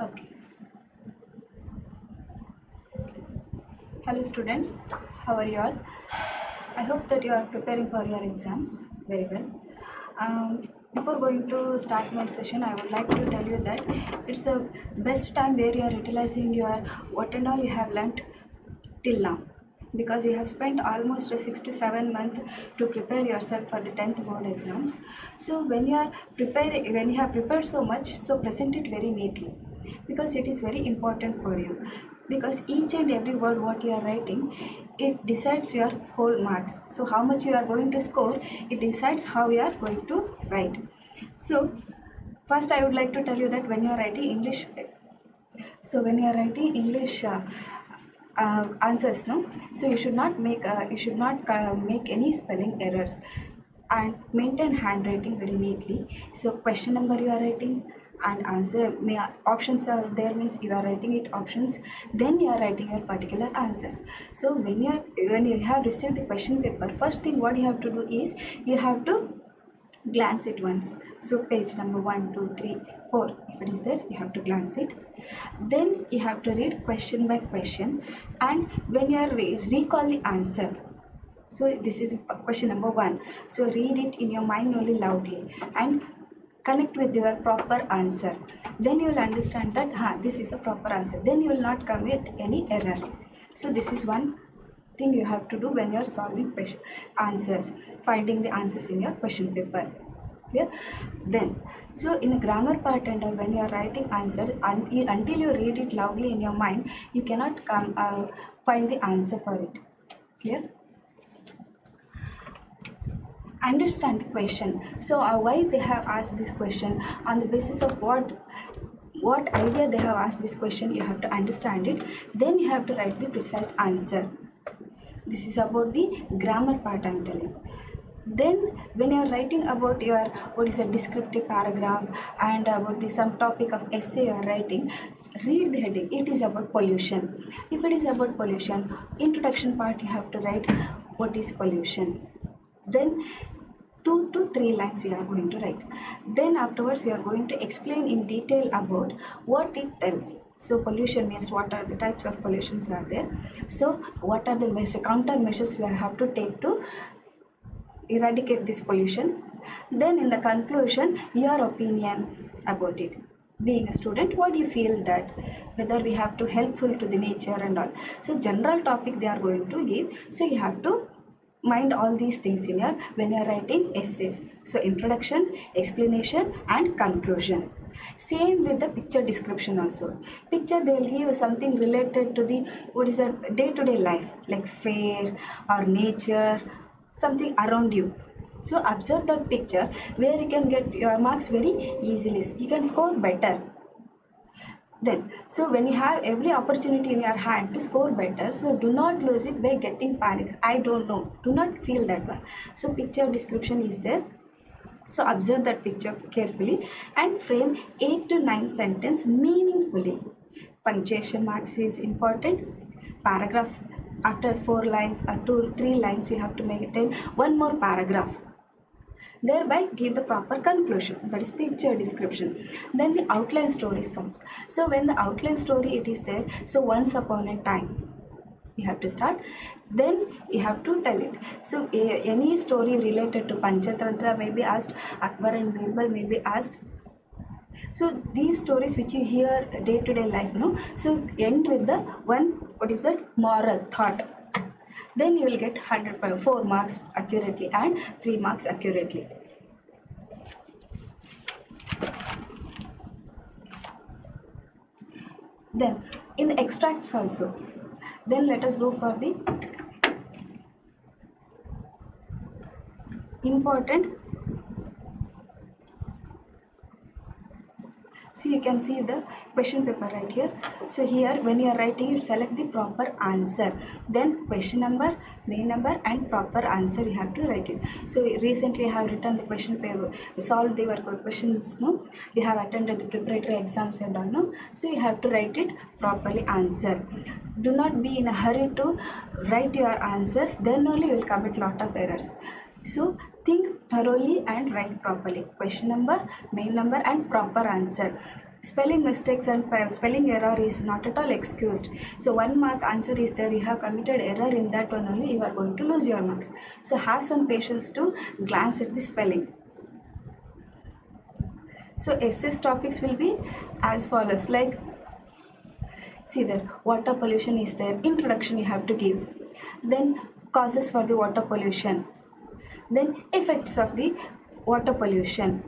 Okay. Hello students, how are you all? I hope that you are preparing for your exams very well. Before going to start my session, I would like to tell you that it's the best time where you are utilizing your what and all you have learnt till now, because you have spent almost 6 to 7 months to prepare yourself for the 10th board exams. So when you are preparing, when you have prepared so much, so present it very neatly, because it is very important for you, because each and every word what you are writing, it decides your whole marks. So how much you are going to score, it decides how you are going to write. So first I would like to tell you that when you are writing English, so when you are writing English answers, no, so you should not make any spelling errors, and maintain handwriting very neatly. So question number you are writing, and answer may options are there, means you are writing it options, then you are writing your particular answers. So when you have received the question paper, first thing what you have to do is you have to glance it once. So page number 1, 2, 3, 4, if it is there, you have to glance it. Then you have to read question by question, and when you are recall the answer. So this is question number 1. So read it in your mind only loudly and connect with your proper answer. Then you will understand that this is a proper answer. Then you will not commit any error. So this is one thing you have to do when you are solving question answers, finding the answers in your question paper. Clear? Then, so in the grammar part and all, when you are writing answer, until you read it loudly in your mind, you cannot find the answer for it. Clear? Understand the question. So why they have asked this question, on the basis of what idea they have asked this question, you have to understand it. Then you have to write the precise answer. This is about the grammar part I am telling. Then when you are writing about your what is a descriptive paragraph and about the some topic of essay you are writing, read the heading. It is about pollution. If it is about pollution, introduction part you have to write what is pollution. Then 2 to 3 lines you are going to write. Then afterwards you are going to explain in detail about what it tells. So pollution means what are the types of pollutions are there. So what are the countermeasures we have to take to eradicate this pollution. Then in the conclusion, your opinion about it. Being a student, what do you feel that whether we have to helpful to the nature and all. So general topic they are going to give. So you have to mind all these things in your when you are writing essays. So introduction, explanation and conclusion. Same with the picture description also. Picture they will give something related to the what is a day-to-day life, like fair or nature, something around you. So observe that picture where you can get your marks very easily. You can score better. Then, so when you have every opportunity in your hand to score better, so do not lose it by getting panic. I don't know. Do not feel that one. So picture description is there. So observe that picture carefully and frame 8 to 9 sentences meaningfully. Punctuation marks is important. Paragraph after 4 lines or 2 3 lines you have to maintain one more paragraph. Thereby give the proper conclusion, that is picture description. Then the outline stories comes. So when the outline story it is there, so once upon a time you have to start, then you have to tell it. So any story related to Panchatantra may be asked, Akbar and Birbal may be asked. So these stories which you hear day-to-day life, no, so end with the one, what is that, moral thought. Then you will get 4 marks accurately and 3 marks accurately. Then in the extracts also, then let us go for the important. So you can see the question paper right here. So here when you are writing, you select the proper answer. Then question number, main number and proper answer you have to write it. So recently I have written the question paper, solved the work questions, no? You have attended the preparatory exams and all, no? So you have to write it properly answer. Do not be in a hurry to write your answers, then only you will commit lot of errors. So think thoroughly and write properly. Question number, main number and proper answer. spelling mistakes and spelling error is not at all excused. So 1 mark answer is there, you have committed error in that one only, you are going to lose your marks. So have some patience to glance at the spelling. So SS topics will be as follows, like see there, water pollution is there, introduction you have to give, then causes for the water pollution, then effects of the water pollution,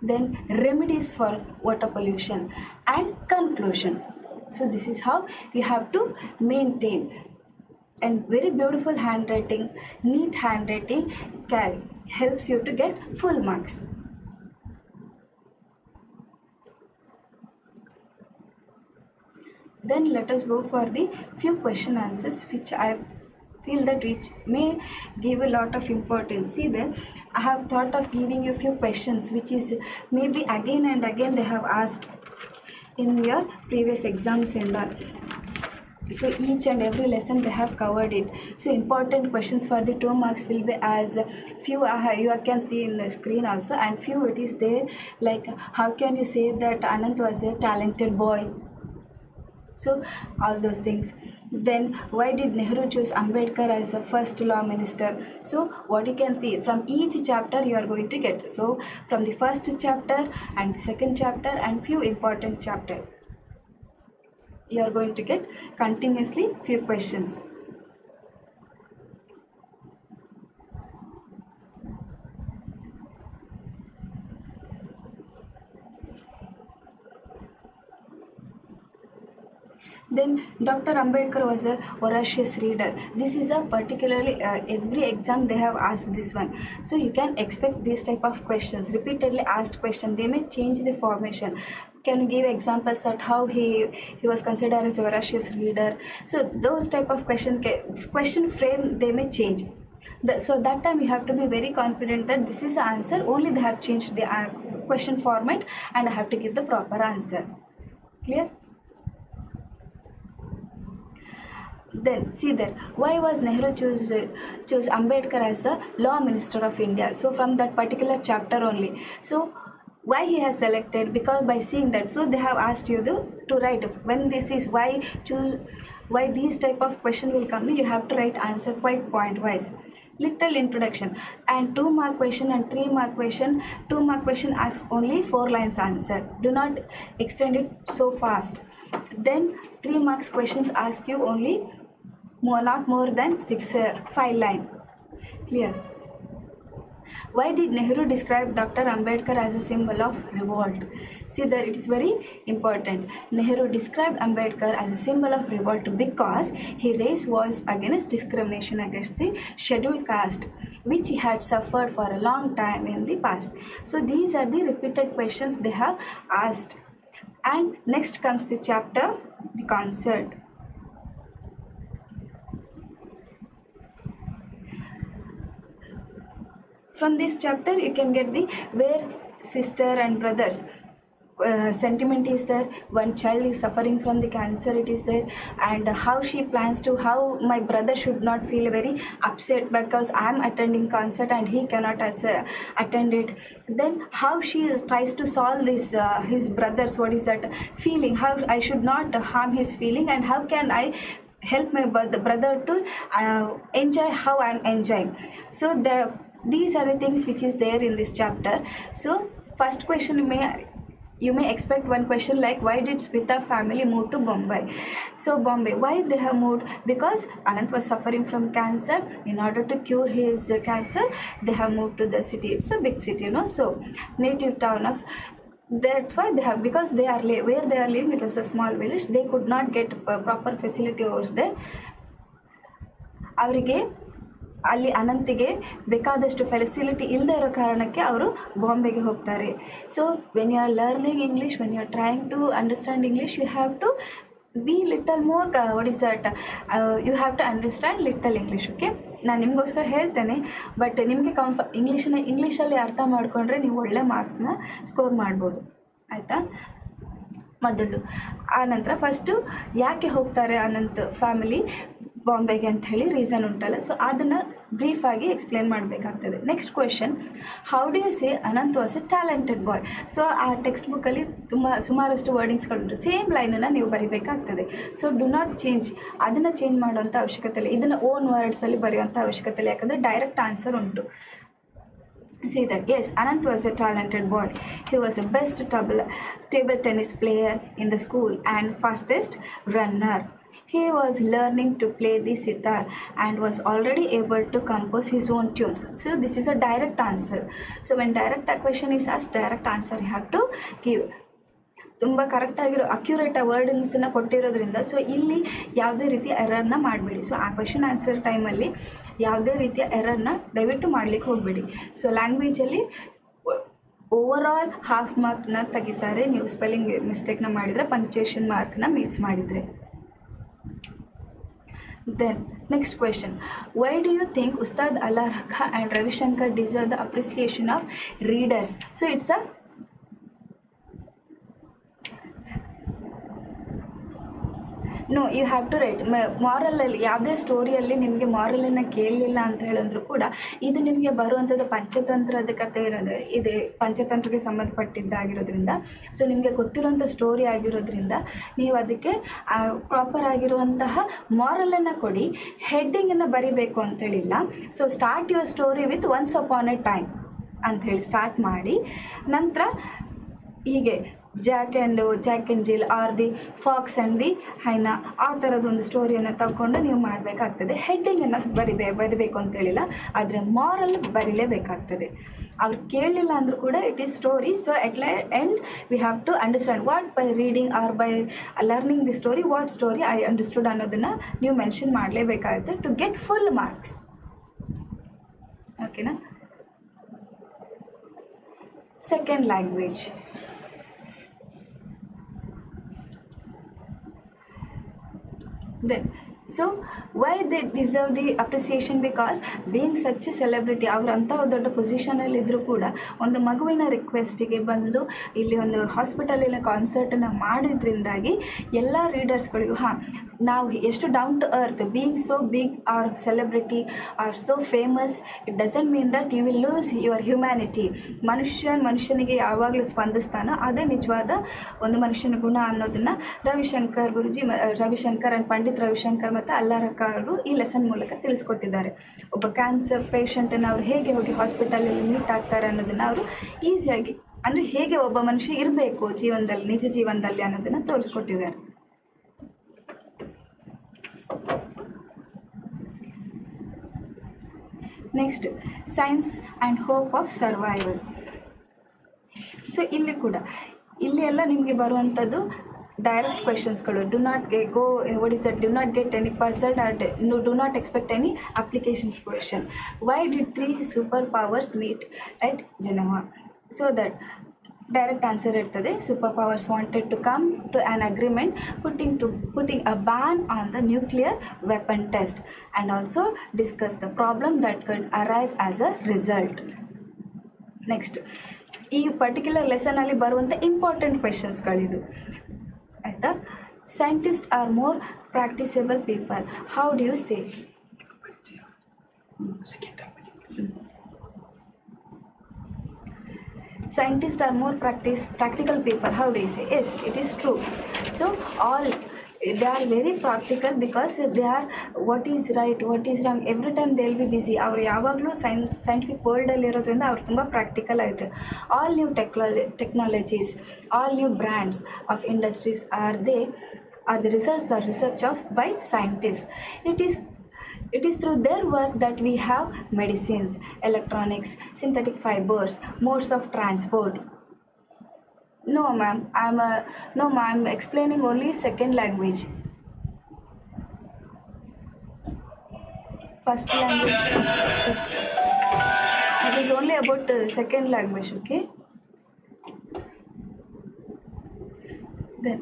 then remedies for water pollution, and conclusion. So this is how you have to maintain. And very beautiful handwriting, neat handwriting helps you to get full marks. Then let us go for the few question answers which I feel that which may give a lot of importance. See there, I have thought of giving you few questions which is maybe again and again they have asked in your previous exams and all. So each and every lesson they have covered it. So important questions for the 2 marks will be as few you can see in the screen also, and few it is there like how can you say that Anant was a talented boy. So all those things. Then why did Nehru choose Ambedkar as the first law minister? So what you can see from each chapter you are going to get. So from the first chapter and the second chapter and few important chapter, you are going to get continuously few questions. Then Dr. Ambedkar was a voracious reader. This is a particularly every exam they have asked this one. So you can expect this type of questions, repeatedly asked question. They may change the formation. Can you give examples that how he was considered as a voracious reader? So those type of question frame they may change. So that time you have to be very confident that this is the answer. Only they have changed the question format and I have to give the proper answer. Clear? Then see there, why was Nehru choose Ambedkar as the law minister of India? So from that particular chapter only. So why he has selected? Because by seeing that, so they have asked you to write when this is why these type of question will come. You have to write answer quite point wise. Little introduction and 2 mark question and 3 mark question. 2 mark question asks only 4 lines answer. Do not extend it so fast. Then 3 marks questions ask you only not more than 5 line. Clear? Why did Nehru describe Dr. Ambedkar as a symbol of revolt? See there, it is very important. Nehru described Ambedkar as a symbol of revolt because he raised voice against discrimination against the scheduled caste, which he had suffered for a long time in the past. So these are the repeated questions they have asked. And next comes the chapter, the concert. From this chapter you can get the where sister and brothers sentiment is there, one child is suffering from the cancer it is there, and how she plans to, how my brother should not feel very upset because I am attending concert and he cannot attend it. Then how she tries to solve this his brother's what is that feeling, how I should not harm his feeling and how can I help my brother to enjoy how I am enjoying. So these are the things which is there in this chapter. So first question you may expect one question like why did Smita family move to Bombay? So Bombay, why they have moved? Because Anant was suffering from cancer. In order to cure his cancer, they have moved to the city. It's a big city, so native town of. That's why they have, because they are where they are living, it was a small village. They could not get proper facility over there. ಅವರಿಗೆ ಅಲ್ಲಿ ಅನಂತಿಗೆ ಬೇಕಾದಷ್ಟು facility ಇಲ್ಲದೆ ಇರೋ ಕಾರಣಕ್ಕೆ ಅವರು ಬಾಂಬೆಗೆ ಹೋಗ್ತಾರೆ. So when you are learning English, when you are trying to understand English, you have to be little more what is that, you have to understand little English. Okay, ನಾನು ನಿಮಗೋಸ್ಕರ ಹೇಳ್ತೇನೆ, ಬಟ್ ನಿಮಗೆ ಇಂಗ್ಲೀಷಲ್ಲಿ ಅರ್ಥ ಮಾಡಿಕೊಂಡ್ರೆ ನೀವು ಒಳ್ಳೆ ಮಾರ್ಕ್ಸ್ನ ಸ್ಕೋರ್ ಮಾಡ್ಬೋದು, ಆಯಿತಾ? ಮೊದಲು ಆ ನಂತರ ಫಸ್ಟು ಯಾಕೆ ಹೋಗ್ತಾರೆ ಅನಂತ್ ಫ್ಯಾಮಿಲಿ ಬಾಂಬೆಗೆ ಅಂತ ಹೇಳಿ ರೀಸನ್ ಉಂಟಲ್ಲ, ಸೊ ಅದನ್ನು ಬ್ರೀಫಾಗಿ ಎಕ್ಸ್ಪ್ಲೇನ್ ಮಾಡಬೇಕಾಗ್ತದೆ. Next question, how do you say Anant was a talented boy? So ಆ ಟೆಕ್ಸ್ಟ್ ಬುಕ್ಕಲ್ಲಿ ಸುಮಾರಷ್ಟು ವರ್ಡಿಂಗ್ಸ್ಗಳುಂಟು, ಸೇಮ್ ಲೈನನ್ನು ನೀವು ಬರೀಬೇಕಾಗ್ತದೆ. ಸೊ ಡು ನಾಟ್ ಚೇಂಜ್, ಅದನ್ನು ಚೇಂಜ್ ಮಾಡುವಂಥ ಅವಶ್ಯಕತೆ ಇಲ್ಲ, ಇದನ್ನು ಓನ್ ವರ್ಡ್ಸಲ್ಲಿ ಬರೆಯುವಂಥ ಅವಶ್ಯಕತೆ ಇಲ್ಲ, ಯಾಕಂದರೆ ಡೈರೆಕ್ಟ್ ಆನ್ಸರ್ ಉಂಟು. See that, yes, Anant was a talented boy. He was the best table tennis player in the school and fastest runner. He was learning to play the sitar and was already able to compose his own tunes. So this is a direct answer. So when direct question is asked, direct answer you have to give. ತುಂಬ ಕರೆಕ್ಟಾಗಿರೋ accurate ವರ್ಡಿಂಗ್ಸನ್ನು ಕೊಟ್ಟಿರೋದ್ರಿಂದ so ಇಲ್ಲಿ ಯಾವುದೇ ರೀತಿಯ ಎರರ್ನ ಮಾಡಬೇಡಿ. So ಆ question answer ಟೈಮಲ್ಲಿ ಯಾವುದೇ ರೀತಿಯ ಎರರ್ನ ದಯವಿಟ್ಟು ಮಾಡಲಿಕ್ಕೆ ಹೋಗಬೇಡಿ. ಸೊ ಲ್ಯಾಂಗ್ವೇಜಲ್ಲಿ ಓವರಾಲ್ ಹಾಫ್ ಮಾರ್ಕ್ನ ತೆಗಿತಾರೆ ನೀವು ಸ್ಪೆಲ್ಲಿಂಗ್ ಮಿಸ್ಟೇಕ್ನ ಮಾಡಿದರೆ, ಪಂಕ್ಚುಯೇಷನ್ ಮಾರ್ಕ್ನ ಮಿಸ್ ಮಾಡಿದರೆ. Then next question, why do you think Ustad Allah Rakha and Ravi Shankar deserve the appreciation of readers? So it's a no, you have to write. ಮಾರಲಲ್ಲಿ ಯಾವುದೇ ಸ್ಟೋರಿಯಲ್ಲಿ ನಿಮಗೆ ಮಾರಲನ್ನು ಕೇಳಲಿಲ್ಲ ಅಂತ ಹೇಳಿದ್ರು ಕೂಡ ಇದು ನಿಮಗೆ ಬರುವಂಥದ್ದು ಪಂಚತಂತ್ರದ ಕಥೆ ಇದೆ, ಪಂಚತಂತ್ರಕ್ಕೆ ಸಂಬಂಧಪಟ್ಟಿದ್ದಾಗಿರೋದ್ರಿಂದ, ಸೊ ನಿಮಗೆ ಗೊತ್ತಿರೋಂಥ ಸ್ಟೋರಿ ಆಗಿರೋದ್ರಿಂದ ನೀವು ಅದಕ್ಕೆ ಪ್ರಾಪರ್ ಆಗಿರುವಂತಹ ಮಾರಲನ್ನು ಕೊಡಿ. ಹೆಡ್ಡಿಂಗನ್ನು ಬರಿಬೇಕು ಅಂತೇಳಿಲ್ಲ. So start your story with once upon a time ಅಂಥೇಳಿ ಸ್ಟಾರ್ಟ್ ಮಾಡಿ, ನಂತರ ಹೀಗೆ Jack and Jill or the fox and the hyena ಆ ಥರದೊಂದು ಸ್ಟೋರಿಯನ್ನು ತಗೊಂಡು ನೀವು ಮಾಡಬೇಕಾಗ್ತದೆ. ಹೆಡ್ಡಿಂಗನ್ನು ಬರಿಬೇಕು ಅಂತೇಳಿಲ್ಲ, ಆದರೆ ಮಾರಲ್ ಬರೀಲೇಬೇಕಾಗ್ತದೆ. ಅವ್ರು ಕೇಳಲಿಲ್ಲ ಅಂದರೂ ಕೂಡ it is story. So at end we have to understand what by reading or by learning the story, what story I understood ಅನ್ನೋದನ್ನು ನೀವು ಮೆನ್ಷನ್ ಮಾಡಲೇಬೇಕಾಗುತ್ತೆ ಟು ಗೆಟ್ ಫುಲ್ ಮಾರ್ಕ್ಸ್. ಓಕೆನಾ? Second language. Then, so why they deserve the appreciation? Because being such a celebrity, ಅವರು ಅಂಥ ದೊಡ್ಡ ಪೊಸಿಷನಲ್ಲಿ ಇದ್ದರೂ ಕೂಡ ಒಂದು ಮಗುವಿನ ರಿಕ್ವೆಸ್ಟಿಗೆ ಬಂದು ಇಲ್ಲಿ ಒಂದು ಹಾಸ್ಪಿಟಲಿನ ಕಾನ್ಸರ್ಟನ್ನು ಮಾಡಿದ್ರಿಂದಾಗಿ ಎಲ್ಲ ರೀಡರ್ಸ್ಗಳಿಗೂ ನಾವು ಎಷ್ಟು down to earth, being so big or celebrity or so famous, it doesn't mean that you will lose your humanity. ಮನುಷ್ಯನಿಗೆ ಯಾವಾಗಲೂ ಸ್ಪಂದಿಸ್ತಾನೋ ಅದೇ ನಿಜವಾದ ಒಂದು ಮನುಷ್ಯನ ಗುಣ ಅನ್ನೋದನ್ನು ರವಿಶಂಕರ್ ಆ್ಯಂಡ್ ಪಂಡಿತ್ ರವಿಶಂಕರ್ ಮತ್ತು ಅಲ್ಲಾರಕ್ಕ ಅವರು ಈ ಲೆಸನ್ ಮೂಲಕ ತಿಳಿಸ್ಕೊಟ್ಟಿದ್ದಾರೆ. ಒಬ್ಬ ಕ್ಯಾನ್ಸರ್ ಪೇಷಂಟನ್ನು ಅವರು ಹೇಗೆ ಹೋಗಿ ಹಾಸ್ಪಿಟಲಲ್ಲಿ ಮೀಟ್ ಆಗ್ತಾರೆ ಅನ್ನೋದನ್ನು ಅವರು ಈಸಿಯಾಗಿ, ಅಂದರೆ ಹೇಗೆ ಒಬ್ಬ ಮನುಷ್ಯ ಇರಬೇಕು ಜೀವನದಲ್ಲಿ, ನಿಜ ಜೀವನದಲ್ಲಿ ಅನ್ನೋದನ್ನು ತೋರಿಸ್ಕೊಟ್ಟಿದ್ದಾರೆ. Next, science and hope of survival. So ಇಲ್ಲಿ ಎಲ್ಲ ನಿಮಗೆ ಬರುವಂಥದ್ದು ಡೈರೆಕ್ಟ್ ಕ್ವೆಶನ್ಸ್ಗಳು. Do not go what is that, do not get any result or do not expect any applications question. Why did 3 super powers meet at Geneva? So that direct answer ಇರ್ತದೆ. Super powers wanted to come to an agreement putting a ban on the nuclear weapon test and also discuss the problem that could arise as a result. Next, ಈ particular ಲೆಸನಲ್ಲಿ ಬರುವಂಥ important ಕ್ವೆಶನ್ಸ್ಗಳಿದು ಆಯಿತಾ. Scientist are more practicable people, how do you say? Scientists are more practical people, how do you say? Yes, it is true. So they are very practical because they are what is right, what is wrong, every time they will be busy. ಅವರು ಯಾವಾಗಲೂ scientific ವರ್ಲ್ಡಲ್ಲಿ ಇರೋದ್ರಿಂದ ಅವ್ರು ತುಂಬ practical ಆಗುತ್ತೆ. All new technologies, all new brands of industries are the results of research by scientists. It is through their work that we have medicines, electronics, synthetic fibers, modes of transport. No ma'am, I'm explaining only second language. First language, yes. It is only about second language, okay? Then,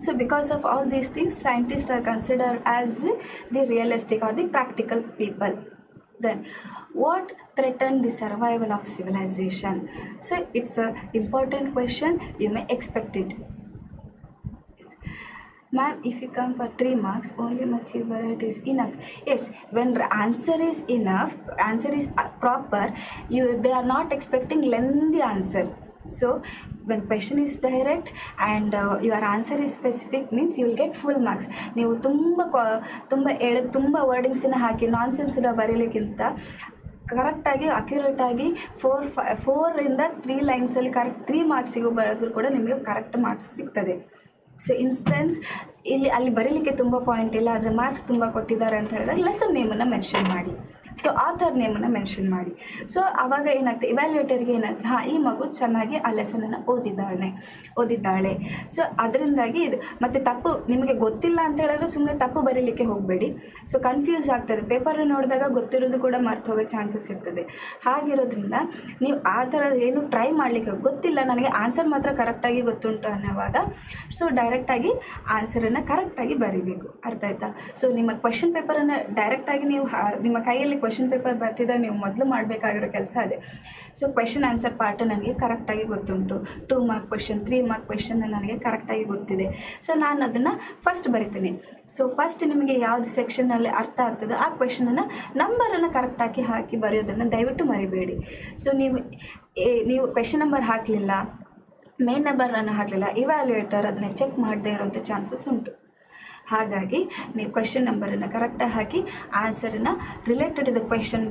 so because of all these things, scientists are considered as the realistic or the practical people. Then, what threatened the survival of civilization? So it's an important question, you may expect it. Ma'am, if you come for 3 marks, only much it is enough. Yes, when the answer is enough, answer is proper, they are not expecting lengthy answer. So when question is direct and your answer is specific means you will get full marks. ನೀವು ತುಂಬ ವರ್ಡಿಂಗ್ಸನ್ನು ಹಾಕಿ ನಾನ್ಸೆನ್ಸನ್ನು ಬರೀಲಿಕ್ಕಿಂತ ಕರೆಕ್ಟಾಗಿ ಅಕ್ಯುರೇಟಾಗಿ 4 ಇಂದ 3 ಲೈನ್ಸಲ್ಲಿ correct 3 ಮಾರ್ಕ್ಸಿಗೂ ಬರೆದ್ರೂ ಕೂಡ ನಿಮಗೆ correct marks ಸಿಗ್ತದೆ. So instance ಅಲ್ಲಿ ಬರೀಲಿಕ್ಕೆ ತುಂಬ ಪಾಯಿಂಟ್ ಇಲ್ಲ, ಆದರೆ ಮಾರ್ಕ್ಸ್ ತುಂಬ ಕೊಟ್ಟಿದ್ದಾರೆ ಅಂತ ಹೇಳಿದಾಗ ಲೆಸನ್ ನೇಮನ್ನು ಮೆನ್ಷನ್ ಮಾಡಿ. ಸೊ ಆಥರ್ ನೇಮನ್ನು ಮೆನ್ಷನ್ ಮಾಡಿ. ಸೊ ಆವಾಗ ಏನಾಗ್ತದೆ, ಇವ್ಯಾಲ್ಯೂಟರ್ಗೆ ಏನಾಗ್ತದೆ, ಹಾಂ ಈ ಮಗು ಚೆನ್ನಾಗಿ ಆ ಲೆಸನನ್ನು ಓದಿದ್ದಾಳೆ. ಸೊ ಅದರಿಂದಾಗಿ ಇದು ಮತ್ತು ತಪ್ಪು ನಿಮಗೆ ಗೊತ್ತಿಲ್ಲ ಅಂತ ಹೇಳಿದ್ರೆ ಸುಮ್ಮನೆ ತಪ್ಪು ಬರೀಲಿಕ್ಕೆ ಹೋಗಬೇಡಿ. ಸೊ ಕನ್ಫ್ಯೂಸ್ ಆಗ್ತದೆ, ಪೇಪರನ್ನು ನೋಡಿದಾಗ ಗೊತ್ತಿರೋದು ಕೂಡ ಮರ್ತು ಹೋಗೋ ಚಾನ್ಸಸ್ ಇರ್ತದೆ. ಹಾಗಿರೋದ್ರಿಂದ ನೀವು ಆ ಥರ ಏನು ಟ್ರೈ ಮಾಡಲಿಕ್ಕೆ ಗೊತ್ತಿಲ್ಲ, ನನಗೆ ಆನ್ಸರ್ ಮಾತ್ರ ಕರೆಕ್ಟಾಗಿ ಗೊತ್ತುಂಟು ಅನ್ನೋವಾಗ ಸೊ ಡೈರೆಕ್ಟಾಗಿ ಆನ್ಸರನ್ನು ಕರೆಕ್ಟಾಗಿ ಬರೀಬೇಕು. ಅರ್ಥ ಆಯ್ತಾ? ಸೊ ನಿಮ್ಮ ಕ್ವೆಶ್ಚನ್ ಪೇಪರನ್ನು ಡೈರೆಕ್ಟಾಗಿ ನೀವು ನಿಮ್ಮ ಕೈಯಲ್ಲಿ ಕ್ವೆಶ್ಚನ್ ಪೇಪರ್ ಬರ್ತಿದ್ದಾಗ ನೀವು ಮೊದಲು ಮಾಡಬೇಕಾಗಿರೋ ಕೆಲಸ ಅದೇ. ಸೊ ಕ್ವೆಶ್ಚನ್ ಆನ್ಸರ್ ಪಾರ್ಟ್ ನನಗೆ ಕರೆಕ್ಟಾಗಿ ಗೊತ್ತುಂಟು, 2 ಮಾರ್ಕ್ ಕ್ವೆಶ್ಚನ್ 3 ಮಾರ್ಕ್ ಕ್ವೆಶ್ಚನ್ ನನಗೆ ಕರೆಕ್ಟಾಗಿ ಗೊತ್ತಿದೆ. ಸೊ ನಾನು ಅದನ್ನು ಫಸ್ಟ್ ಬರಿತೀನಿ. ಸೊ ಫಸ್ಟ್ ನಿಮಗೆ ಯಾವುದು ಸೆಕ್ಷನ್ನಲ್ಲಿ ಅರ್ಥ ಆಗ್ತದೆ ಆ ಕ್ವೆಶ್ಚನನ್ನು ನಂಬರನ್ನು ಕರೆಕ್ಟಾಗಿ ಹಾಕಿ ಬರೆಯೋದನ್ನು ದಯವಿಟ್ಟು ಮರಿಬೇಡಿ. ಸೊ ನೀವು ಕ್ವೆಶ್ಚನ್ ನಂಬರ್ ಹಾಕಲಿಲ್ಲ, ಮೇನ್ ನಂಬರನ್ನು ಹಾಕಲಿಲ್ಲ, ಇವ್ಯಾಲ್ಯೂಯೇಟರ್ ಅದನ್ನು ಚೆಕ್ ಮಾಡದೇ ಇರೋಂಥ ಚಾನ್ಸಸ್ ಉಂಟು. ಹಾಗಾಗಿ ನೀವು ಕ್ವೆಶ್ಚನ್ ನಂಬರನ್ನು ಕರೆಕ್ಟಾಗಿ ಹಾಕಿ ಆನ್ಸರನ್ನು ರಿಲೇಟೆಡ್ ದ ಕ್ವೆಶ್ಚನ್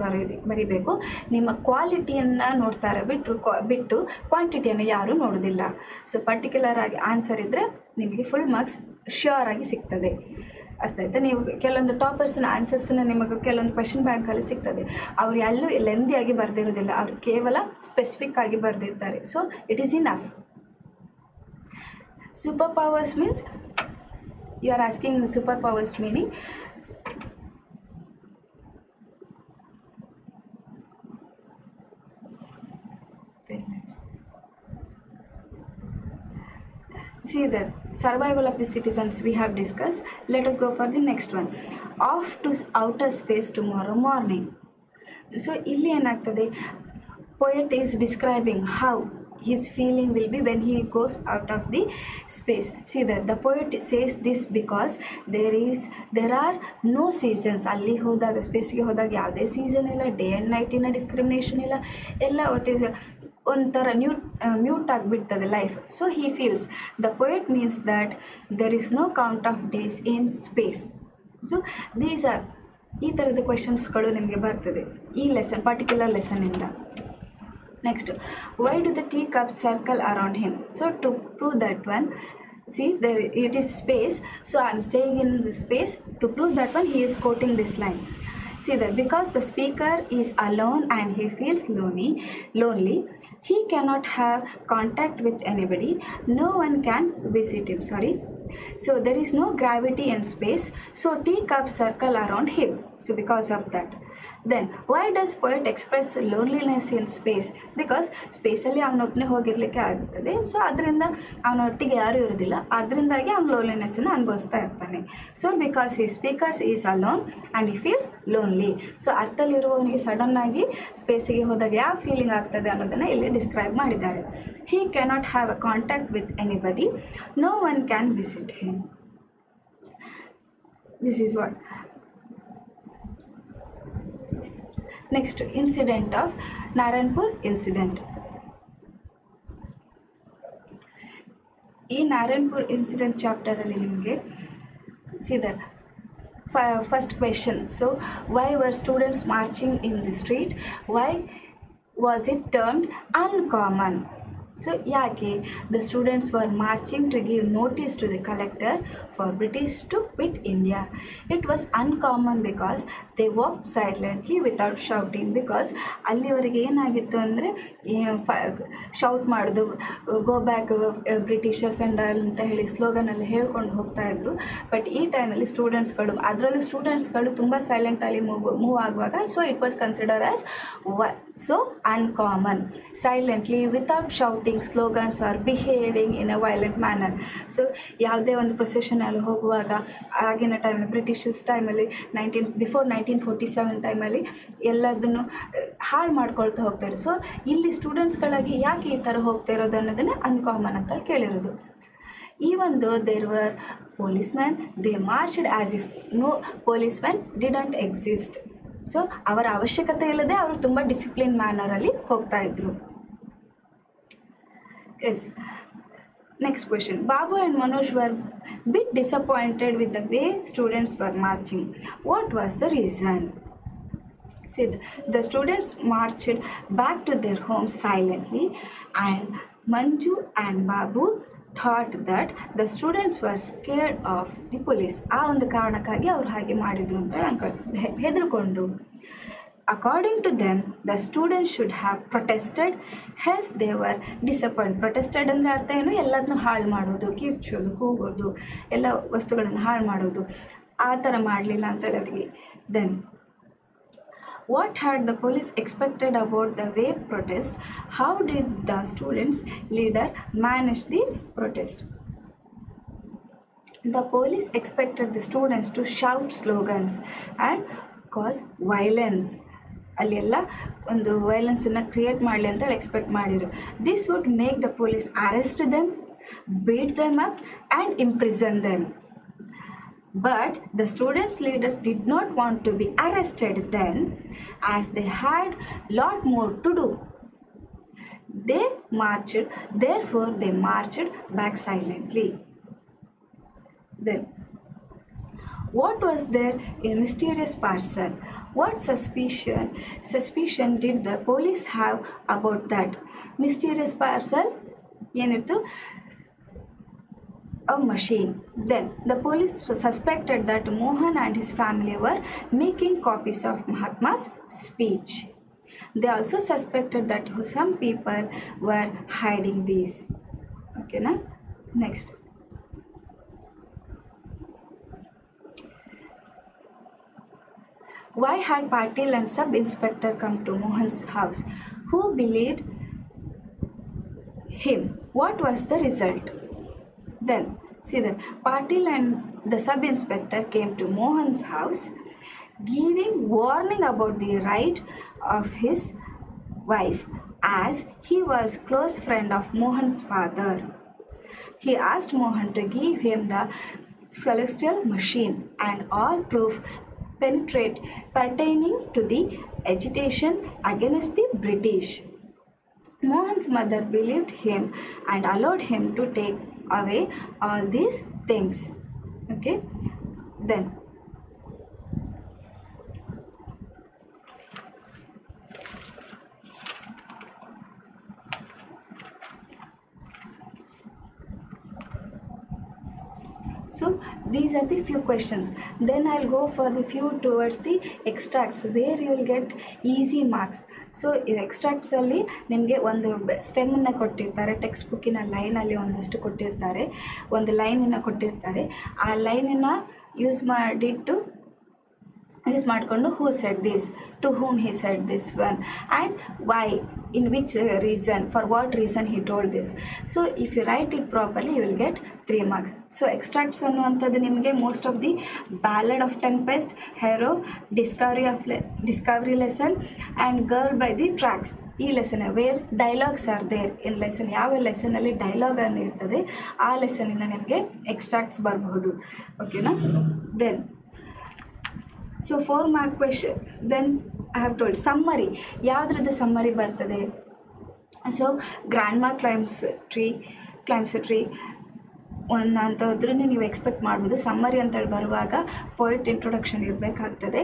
ಬರೀಬೇಕು. ನಿಮ್ಮ ಕ್ವಾಲಿಟಿಯನ್ನು ನೋಡ್ತಾರೆ ಬಿಟ್ಟು ಕ್ವಾಂಟಿಟಿಯನ್ನು ಯಾರೂ ನೋಡೋದಿಲ್ಲ. ಸೊ ಪರ್ಟಿಕ್ಯುಲರ್ ಆಗಿ ಆನ್ಸರ್ ಇದ್ದರೆ ನಿಮಗೆ ಫುಲ್ ಮಾರ್ಕ್ಸ್ ಶ್ಯೂರ್ ಆಗಿ ಸಿಗ್ತದೆ. ಅರ್ಥ ಆಯ್ತಾ? ನೀವು ಕೆಲವೊಂದು ಟಾಪರ್ಸ್ನ ಆನ್ಸರ್ಸನ್ನು ನಿಮಗೆ ಕೆಲವೊಂದು ಕ್ವೆಶ್ಚನ್ ಬ್ಯಾಂಕಲ್ಲಿ ಸಿಗ್ತದೆ, ಅವ್ರು ಎಲ್ಲೂ ಲೆಂದಿಯಾಗಿ ಬರೆದಿರೋದಿಲ್ಲ, ಅವರು ಕೇವಲ ಸ್ಪೆಸಿಫಿಕ್ ಆಗಿ ಬರೆದಿರ್ತಾರೆ. So it is enough. Super powers means you are asking the superpowers meaning. See that survival of the citizens we have discussed. Let us go for the next one. Off to outer space tomorrow morning. So ಇಲ್ಲಿ ಏನಾಗ್ತದೆ, poet is describing how his feeling will be when he goes out of the space. See that the poet says this because there are no seasons. ಅಲ್ಲಿ ಹೋದಾಗ ಸ್ಪೇಸ್ಗೆ ಹೋದಾಗ ಯಾವುದೇ season ಇಲ್ಲ, day and ನೈಟಿನ discrimination ಇಲ್ಲ, ಎಲ್ಲ ಒಟ್ಟಿಗೆ ಒಂಥರ ಮ್ಯೂಟ್ ಆಗಿಬಿಡ್ತದೆ life. So he feels the poet means that there is no count of days in space. So these are ಈ ಥರದ ಕ್ವೆಶನ್ಸ್ಗಳು ನಿಮಗೆ ಬರ್ತದೆ ಈ ಪರ್ಟಿಕ್ಯುಲರ್ ಲೆಸನ್ನಿಂದ. Next, why do the teacups circle around him? So to prove that one, see it is space, so I am staying in the space. To prove that one, he is quoting this line. See that because the speaker is alone and he feels lonely, he cannot have contact with anybody, no one can visit him. So there is no gravity in space, so teacups circle around him. So because of that, then why does poet express loneliness in space? Because ಸ್ಪೇಸಲ್ಲಿ ಅವನೊಬ್ಬನೇ ಹೋಗಿರಲಿಕ್ಕೆ ಆಗುತ್ತದೆ. So ಅದರಿಂದ ಅವನೊಟ್ಟಿಗೆ ಯಾರೂ ಇರೋದಿಲ್ಲ, ಅದರಿಂದಾಗಿ ಅವ್ನು ಲೋನ್ಲಿನೆಸ್ಸನ್ನು ಅನುಭವಿಸ್ತಾ ಇರ್ತಾನೆ. So because he speakers is alone and he feels lonely. So ಅರ್ಥದಲ್ಲಿರುವವನಿಗೆ ಸಡನ್ನಾಗಿ ಸ್ಪೇಸಿಗೆ ಹೋದಾಗ ಯಾವ ಫೀಲಿಂಗ್ ಆಗ್ತದೆ ಅನ್ನೋದನ್ನು ಇಲ್ಲಿ ಡಿಸ್ಕ್ರೈಬ್ ಮಾಡಿದ್ದಾರೆ. He cannot have a contact with anybody, no one can visit him. This is what. Next, incident of Narayanpur incident. ಈ ನಾರಾಯಣಪುರ್ ಇನ್ಸಿಡೆಂಟ್ ಚಾಪ್ಟರಲ್ಲಿ ನಿಮಗೆ see that first question. So why were students marching in the street? Why was it termed uncommon? So ಯಾಕೆ the students were marching to give notice to the collector for British to quit India? It was uncommon because they walked silently without shouting. Because ಅಲ್ಲಿವರೆಗೆ ಏನಾಗಿತ್ತು ಅಂದರೆ shout ಮಾಡೋದು, go back Britishers and ಅಂತ ಹೇಳಿ ಸ್ಲೋಗನಲ್ಲಿ ಹೇಳ್ಕೊಂಡು ಹೋಗ್ತಾ ಇದ್ರು. ಬಟ್ ಈ ಟೈಮಲ್ಲಿ ಸ್ಟೂಡೆಂಟ್ಸ್ಗಳು, ಅದರಲ್ಲೂ ಸ್ಟೂಡೆಂಟ್ಸ್ಗಳು ತುಂಬ ಸೈಲೆಂಟಲ್ಲಿ ಮೂವ್ ಆಗುವಾಗ so it was consider as so uncommon. Silently without shouting slogans R behaving in a violent manner. So ಯಾವುದೇ ಒಂದು ಪ್ರೊಸೆಷನಲ್ಲಿ ಹೋಗುವಾಗ ಆಗಿನ ಟೈಮಲ್ಲಿ ಬ್ರಿಟಿಷರ್ಸ್ ಟೈಮಲ್ಲಿ ಬಿಫೋರ್ 1947 ಟೈಮಲ್ಲಿ ಎಲ್ಲದನ್ನು ಹಾಳು ಮಾಡ್ಕೊಳ್ತಾ ಹೋಗ್ತಾರೆ. ಸೊ ಇಲ್ಲಿ ಸ್ಟೂಡೆಂಟ್ಸ್ಗಳಾಗಿ ಯಾಕೆ ಈ ಥರ ಹೋಗ್ತಾ ಇರೋದು ಅನ್ನೋದನ್ನೇ ಅನ್ಕಾಮನ್ ಅಂತ ಕೇಳಿರೋದು. Even though there were policemen, they marched as if no policemen didn't exist. So ಅವರ ಅವಶ್ಯಕತೆ ಇಲ್ಲದೆ ಅವರು ತುಂಬ ಡಿಸಿಪ್ಲಿನ್ ಮ್ಯಾನರಲ್ಲಿ ಹೋಗ್ತಾ ಇದ್ರು. Yes, next question. Babu and Manoj were bit disappointed with the way students were marching. What was the reason? See, the students marched back to their homes silently, and Manju and Babu thought that the students were scared of the police. ಆ ಒಂದು ಕಾರಣಕ್ಕಾಗಿ ಅವ್ರು ಹಾಗೆ ಮಾಡಿದ್ರು ಅಂತ ಹೆದರ್ಕೊಂಡ್ರು. According to them, the students should have protested, hence they were disappointed. Protested ಅಂದರೆ ಅರ್ಥ ಏನು? ಎಲ್ಲದನ್ನೂ ಹಾಳು ಮಾಡೋದು, ಕಿರ್ಚೋದು, ಕೂಗೋದು, ಎಲ್ಲ ವಸ್ತುಗಳನ್ನು ಹಾಳು ಮಾಡೋದು, ಆ ಥರ ಮಾಡಲಿಲ್ಲ ಅಂತೇಳಿ ಅವರಿಗೆ. Then, what had the police expected about the way protest? How did the students' leader manage the protest? The police expected the students to shout slogans and cause violence. ಅಲ್ಲಿ ಎಲ್ಲ ಒಂದು ವೈಲೆನ್ಸನ್ನು ಕ್ರಿಯೇಟ್ ಮಾಡಲಿ ಅಂತೇಳಿ ಎಕ್ಸ್ಪೆಕ್ಟ್ ಮಾಡಿದರು. This would make the police arrest them, beat them up and imprison them. But the students' leaders did not want to be arrested then, as they had lot more to do. They marched, therefore they marched back silently. Then, what was there in mysterious parcel? What suspicion did the police have about that mysterious parcel? ಏನಿತ್ತು? A machine. Then the police suspected that Mohan and his family were making copies of Mahatma's speech. They also suspected that some people were hiding these. Okay, na? Next. Why had Patil and sub-inspector come to Mohan's house? Who believed him? What was the result? Then, see that Patil and the sub-inspector came to Mohan's house, giving warning about the right of his wife, as he was close friend of Mohan's father. He asked Mohan to give him the celestial machine and all proof pertaining to the agitation against the British. Mohan's mother believed him and allowed him to take away all these things. Okay, then so these are the few questions. Then I'll go for the few towards the extracts where you will get easy marks. So ಎಕ್ಸ್ಟ್ರಾಕ್ಟ್ಸಲ್ಲಿ ನಿಮಗೆ ಒಂದು ಸ್ಟೆಮ್ಮನ್ನು ಕೊಟ್ಟಿರ್ತಾರೆ, text ಬುಕ್ಕಿನ ಲೈನಲ್ಲಿ ಒಂದಷ್ಟು ಕೊಟ್ಟಿರ್ತಾರೆ, ಒಂದು ಲೈನನ್ನು ಕೊಟ್ಟಿರ್ತಾರೆ. ಆ ಲೈನನ್ನು ಯೂಸ್ ಮಾಡಿಕೊಂಡು who said this, to whom he said this one, and why, in which reason, for what reason he told this. So if you write it properly you will get 3 marks. So extracts ಅನ್ನುವಂಥದ್ದು ನಿಮಗೆ most of the ballad of tempest, hero, discovery lesson and girl by the tracks, ಈ lesson where dialogues are there in lesson, ಯಾವ ಲೆಸನಲ್ಲಿ ಡೈಲಾಗನ್ನು ಇರ್ತದೆ ಆ ಲೆಸನಿಂದ ನಿಮಗೆ extracts ಬರಬಹುದು. ಓಕೆನಾ? Then so 4 mark question. Then I have told summary. ಯಾವುದ್ರದ್ದು summary ಬರ್ತದೆ? So grandma climbs tree ಒಂದು ಅಂತಂದ್ರೂ ನೀವು ಎಕ್ಸ್ಪೆಕ್ಟ್ ಮಾಡ್ಬೋದು. ಸಮ್ಮರಿ ಅಂತೇಳಿ ಬರುವಾಗ ಪೊಯೆಟ್ ಇಂಟ್ರೊಡಕ್ಷನ್ ಇರಬೇಕಾಗ್ತದೆ,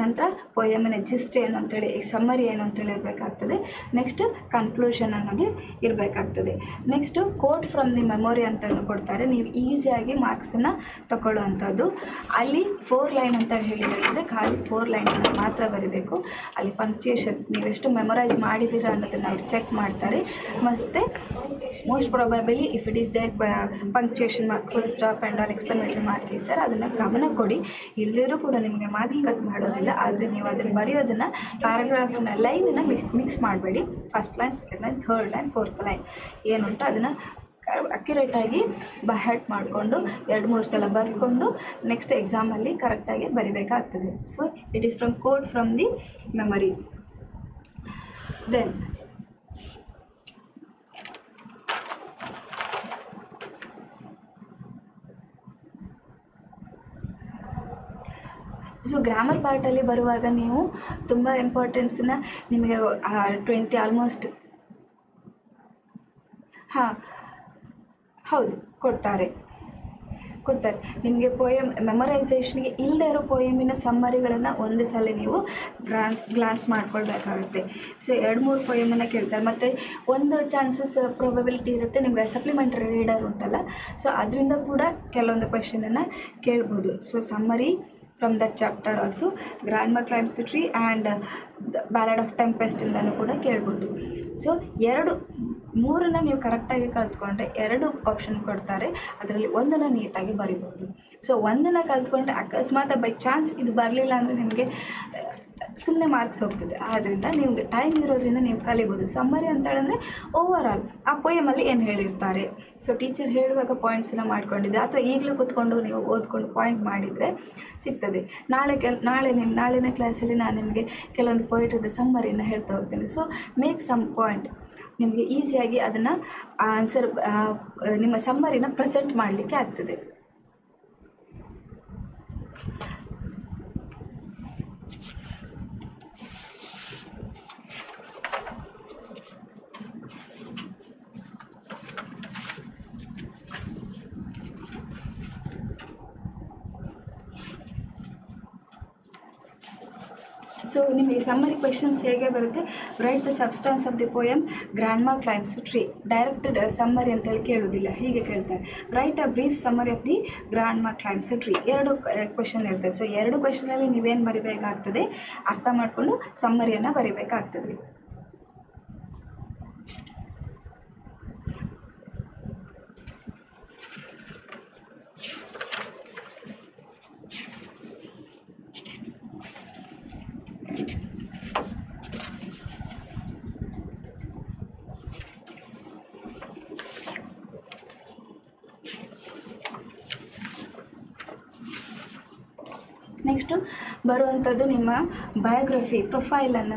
ನಂತರ ಪೊಯಮಿನ ಜಿಸ್ಟ್ ಏನು ಅಂತೇಳಿ, ಸಮ್ಮರಿ ಏನು ಅಂತೇಳಿ ಇರಬೇಕಾಗ್ತದೆ, ನೆಕ್ಸ್ಟ್ ಕನ್ಕ್ಲೂಷನ್ ಅನ್ನೋದು ಇರಬೇಕಾಗ್ತದೆ. Next quote from the memory ಅಂತೇಳಿ ಕೊಡ್ತಾರೆ, ನೀವು ಈಸಿಯಾಗಿ ಮಾರ್ಕ್ಸನ್ನು ತಗೊಳ್ಳುವಂಥದ್ದು. ಅಲ್ಲಿ 4 ಲೈನ್ ಅಂತ ಹೇಳಿದರೆ ಖಾಲಿ 4 ಲೈನನ್ನು ಮಾತ್ರ ಬರೀಬೇಕು. ಅಲ್ಲಿ ಪಂಕ್ಚುಯೇಷನ್ ನೀವೆಷ್ಟು ಮೆಮೊರೈಸ್ ಮಾಡಿದ್ದೀರಾ ಅನ್ನೋದನ್ನು ಅವ್ರು ಚೆಕ್ ಮಾಡ್ತಾರೆ. ಮತ್ತು most probably if it is there punctuation mark, full stop and all exclamatory mark ಇದೆ ಸರ್, ಅದನ್ನು ಗಮನ ಕೊಡಿ. ಇಲ್ಲದಿರೂ ಕೂಡ ನಿಮಗೆ ಮಾರ್ಕ್ಸ್ ಕಟ್ ಮಾಡೋದಿಲ್ಲ. ಆದರೆ ನೀವು ಅದನ್ನು ಬರೆಯೋದನ್ನು ಪ್ಯಾರಾಗ್ರಾಫ್ನ ಲೈನನ್ನು ಮಿಕ್ಸ್ ಮಾಡಬೇಡಿ. First line, second line, third line, fourth line ಏನುಂಟು ಅದನ್ನು ಅಕ್ಯುರೇಟಾಗಿ ಬಹ್ಯಾಟ್ ಮಾಡಿಕೊಂಡು 2-3 ಸಲ ಬರೆದುಕೊಂಡು ನೆಕ್ಸ್ಟ್ ಎಕ್ಸಾಮಲ್ಲಿ ಕರೆಕ್ಟಾಗಿ ಬರಿಬೇಕಾಗ್ತದೆ. So it is from quote from the memory. Then grammar ಪಾರ್ಟಲ್ಲಿ ಬರುವಾಗ ನೀವು ತುಂಬ ಇಂಪಾರ್ಟೆನ್ಸನ್ನ ನಿಮಗೆ 20 ಆಲ್ಮೋಸ್ಟ್ ಹೌದು ಕೊಡ್ತಾರೆ ನಿಮಗೆ ಪೋಯಮ್ ಮೆಮೊರೈಸೇಷನ್ಗೆ ಇಲ್ಲದೆ ಇರೋ ಪೋಯಮಿನ ಸಮ್ಮರಿಗಳನ್ನು ಒಂದೇ ಸಲ ನೀವು ಗ್ಲಾನ್ಸ್ ಮಾಡ್ಕೊಳ್ಬೇಕಾಗುತ್ತೆ. ಸೊ 2-3 ಪೋಯಮನ್ನು ಕೇಳ್ತಾರೆ, ಮತ್ತು ಒಂದು ಚಾನ್ಸಸ್ ಪ್ರೊಬಬಿಲಿಟಿ ಇರುತ್ತೆ ನಿಮಗೆ ಸಪ್ಲಿಮೆಂಟರಿ ರೀಡರ್ ಉಂಟಲ್ಲ, ಸೊ ಅದರಿಂದ ಕೂಡ ಕೆಲವೊಂದು ಕ್ವೆಶನನ್ನು ಕೇಳ್ಬೋದು. So summary from that chapter also grandma climbs the tree and the ballad of ಟೆಂಪೆಸ್ಟಿಂದನೂ ಕೂಡ ಕೇಳ್ಬೋದು. ಸೊ 3 ನೀವು ಕರೆಕ್ಟಾಗಿ ಕಲ್ತ್ಕೊಂಡ್ರೆ 2 ಆಪ್ಷನ್ ಕೊಡ್ತಾರೆ, ಅದರಲ್ಲಿ 1 ನೀಟಾಗಿ ಬರಿಬೋದು. ಸೊ 1 ಕಲ್ತ್ಕೊಂಡ್ರೆ ಅಕಸ್ಮಾತ್ ಬೈ ಚಾನ್ಸ್ ಇದು ಬರಲಿಲ್ಲ ಅಂದರೆ ನಿಮಗೆ ಸುಮ್ಮನೆ ಮಾರ್ಕ್ಸ್ ಹೋಗ್ತದೆ. ಆದ್ದರಿಂದ ನಿಮಗೆ ಟೈಮ್ ಇರೋದ್ರಿಂದ ನೀವು ಕಲಿಬೋದು. ಸಮ್ಮರಿ ಅಂತ ಹೇಳಿದ್ರೆ ಓವರಾಲ್ ಆ ಪೋಯಮಲ್ಲಿ ಏನು ಹೇಳಿರ್ತಾರೆ, ಸೊ ಟೀಚರ್ ಹೇಳುವಾಗ ಪಾಯಿಂಟ್ಸನ್ನು ಮಾಡ್ಕೊಂಡಿದ್ದೆ ಅಥವಾ ಈಗಲೂ ಕೂತ್ಕೊಂಡು ನೀವು ಓದ್ಕೊಂಡು ಪಾಯಿಂಟ್ ಮಾಡಿದರೆ ಸಿಗ್ತದೆ. ನಾಳಿನ ಕ್ಲಾಸಲ್ಲಿ ನಾನು ನಿಮಗೆ ಕೆಲವೊಂದು ಪೋಯಿಟ್ರಿದ ಸಮ್ಮರಿಯನ್ನು ಹೇಳ್ತಾ ಹೋಗ್ತೇನೆ. ಸೊ ಮೇಕ್ ಸಮ್ ಪಾಯಿಂಟ್, ನಿಮಗೆ ಈಸಿಯಾಗಿ ಅದನ್ನು ಆನ್ಸರ್ ನಿಮ್ಮ ಸಮ್ಮರಿನ ಪ್ರೆಸೆಂಟ್ ಮಾಡಲಿಕ್ಕೆ ಆಗ್ತದೆ. ಸೊ ನಿಮಗೆ ಸಮ್ಮರಿ ಕ್ವೆಶನ್ಸ್ ಹೇಗೆ ಬರುತ್ತೆ, write the substance of the poem grandma climbs tree, directed summary ಅಂತೇಳಿ ಕೇಳೋದಿಲ್ಲ, ಹೀಗೆ ಕೇಳ್ತಾರೆ. Write a brief summary of the grandma climbs tree. 2 question ಇರ್ತದೆ. ಸೊ 2 ಕ್ವೆಶನಲ್ಲಿ ನೀವೇನು ಬರಿಬೇಕಾಗ್ತದೆ, ಅರ್ಥ ಮಾಡಿಕೊಂಡು ಸಮ್ಮರಿಯನ್ನು ಬರಿಬೇಕಾಗ್ತದೆ. ನೆಕ್ಸ್ಟು ಬರುವಂಥದ್ದು ನಿಮ್ಮ ಬಯೋಗ್ರಫಿ, ಪ್ರೊಫೈಲನ್ನು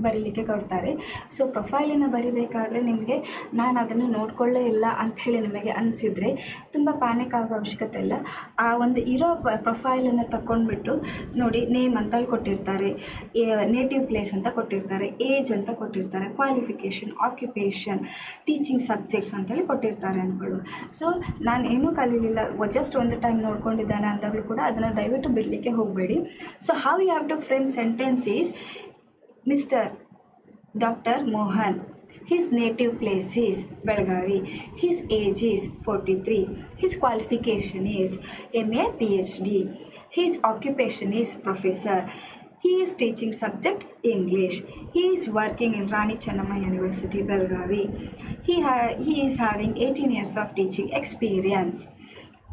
ಬರೀಲಿಕ್ಕೆ ಕೊಡ್ತಾರೆ. ಸೊ ಪ್ರೊಫೈಲನ್ನು ಬರಿಬೇಕಾದ್ರೆ ನಿಮಗೆ ನಾನು ಅದನ್ನು ನೋಡಿಕೊಳ್ಳೇ ಇಲ್ಲ ಅಂಥೇಳಿ ನಿಮಗೆ ಅನಿಸಿದರೆ ತುಂಬ ಪ್ಯಾನಿಕ್ ಆಗೋ ಅವಶ್ಯಕತೆ ಇಲ್ಲ. ಆ ಒಂದು ಇರೋ ಪ್ರೊಫೈಲನ್ನು ತಗೊಂಡ್ಬಿಟ್ಟು ನೋಡಿ, ನೇಮ್ ಅಂತೇಳಿ ಕೊಟ್ಟಿರ್ತಾರೆ, ನೇಟಿವ್ ಪ್ಲೇಸ್ ಅಂತ ಕೊಟ್ಟಿರ್ತಾರೆ, ಏಜ್ ಅಂತ ಕೊಟ್ಟಿರ್ತಾರೆ, ಕ್ವಾಲಿಫಿಕೇಷನ್, ಆಕ್ಯುಪೇಷನ್, ಟೀಚಿಂಗ್ ಸಬ್ಜೆಕ್ಟ್ಸ್ ಅಂತೇಳಿ ಕೊಟ್ಟಿರ್ತಾರೆ ಅಂದ್ಕೊಳ್ಳು. ಸೊ ನಾನು ಏನೂ ಕಲೀಲಿಲ್ಲ, ಜಸ್ಟ್ ಒಂದು ಟೈಮ್ ನೋಡ್ಕೊಂಡಿದ್ದಾನೆ ಅಂದಾಗಲೂ ಕೂಡ ಅದನ್ನು ದಯವಿಟ್ಟು ಬಿಡಲಿಕ್ಕೆ ಹೋಗಬೇಡಿ. So how you have to frame sentence is mister Dr. Mohan, his native place is Belgavi, his age is 43, his qualification is MA PhD, his occupation is professor, he is teaching subject English, he is working in Rani Chennamma University Belgavi, he is having 18 years of teaching experience.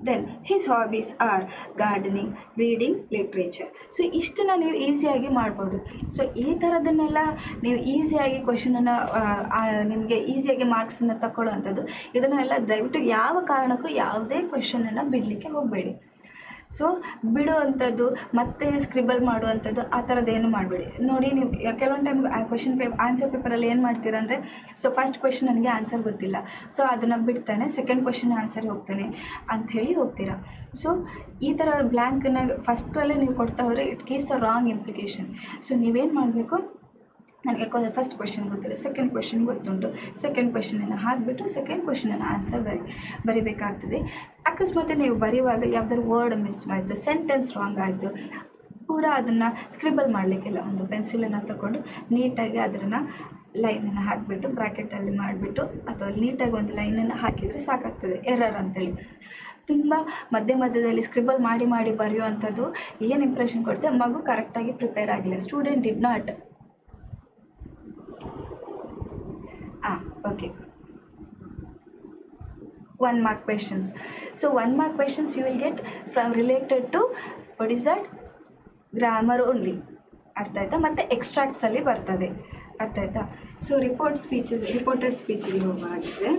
Then his hobbies are gardening, reading, literature. So ಇಷ್ಟನ್ನು ನೀವು ಈಸಿಯಾಗಿ ಮಾಡ್ಬೋದು. So ಈ ಥರದನ್ನೆಲ್ಲ ನೀವು ಈಸಿಯಾಗಿ ಕ್ವೆಶನನ್ನು ನಿಮಗೆ ಈಸಿಯಾಗಿ ಮಾರ್ಕ್ಸನ್ನು ತಗೊಳ್ಳೋ ಅಂಥದ್ದು, ಇದನ್ನೆಲ್ಲ ದಯವಿಟ್ಟು ಯಾವ ಕಾರಣಕ್ಕೂ ಯಾವುದೇ ಕ್ವೆಶನನ್ನು ಬಿಡಲಿಕ್ಕೆ ಹೋಗಬೇಡಿ. ಸೊ ಬಿಡುವಂಥದ್ದು ಮತ್ತು ಸ್ಕ್ರಿಬಲ್ ಮಾಡುವಂಥದ್ದು ಆ ಥರದ್ದೇನು ಮಾಡಬೇಡಿ. ನೋಡಿ, ನೀವು ಕೆಲವೊಂದು ಟೈಮ್ ಆನ್ಸರ್ ಪೇಪರಲ್ಲಿ ಏನು ಮಾಡ್ತೀರಾ ಅಂದರೆ, ಸೊ ಫಸ್ಟ್ ಕ್ವೆಶನ್ ನನಗೆ ಆನ್ಸರ್ ಗೊತ್ತಿಲ್ಲ, ಸೊ ಅದನ್ನು ಬಿಡ್ತಾನೆ, ಸೆಕೆಂಡ್ ಕ್ವೆಶನ್ ಆನ್ಸರ್ ಹೋಗ್ತಾನೆ ಅಂಥೇಳಿ ಹೋಗ್ತೀರಾ. ಸೊ ಈ ಥರ ಬ್ಲ್ಯಾಂಕನ್ನು ಫಸ್ಟಲ್ಲೇ ನೀವು ಕೊಡ್ತಾ ಹೋದರೆ it gives a wrong implication. So ನೀವೇನು ಮಾಡಬೇಕು, ನನಗೆ ಫಸ್ಟ್ ಕ್ವೆಶನ್ ಗೊತ್ತಿಲ್ಲ, ಸೆಕೆಂಡ್ ಕ್ವೆಶನ್ ಗೊತ್ತುಂಟು, ಸೆಕೆಂಡ್ ಕ್ವೆಶನನ್ನು ಹಾಕಿಬಿಟ್ಟು ಸೆಕೆಂಡ್ ಕ್ವೆಶನನ್ನು ಆನ್ಸರ್ ಬರಿಬೇಕಾಗ್ತದೆ. ಅಕಸ್ಮಾತ್ ನೀವು ಬರೆಯುವಾಗ ಯಾವುದಾದ್ರು ವರ್ಡ್ ಮಿಸ್ ಆಯಿತು, ಸೆಂಟೆನ್ಸ್ ರಾಂಗ್ ಆಯಿತು, ಪೂರಾ ಅದನ್ನು ಸ್ಕ್ರಿಬಲ್ ಮಾಡಲಿಕ್ಕಿಲ್ಲ. ಒಂದು ಪೆನ್ಸಿಲನ್ನು ತಗೊಂಡು ನೀಟಾಗಿ ಅದನ್ನು ಲೈನನ್ನು ಹಾಕಿಬಿಟ್ಟು ಬ್ರ್ಯಾಕೆಟಲ್ಲಿ ಮಾಡಿಬಿಟ್ಟು ಅಥವಾ ನೀಟಾಗಿ ಒಂದು ಲೈನನ್ನು ಹಾಕಿದರೆ ಸಾಕಾಗ್ತದೆ. ಎರರ್ ಅಂತೇಳಿ ತುಂಬ ಮಧ್ಯದಲ್ಲಿ ಸ್ಕ್ರಿಬಲ್ ಮಾಡಿ ಬರೆಯುವಂಥದ್ದು ಏನು ಇಂಪ್ರೆಷನ್ ಕೊಡುತ್ತೆ, ಮಗು ಕರೆಕ್ಟಾಗಿ ಪ್ರಿಪೇರ್ ಆಗಿಲ್ಲ, student did not. Okay, 1 mark questions. So 1 mark questions you will get from related to what is that, grammar only. ಅರ್ಥ ಆಯ್ತಾ? ಮತ್ತು ಎಕ್ಸ್ಟ್ರಾಕ್ಟ್ಸಲ್ಲಿ ಬರ್ತದೆ. ಅರ್ಥ ಆಯ್ತಾ? ಸೊ ರಿಪೋರ್ಟೆಡ್ ಸ್ಪೀಚಿಗೆ ಹೋಗುವಾಗಿದೆ.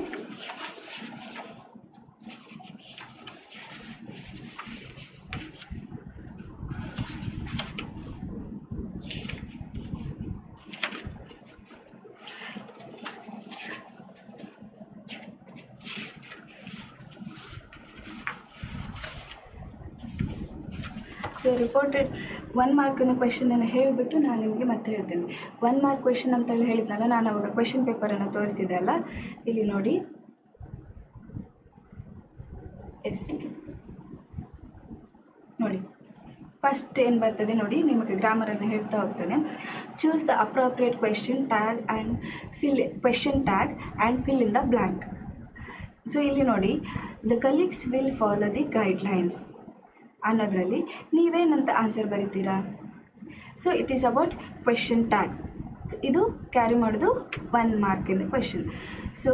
ಸೊ ರಿಪೋರ್ಟೆಡ್ 1 ಮಾರ್ಕಿನ ಕ್ವೆಶನನ್ನು ಹೇಳಿಬಿಟ್ಟು ನಾನು ನಿಮಗೆ ಮತ್ತೆ ಹೇಳ್ತೀನಿ. 1 ಮಾರ್ಕ್ ಕ್ವೆಶನ್ ಅಂತೇಳಿ ಹೇಳಿದ್ನಲ್ಲ, ನಾನು ಅವಾಗ ಕ್ವೆಶನ್ ಪೇಪರನ್ನು ತೋರಿಸಿದೆ ಅಲ್ಲ, ಇಲ್ಲಿ ನೋಡಿ. ಎಸ್ ನೋಡಿ, ಫಸ್ಟ್ ಏನು ಬರ್ತದೆ ನೋಡಿ, ನಿಮಗೆ ಗ್ರಾಮರನ್ನು ಹೇಳ್ತಾ ಹೋಗ್ತೇನೆ. Choose the appropriate question tag and fill in the blank. So ಇಲ್ಲಿ ನೋಡಿ, the colleagues will follow the guidelines ಅನ್ನೋದ್ರಲ್ಲಿ ನೀವೇನಂತ ಆನ್ಸರ್ ಬರೀತೀರಾ? So it is about question tag. ಇದು ಕ್ಯಾರಿ ಮಾಡೋದು 1 ಮಾರ್ಕಿಂದ question. So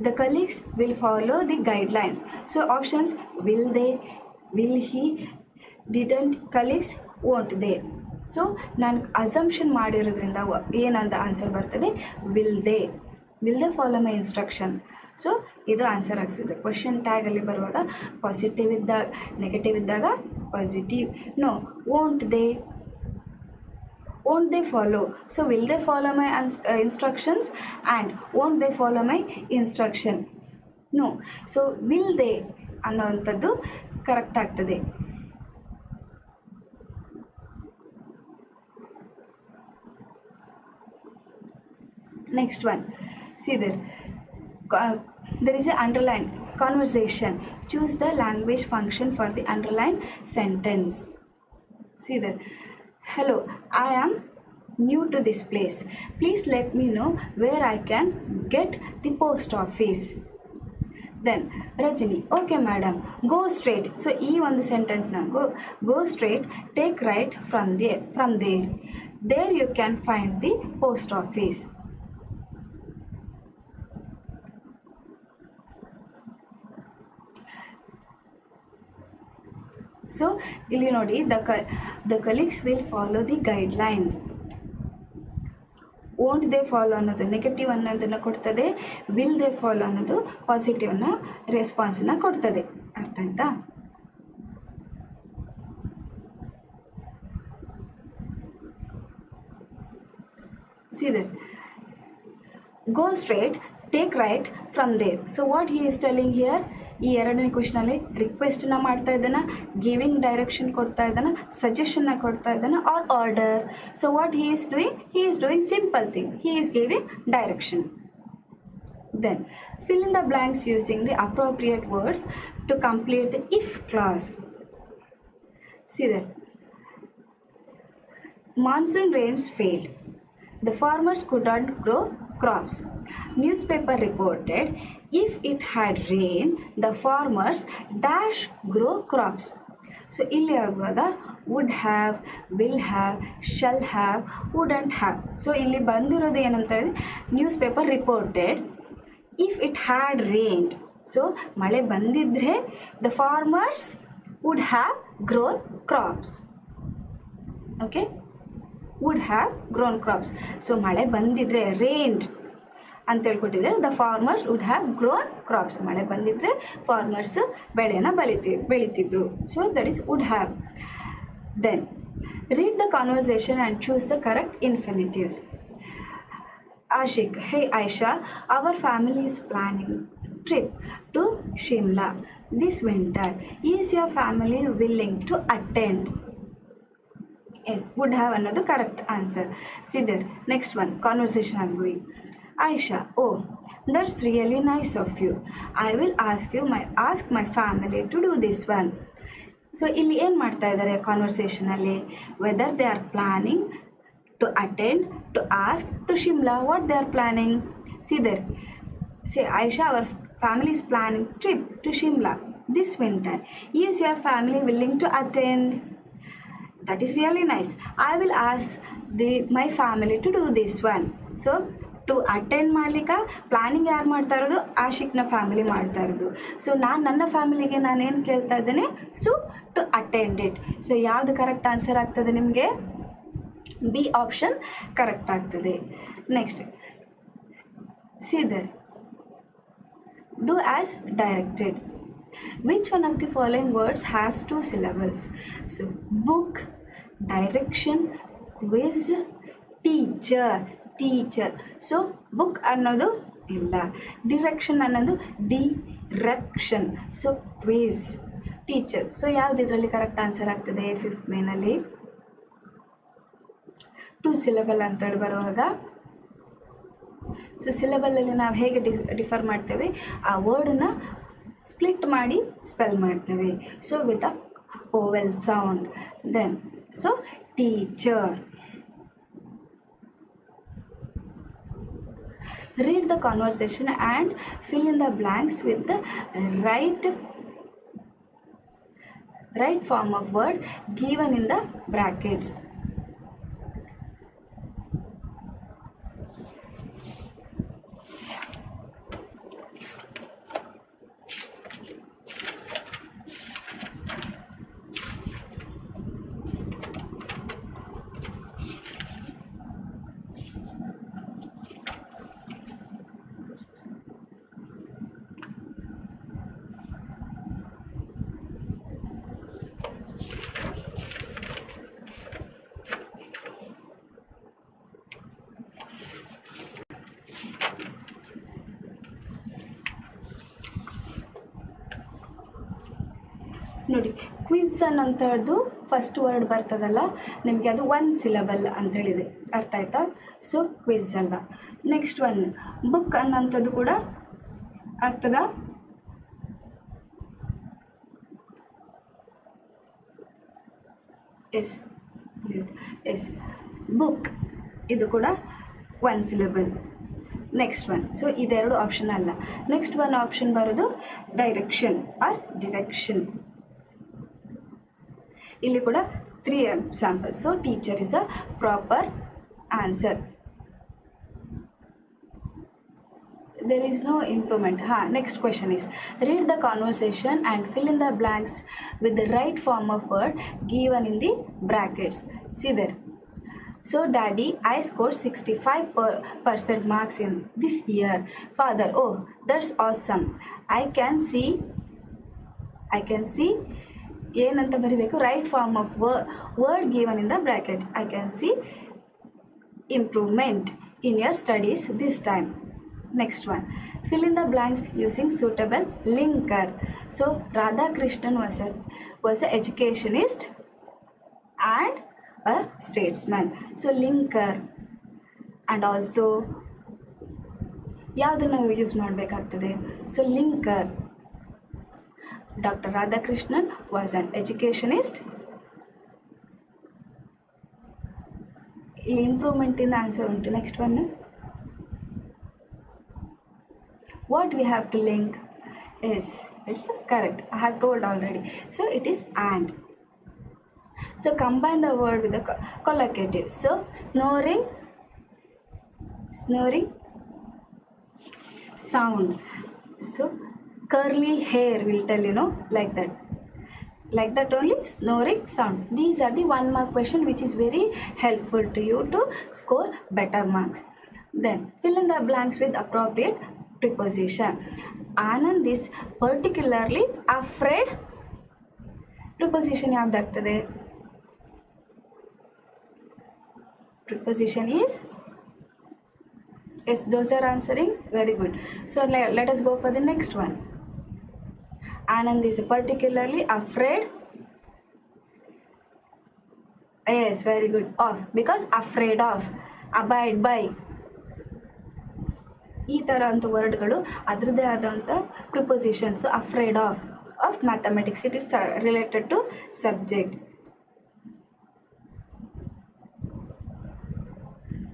the colleagues will follow the guidelines. So options: will they, will he, didn't, colleagues, won't they. So ನಾನು assumption ಮಾಡಿರೋದ್ರಿಂದ ಏನಂತ answer ಬರ್ತದೆ? Will they follow my instruction. So ಇದು answer ಆಗ್ತದೆ. Question ಟ್ಯಾಗಲ್ಲಿ ಬರುವಾಗ ಪಾಸಿಟಿವ್ ಇದ್ದಾಗ, ನೆಗೆಟಿವ್ ಇದ್ದಾಗ positive. No, won't they follow. So will they follow my instructions and won't they follow my instruction? No. So will they ಅನ್ನೋವಂಥದ್ದು correct ಆಗ್ತದೆ. Next one, see there is an underlined conversation. Choose the language function for the underlined sentence. See there, hello, I am new to this place. Please let me know where I can get the post office. Then Rajini, okay madam, go straight. So ಈ ಒಂದು sentence ನ go straight, take right from there you can find the post office. So ಇಲ್ಲಿ ನೋಡಿ, the colleagues will follow the guidelines. Won't they follow ಅನ್ನೋದು negative ಅನ್ನೋದನ್ನು ಕೊಡ್ತದೆ, will they follow ಅನ್ನೋದು ಪಾಸಿಟಿವ್ನ ರೆಸ್ಪಾನ್ಸನ್ನು ಕೊಡ್ತದೆ. ಅರ್ಥ ಆಯ್ತಾ? See there, go straight, take right from there. So what he is telling here, ಈ ಎರಡನೇ ಕ್ವೆಶ್ಚನಲ್ಲಿ ರಿಕ್ವೆಸ್ಟನ್ನ ಮಾಡ್ತಾ ಇದ್ದಾನ, ಗಿವಿಂಗ್ ಡೈರೆಕ್ಷನ್ ಕೊಡ್ತಾ ಇದ್ದಾನ, ಸಜೆಷನ್ನ ಕೊಡ್ತಾ ಇದ್ದಾನ, or order. So what he is doing simple thing, he is giving direction. Then fill in the blanks using the appropriate words to complete the if clause. See there, monsoon rains failed, the farmers could not grow crops. Newspaper reported, if it had rain, the farmers dash grow crops. So ಇಲ್ಲಿ ಆಗುವಾಗ would have, will have, shall have, wouldn't have. So ಇಲ್ಲಿ ಬಂದಿರೋದು ಏನಂತ ಹೇಳಿದ್ರೆ, newspaper reported, if it had rained. So ಮಳೆ ಬಂದಿದ್ದರೆ the farmers would have grown crops. Okay, would have grown crops. So ಮಳೆ ಬಂದಿದ್ದರೆ, ರೇನ್ಡ್ ಅಂತ ಹೇಳ್ಕೊಟ್ಟಿದ್ರೆ, the farmers would have grown crops. ಮಳೆ ಬಂದಿದ್ದರೆ ಫಾರ್ಮರ್ಸ್ ಬೆಳೆನ ಬೆಳೀತಿದ್ರು. So that is would have. Then read the conversation and choose the correct ಇನ್ಫಿನಿಟಿವ್ಸ್. Ashik, hey Aisha, our family is planning trip to Shimla this winter. Is your family willing to attend? Yes, would have another correct answer. See there, next one, conversation I'm going. Aisha, oh, that's really nice of you. I will ask my family to do this one. So ಇಲ್ಲಿ ಏನು ಮಾಡ್ತಾ ಇದ್ದಾರೆ ಕಾನ್ವರ್ಸೇಷನಲ್ಲಿ? Whether they are planning to attend, to ask, to Shimla, what they are planning. See there, say Aisha, our family is planning trip to Shimla this winter. Is your family willing to attend? That is really nice. I will ask my family to do this one. So to attend ಮಾಡ್ಲಿಕ್ಕೆ planning ಯಾರು ಮಾಡ್ತಾ ಇರೋದು? ಆಶಿಕ್ನ family ಮಾಡ್ತಾ ಇರೋದು. So ನಾನು ನನ್ನ ಫ್ಯಾಮಿಲಿಗೆ ನಾನೇನು ಕೇಳ್ತಾ ಇದ್ದೇನೆ? To attend it. ಸೊ ಯಾವುದು ಕರೆಕ್ಟ್ ಆನ್ಸರ್ ಆಗ್ತದೆ ನಿಮಗೆ? ಬಿ ಆಪ್ಷನ್ ಕರೆಕ್ಟ್ ಆಗ್ತದೆ. Next, C there, do as directed. Which one of the following words has 2 syllables? So book, direction, quiz, teacher. So book ಅನ್ನೋದು ಇಲ್ಲ, ಡಿರೆಕ್ಷನ್ ಅನ್ನೋದು direction, so quiz, teacher. So ಯಾವ್ದು ಇದರಲ್ಲಿ correct answer ಆಗ್ತದೆ 5th ಮೇನಲ್ಲಿ? 2 syllable ಅಂತೇಳಿ ಬರುವಾಗ, so ಸಿಲಬಲಲ್ಲಿ ನಾವು ಹೇಗೆ ಡಿಫರ್ ಮಾಡ್ತೇವೆ, ಆ ವರ್ಡನ್ನ ಸ್ಪ್ಲಿಟ್ ಮಾಡಿ ಸ್ಪೆಲ್ ಮಾಡ್ತೇವೆ. So with a vowel sound. Then so teacher. Read the conversation and fill in the blanks with the right form of word given in the brackets. ನೋಡಿ, ಕ್ವಿಝ್ ಅನ್ನೋಂಥದ್ದು first word ಬರ್ತದಲ್ಲ ನಿಮಗೆ, ಅದು 1 syllable ಅಂತೇಳಿದೆ, ಅರ್ಥ ಆಯ್ತಾ? So quiz ಅಲ್ಲ. Next one book ಅನ್ನೋಂಥದ್ದು ಕೂಡ ಆಗ್ತದ. ಎಸ್ ಎಸ್ ಬುಕ್, ಇದು ಕೂಡ 1 syllable. ನೆಕ್ಸ್ಟ್ ಒನ್, ಸೊ ಇದೆರಡು ಆಪ್ಷನ್ ಅಲ್ಲ. ನೆಕ್ಸ್ಟ್ ಒನ್ ಆಪ್ಷನ್ ಬರೋದು ಡೈರೆಕ್ಷನ್ ಆರ್ ಡಿರೆಕ್ಷನ್. ಇಲ್ಲಿ ಕೂಡ 3 examples. So teacher is a proper answer. There is no improvement. Next question is, read the conversation and fill in the blanks with the right form of word given in the brackets. See there. So daddy, I scored 65% marks in this year. Father, oh that's awesome. I can see ಏನಂತ ಬರೀಬೇಕು, right form of word given in the bracket. I can see improvement in your studies this time. Next one, fill in the blanks using suitable linker. So Radhakrishnan was an educationist and a statesman. So linker and also ಯಾವುದನ್ನು use ಮಾಡಬೇಕಾಗ್ತದೆ? So linker. Dr. Radhakrishnan was an educationist. ಇಲ್ಲಿ improvement ಇಂದ answer ಉಂಟು. Next one, what we have to link is, it's correct, I have told already. So it is and. So combine the word with the collocative. So snoring sound. So curly hair will tell, like that only, snoring sound. These are the 1 mark question which is very helpful to you to score better marks. Then fill in the blanks with appropriate preposition. Anand is particularly afraid. Preposition ಯಾವ್ದಾಗ್ತದೆ? Preposition is, yes, those are answering very good. So let us go for the next one. Anand is particularly afraid. Yes, very good. Of, because afraid of, abide by, ಈ ಥರ ಅಂತ ವರ್ಡ್ಗಳು ಅದರದ್ದೇ ಆದಂಥ preposition. So afraid of mathematics, it is related to subject.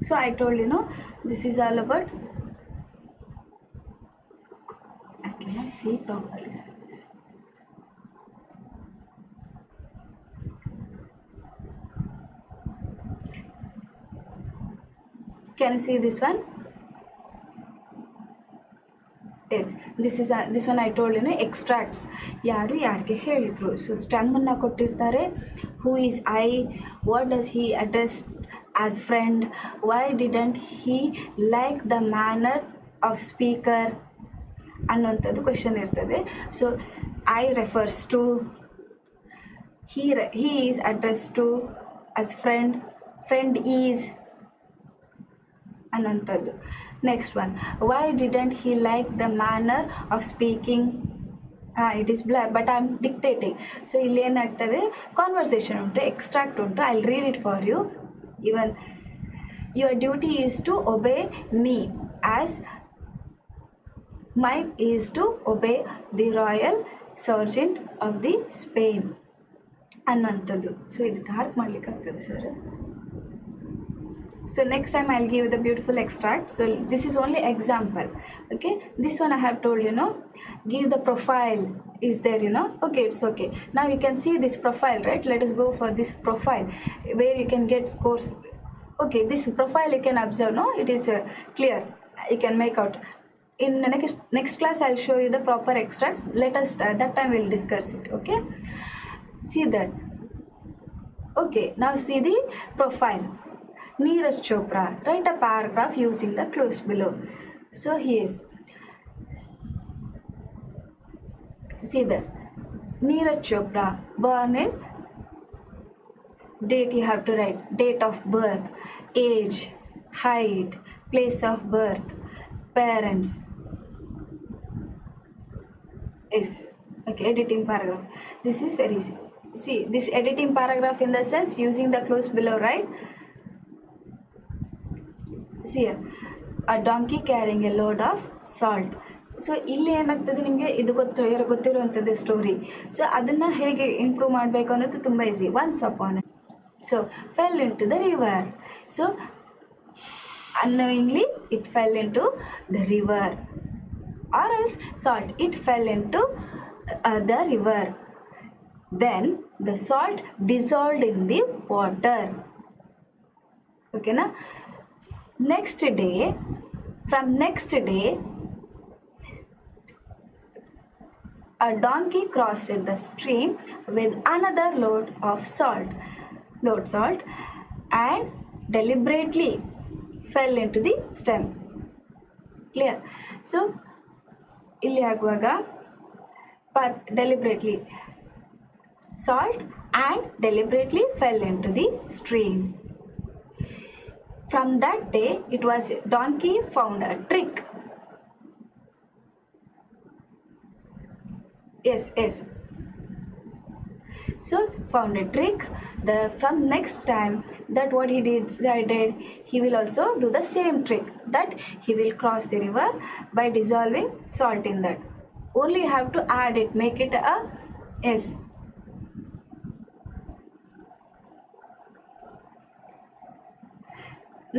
So I told this is all about, I can see properly. Can you see this one? Yes, this one I told, extracts. ಯಾರು ಯಾರಿಗೆ ಹೇಳಿದ್ರು. ಸೊ ಸ್ಟೆಮ್ಮನ್ನು ಕೊಟ್ಟಿರ್ತಾರೆ. Who is I, what does he address as friend, why didn't he like the manner of speaker ಅನ್ನೋಂಥದ್ದು question ಇರ್ತದೆ. So I refers to, he is addressed to as friend is ಅನ್ನೋಂಥದ್ದು. Next one, why didn't he like the manner of speaking. It is blur but I am dictating. So ಇಲ್ಲಿ ಏನಾಗ್ತದೆ, conversation ಉಂಟು, extract ಉಂಟು. I will read it for you. Even your duty is to obey me as mine is to obey the royal sergeant of the Spain ಅನ್ನೋಂಥದ್ದು. So ಇದು dark ಮಾಡ್ಲಿಕ್ಕೆ ಆಗ್ತದೆ sir. So next time I'll give you the beautiful extract. So this is only example. Okay, this one I have told, give the profile is there, okay, it's okay. Now you can see this profile, right? Let us go for this profile where you can get scores. Okay, this profile you can observe, no, it is clear, you can make out. In the next class I'll show you the proper extracts. Let us that time we'll discuss it. Okay, see that. Okay, now see the profile. Neeraj Chopra, write a paragraph using the clues below. So he is, see that, Neeraj Chopra, born in, date you have to write, date of birth, age, height, place of birth, parents. Yes, okay, editing paragraph. This is very easy. See, this editing paragraph in the sense using the clues below, right? See, a donkey carrying a load of salt. So ಇಲ್ಲಿ ಏನಾಗ್ತದೆ, ನಿಮಗೆ ಇದು ಗೊತ್ತಿರುವಂಥದ್ದು story. So ಅದನ್ನು ಹೇಗೆ improve ಮಾಡಬೇಕು ಅನ್ನೋದು ತುಂಬ easy. Once upon so fell into the river. So unknowingly it fell into the river, or else salt, it fell into the river. Then the salt dissolved in the water. Okay na? Next day, a donkey crossed the stream with another load salt, and deliberately fell into the stem. Clear? So ಇಲ್ಲಿ ಆಗುವಾಗ deliberately salt and deliberately fell into the stream. From that day, it was donkey found a trick. Yes. So found a trick. From next time, that what he decided, he will also do the same trick, that he will cross the river by dissolving salt in that. Only you have to add it, make it a yes.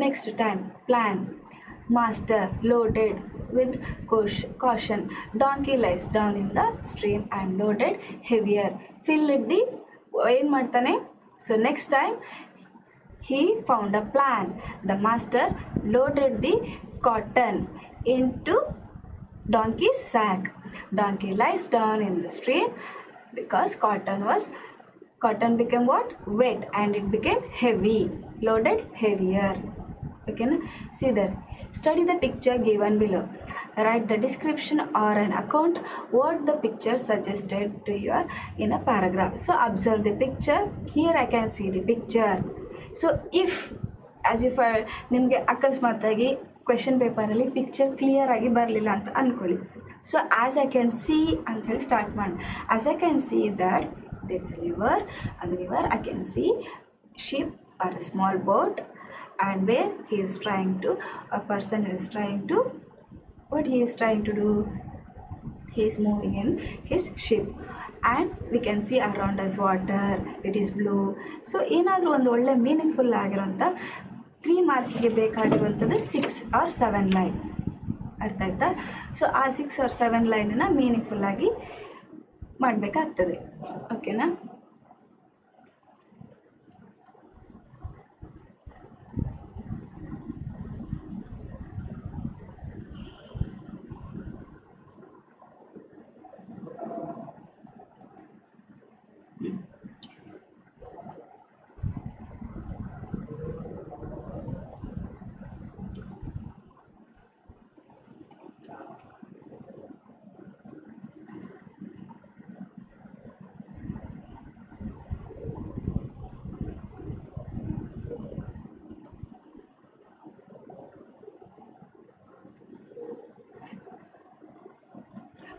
Next time, plan. Master loaded with caution. Donkey lies down in the stream and loaded heavier. Fill it the ಏನು ಮಾಡ್ತಾನೆ. So next time he found a plan. The master loaded the cotton into donkey's sack. Donkey lies down in the stream because cotton became what? Wet, and it became heavy. Loaded heavier. Okay, na? See there. Study the picture given below. Write the description or an account what the picture suggested to you in a paragraph. So observe the picture. Here I can see the picture. So if ನಿಮಗೆ ಅಕಸ್ಮಾತಾಗಿ question ಪೇಪರಲ್ಲಿ picture clear ಆಗಿ ಬರಲಿಲ್ಲ ಅಂತ ಅಂದ್ಕೊಳ್ಳಿ. So as I can see ಅಂಥೇಳಿ start ಮಾಡಿ. As I can see that there is a river. on the river I can see ship or a small boat, and where a person is trying to, what he is trying to do, he is moving in his ship, and we can see around us water, it is blue. So ಏನಾದರೂ ಒಂದು ಒಳ್ಳೆ meaningful ಆಗಿರೋಂಥ 3 ಮಾರ್ಕಿಗೆ ಬೇಕಾಗಿರುವಂಥದ್ದು 6 or 7 line. ಅರ್ಥ ಆಯ್ತಾ? So ಆ 6 or 7 ಲೈನನ್ನು ಮೀನಿಂಗ್ಫುಲ್ಲಾಗಿ ಮಾಡಬೇಕಾಗ್ತದೆ. ಓಕೆನಾ?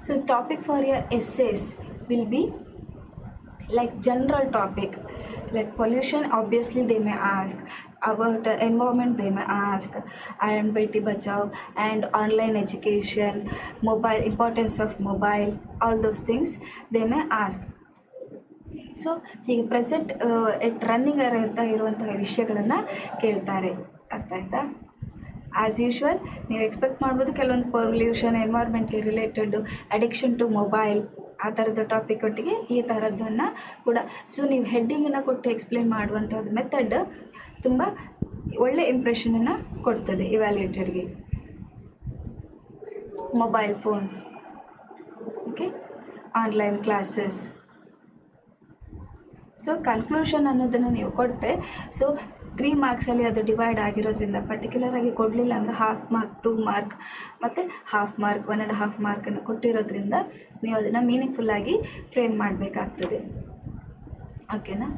So topic for your essays will be like general topic, like pollution. Obviously they may ask, about environment they may ask, and Beti Bachao, and online education, mobile, importance of mobile, all those things they may ask. So ಹೀಗೆ present running ಅಂತ ಇರುವಂತಹ ವಿಷಯಗಳನ್ನು ಕೇಳ್ತಾರೆ. ಅರ್ಥ ಆಯ್ತಾ? As usual ನೀವು expect ಮಾಡ್ಬೋದು ಕೆಲವೊಂದು ಪೊಲ್ಯೂಷನ್, ಎನ್ವೈರ್ಮೆಂಟ್ಗೆ ರಿಲೇಟೆಡ್, ಅಡಿಕ್ಷನ್ ಟು ಮೊಬೈಲ್, ಆ ಥರದ ಟಾಪಿಕ್ ಒಟ್ಟಿಗೆ ಈ ಥರದ್ದನ್ನು ಕೂಡ. ಸೊ ನೀವು ಹೆಡ್ಡಿಂಗನ್ನು ಕೊಟ್ಟು ಎಕ್ಸ್ಪ್ಲೇನ್ ಮಾಡುವಂಥದ್ದು ಮೆಥಡ್ ತುಂಬ ಒಳ್ಳೆ ಇಂಪ್ರೆಷನನ್ನು ಕೊಡ್ತದೆ ಇವ್ಯಾಲ್ಯೂಯೇಟರ್ಗೆ. Mobile phones, okay, online classes. So conclusion ಅನ್ನೋದನ್ನು ನೀವು ಕೊಟ್ಟರೆ, ಸೊ 3 ಮಾರ್ಕ್ಸಲ್ಲಿ ಅದು ಡಿವೈಡ್ ಆಗಿರೋದ್ರಿಂದ ಪರ್ಟಿಕ್ಯುಲರಾಗಿ ಕೊಡಲಿಲ್ಲ ಅಂದರೆ 1/2 ಮಾರ್ಕ್, 2 ಮಾರ್ಕ್ ಮತ್ತು 1/2 ಮಾರ್ಕ್, 1.5 ಮಾರ್ಕನ್ನು ಕೊಟ್ಟಿರೋದ್ರಿಂದ ನೀವು ಅದನ್ನು ಮೀನಿಂಗ್ಫುಲ್ಲಾಗಿ ಫ್ರೇಮ್ ಮಾಡಬೇಕಾಗ್ತದೆ. ಓಕೆನಾ?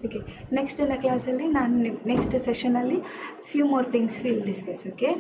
ಓಕೆ, ನೆಕ್ಸ್ಟ್ ಕ್ಲಾಸಲ್ಲಿ ನಾನು ನೆಕ್ಸ್ಟ್ ಸೆಷನಲ್ಲಿ few more things will discuss. Okay.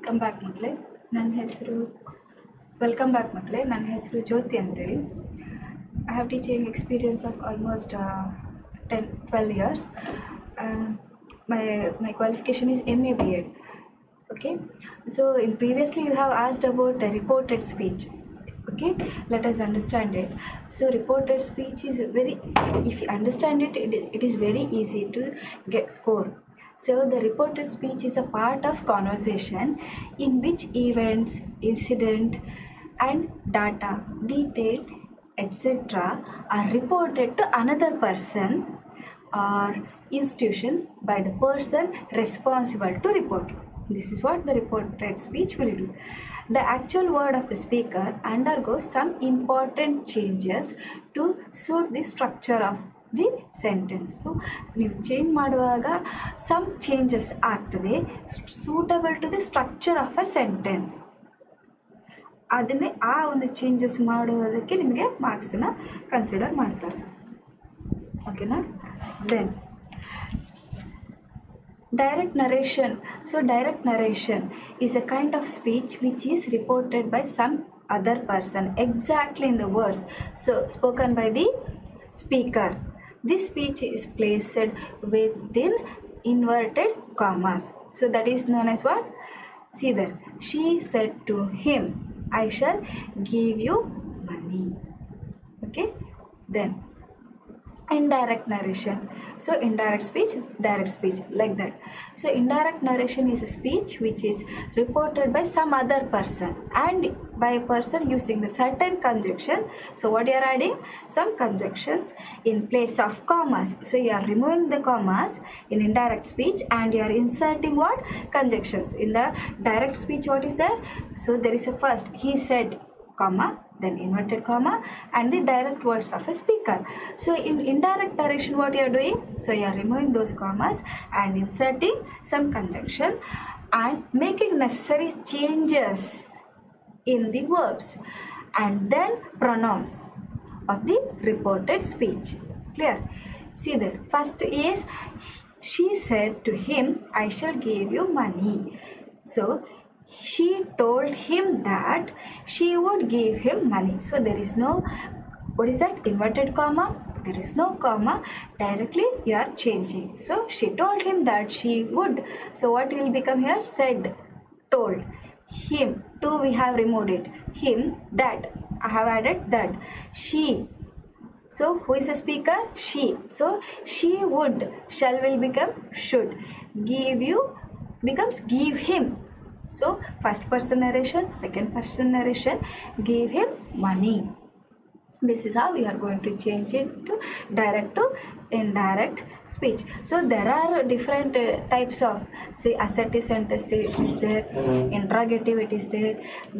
Welcome back ಮಕ್ಕಳೇ. ವೆಲ್ಕಮ್ ಬ್ಯಾಕ್ ಮಕ್ಕಳೇ. ನನ್ನ ಹೆಸರು ಜ್ಯೋತಿ ಅಂತೇಳಿ. I have teaching experience of almost 10-12 years. My qualification is MA B.Ed. Okay, so in previously you have asked about the reported speech. Okay, let us understand it. So reported speech is if you understand it, it is very easy to get score. So the reported speech is a part of conversation in which events, incident and data, detail, etc. are reported to another person or institution by the person responsible to report. This is what the reported speech will do. The actual word of the speaker undergoes some important changes to suit the structure of the sentence. So ನೀವು change ಮಾಡುವಾಗ some changes ಆಗ್ತದೆ suitable to the structure of a sentence. ಅದನ್ನೇ ಆ ಒಂದು changes ಮಾಡುವುದಕ್ಕೆ ನಿಮಗೆ ಮಾರ್ಕ್ಸನ್ನು consider ಮಾಡ್ತಾರೆ. ಓಕೆನಾ? Then direct narration. So direct narration is a kind of speech which is reported by some other person exactly in the words so spoken by the speaker. This speech is placed within inverted commas. So that is known as what? See there. She said to him, I shall give you money. Okay. Then indirect narration. So indirect speech, direct speech, like that. So indirect narration is a speech which is reported by some other person and by a person using the certain conjunction. So what you are adding? Some conjunctions in place of commas. So you are removing the commas in indirect speech and you are inserting what? Conjunctions. In the direct speech, what is there? So there is a first, he said, comma, then inverted comma and the direct words of a speaker. So in indirect narration, what you are doing? So you are removing those commas and inserting some conjunction and making necessary changes in the verbs and then pronouns of the reported speech. Clear? See there. First is she said to him, I shall give you money. So she told him that she would give him money. So there is no, what is that? Inverted comma. There is no comma. Directly you are changing. So she told him that she would. So what will become here? Said, told. Him, to we have removed it. Him, that. I have added that. She. So who is the speaker? She. So she would. Shall will become should. Give you becomes give him. So first person narration, second person narration, give him money. This is how we are going to change it to direct to indirect speech. So there are different types of, say, assertive sentence is there, interrogative it is there.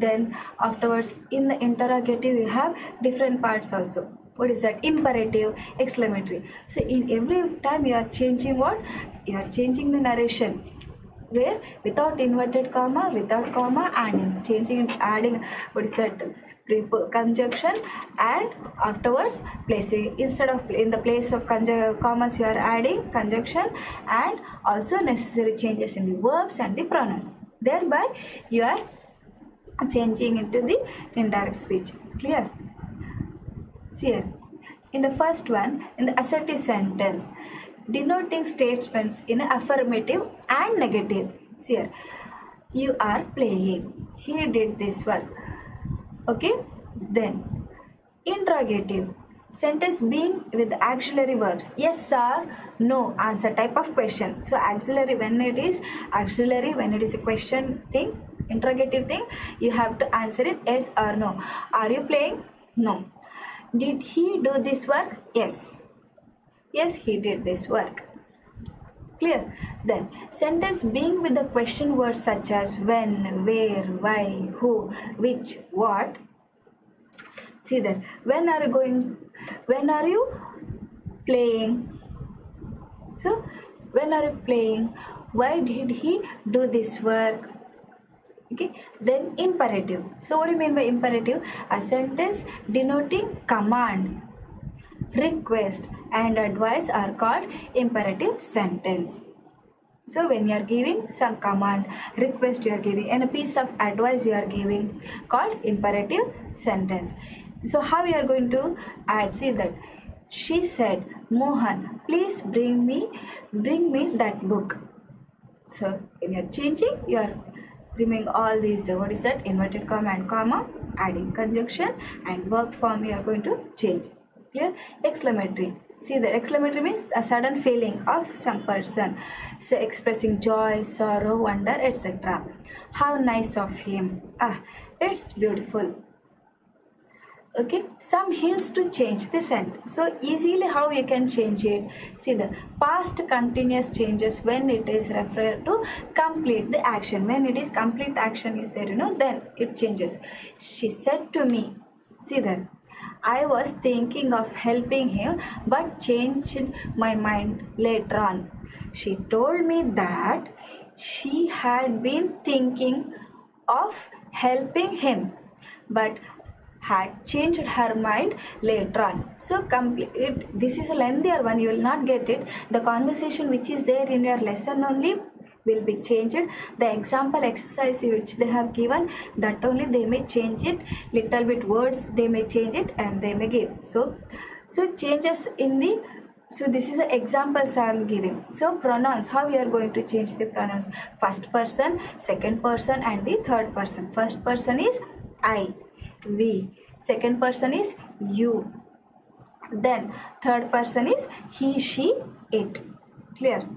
Then afterwards in the interrogative you have different parts also. What is that? Imperative, exclamatory. So in every time you are changing what? You are changing the narration. Where without inverted comma, without comma, and changing, adding, what is that? Conjunction, and afterwards placing, instead of in the place of commas you are adding conjunction and also necessary changes in the verbs and the pronouns. Thereby you are changing into the indirect speech. Clear? See here. In the first one, in the assertive sentence, denoting statements in affirmative and negative. See here, you are playing, he did this work. Okay, then interrogative sentence being with auxiliary verbs, yes or no answer type of question. So auxiliary, when it is auxiliary, when it is a question thing, interrogative thing, you have to answer it yes or no. Are you playing? No. Did he do this work? Yes. Yes, he did this work. Clear? Then sentence being with the question words such as when, where, why, who, which, what. See that. When are you going? When are you playing? So when are you playing? Why did he do this work? Okay. Then imperative. So what do you mean by imperative? A sentence denoting command, request and advice are called imperative sentence. So when you are giving some command, request you are giving, and a piece of advice you are giving, called imperative sentence. So how you are going to add? See that she said, Mohan, please bring me that book. So when you are changing, you are removing all these what is that, inverted comma and comma, adding conjunction, and verb form you are going to change. Clear? Exclamatory. See, the exclamatory means a sudden feeling of some person, so expressing joy, sorrow, wonder, etc. How nice of him. It's beautiful. Okay, some hints to change the sentence. So easily how you can change it? See, the past continuous changes when it is referred to complete the action. When it is complete action is there, then it changes. She said to me, see that I was thinking of helping him but changed my mind later on. She told me that she had been thinking of helping him but had changed her mind later on. So this is a lengthier one, you will not get it. The conversation which is there in your lesson only will be changed. The example exercise which they have given, that only they may change it, little bit words they may change it, and they may give. So changes in the, so this is the examples I am giving. So pronouns, how we are going to change the pronouns? First person, second person, and the third person. First person is I, we. Second person is you. Then third person is he, she, it. Clear?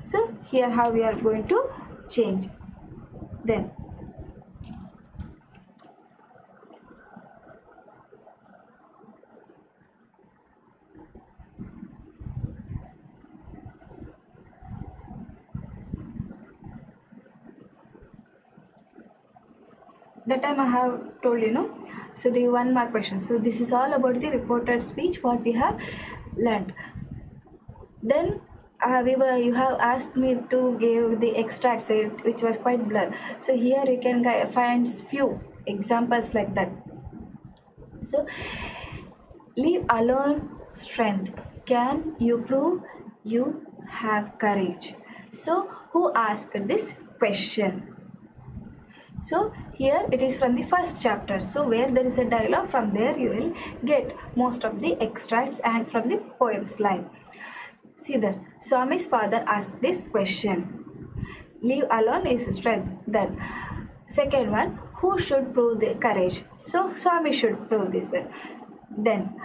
So here how we are going to change. Then that time I have told so the 1 mark question. So this is all about the reported speech what we have learned. Then you have asked me to give the extracts which was quite blur. So here you can find few examples like that. So leave alone strength. Can you prove you have courage? So who asked this question? So here it is from the first chapter. So where there is a dialogue, from there you will get most of the extracts and from the poem's line. See there, Swami's father asked this question. Leave alone is strength. Then second one, who should prove the courage? So Swami should prove this one. Then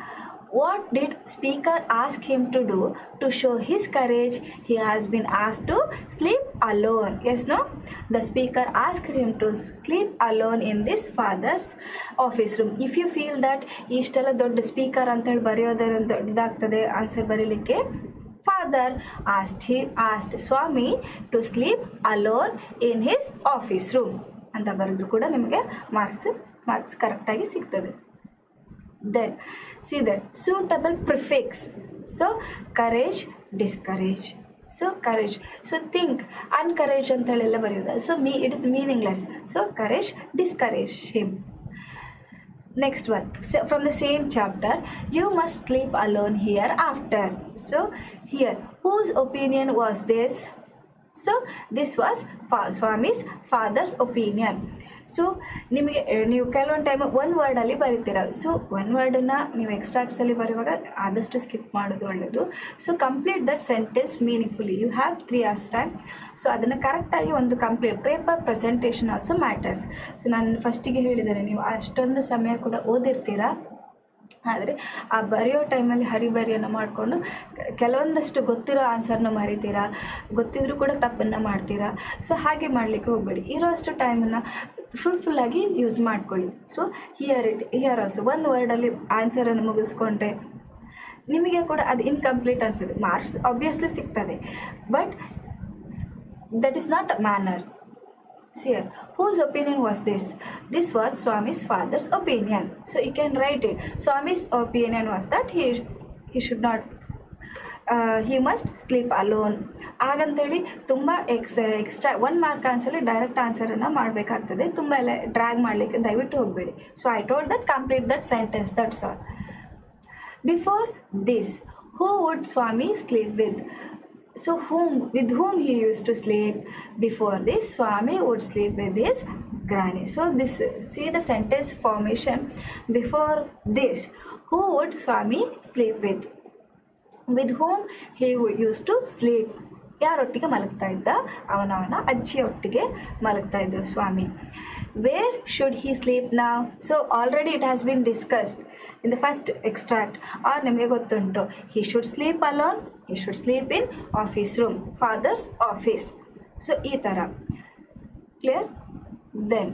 what did speaker ask him to do to show his courage? He has been asked to sleep alone. Yes, no? The speaker asked him to sleep alone in this father's office room. If you feel that ಇಷ್ಟೆಲ್ಲ ದೊಡ್ಡ speaker ಅಂತೇಳಿ ಬರೆಯೋದರ ದೊಡ್ಡದಾಗ್ತದೆ answer ಬರೀಲಿಕ್ಕೆ, father asked Swami to sleep alone in his office room ಅಂತ ಬರೆದ್ರು ಕೂಡ ನಿಮಗೆ marks ಕರೆಕ್ಟಾಗಿ ಸಿಗ್ತದೆ. Then see that suitable prefix. So courage, discourage. So courage. So think, encourage ಅಂತೇಳೆಲ್ಲ ಬರೆಯೋದು. So it is meaningless. So courage, discourage him. Next one, so from the same chapter, you must sleep alone hereafter. So here, whose opinion was this? So this was Swami's father's opinion. So ನಿಮಗೆ ನೀವು ಕೆಲವೊಂದು time ಒಂದು ವರ್ಡಲ್ಲಿ ಬರೀತೀರ. So ಒಂದು ವರ್ಡನ್ನು ನೀವು ಎಕ್ಸ್ಟ್ರಾಕ್ಟ್ಸಲ್ಲಿ ಬರೆಯುವಾಗ ಆದಷ್ಟು skip ಮಾಡೋದು ಒಳ್ಳೆಯದು. So complete that sentence meaningfully. You have 3 hours time. So ಅದನ್ನು ಕರೆಕ್ಟಾಗಿ ಒಂದು complete paper presentation also matters. So ನಾನು ಫಸ್ಟಿಗೆ ಹೇಳಿದ್ದೇನೆ, ನೀವು ಅಷ್ಟೊಂದು ಸಮಯ ಕೂಡ ಓದಿರ್ತೀರಾ, ಆದರೆ ಆ ಬರೆಯೋ ಟೈಮಲ್ಲಿ ಹರಿಬರಿಯನ್ನು ಮಾಡಿಕೊಂಡು ಕೆಲವೊಂದಷ್ಟು ಗೊತ್ತಿರೋ ಆನ್ಸರ್ನ ಮರಿತೀರಾ, ಗೊತ್ತಿದ್ರೂ ಕೂಡ ತಪ್ಪನ್ನು ಮಾಡ್ತೀರಾ. ಸೊ ಹಾಗೆ ಮಾಡಲಿಕ್ಕೆ ಹೋಗಬೇಡಿ. ಇರೋಷ್ಟು ಟೈಮನ್ನು ಫ್ರೂಟ್ಫುಲ್ಲಾಗಿ ಯೂಸ್ ಮಾಡ್ಕೊಳ್ಳಿ. ಸೊ ಹಿಯರ್ ಆಲ್ಸೋ ಒಂದು ವರ್ಡಲ್ಲಿ ಆನ್ಸರನ್ನು ಮುಗಿಸ್ಕೊಂಡ್ರೆ ನಿಮಗೆ ಕೂಡ ಅದು ಇನ್ಕಂಪ್ಲೀಟ್ ಅನಿಸುತ್ತೆ. ಮಾರ್ಕ್ಸ್ ಆಬ್ವಿಯಸ್ಲಿ ಸಿಗ್ತದೆ, but that is not a manner. See here, whose opinion was this? This was Swami's father's opinion. So you can write it. Swami's opinion was that he should not, he must sleep alone. ಹಾಗಂತೇಳಿ ತುಂಬ extra 1 mark ಆನ್ಸಲ್ಲಿ direct ಆನ್ಸರನ್ನು ಮಾಡಬೇಕಾಗ್ತದೆ. ತುಂಬ ಎಲ್ಲ drag ಮಾಡಲಿಕ್ಕೆ ದಯವಿಟ್ಟು ಹೋಗಬೇಡಿ. So I told that complete that sentence, that's all. Before this, who would Swami sleep with? So with whom he used to sleep? Before this, Swami would sleep with his granny. So this, see the sentence formation. Before this, who would Swami sleep with? With whom he used to sleep? ಯಾರೊಟ್ಟಿಗೆ ಮಲಗ್ತಾ ಇದ್ದ? ಅವನ ಅಜ್ಜಿಯೊಟ್ಟಿಗೆ ಮಲಗ್ತಾ ಇದ್ದ ಸ್ವಾಮಿ. Where should he sleep now? So already it has been discussed in the first extract. Or ನಿಮಗೆ ಗೊತ್ತುಂಟು, he should sleep alone, he should sleep in office room, father's office. So ಈ ಥರ clear? Then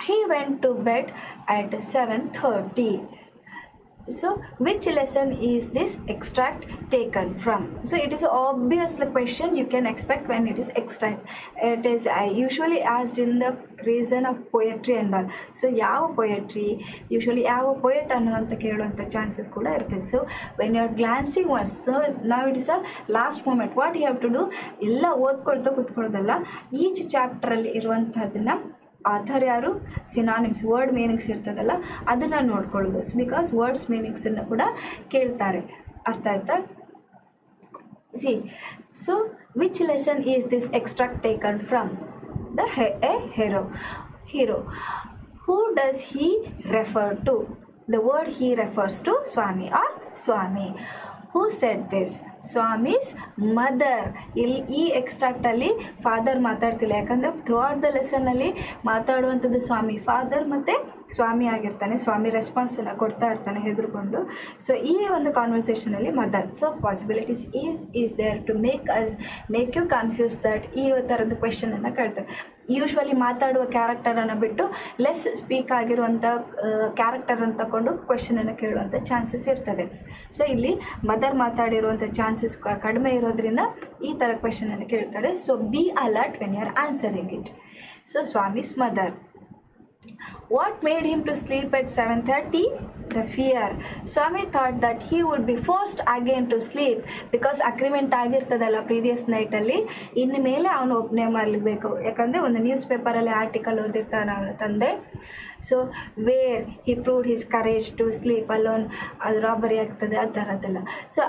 he went to bed at 7:30. So which lesson is this extract taken from? So it is obvious the question you can expect when it is extract. It is usually asked in the reason of poetry and all. So ಯಾವ poetry, usually ಯಾವ poet ಅನ್ನುವಂಥ ಕೇಳುವಂಥ chances ಕೂಡ ಇರ್ತದೆ. So when you are glancing words, so ನಾವು it is a last moment. What you have to do, ಎಲ್ಲ ಓದ್ಕೊಳ್ತಾ ಕೂತ್ಕೊಳ್ಳೋದಲ್ಲ, ಈಚ್ ಚಾಪ್ಟ್ರಲ್ಲಿ ಇರುವಂಥದ್ದನ್ನು ಆಥರ್ ಯಾರು, ಸಿನಾನಿಮ್ಸ್, ವರ್ಡ್ ಮೀನಿಂಗ್ಸ್ ಇರ್ತದಲ್ಲ ಅದನ್ನು ನೋಡ್ಕೊಳ್ಳೋದು. ಬಿಕಾಸ್ ವರ್ಡ್ಸ್ ಮೀನಿಂಗ್ಸನ್ನು ಕೂಡ ಕೇಳ್ತಾರೆ. ಅರ್ಥ ಆಯ್ತಾ? C, so which lesson is this extract taken from? The hero. Who does he refer to? The word he refers to Swami or Swami. Who said this? Swami's mother. ಇಲ್ಲಿ ಈ ಎಕ್ಸ್ಟ್ರಾಕ್ಟಲ್ಲಿ ಫಾದರ್ ಮಾತಾಡ್ತಿಲ್ಲ, ಯಾಕಂದರೆ throughout the ಲೆಸನ್ನಲ್ಲಿ ಮಾತಾಡುವಂಥದ್ದು Swami, father ಮತ್ತು ಸ್ವಾಮಿ ಆಗಿರ್ತಾನೆ. ಸ್ವಾಮಿ ರೆಸ್ಪಾನ್ಸನ್ನು ಕೊಡ್ತಾ ಇರ್ತಾನೆ ಹೆದರ್ಕೊಂಡು. ಸೊ ಈ ಒಂದು ಕಾನ್ವರ್ಸೇಷನಲ್ಲಿ mother. So possibilities is there to make you confuse that ಈ ಥರದ ಕ್ವೆಶನನ್ನು ಕೇಳ್ತಾರೆ. ಯೂಶ್ವಲಿ ಮಾತಾಡುವ ಕ್ಯಾರೆಕ್ಟರನ್ನು ಬಿಟ್ಟು ಲೆಸ್ ಸ್ಪೀಕ್ ಆಗಿರುವಂಥ ಕ್ಯಾರೆಕ್ಟರನ್ನು ತಗೊಂಡು ಕ್ವೆಶನನ್ನು ಕೇಳುವಂಥ ಚಾನ್ಸಸ್ ಇರ್ತದೆ. ಸೊ ಇಲ್ಲಿ ಮದರ್ ಮಾತಾಡಿರುವಂಥ ಚಾನ್ಸಸ್ ಕಡಿಮೆ ಇರೋದ್ರಿಂದ ಈ ಥರ ಕ್ವೆಶನನ್ನು ಕೇಳ್ತಾರೆ. So be alert when you are answering it. So Swami's mother. What made him to sleep at 7:30? The fear. Swami thought that he would be forced again to sleep because agreement ಆಗಿರ್ತದಲ್ಲ previous ನೈಟಲ್ಲಿ, ಇನ್ನು ಮೇಲೆ ಅವನು ಒಬ್ಬನೇ ಮಲಗಬೇಕು. ಯಾಕಂದರೆ ಒಂದು news ಪೇಪರಲ್ಲಿ ಆರ್ಟಿಕಲ್ ಓದಿರ್ತಾನೆ ಅವನ ತಂದೆ. So where he proved his courage to sleep alone, ಅದು ರಾಬರಿ ಆಗ್ತದೆ ಆ ಥರದ್ದೆಲ್ಲ. ಸೊ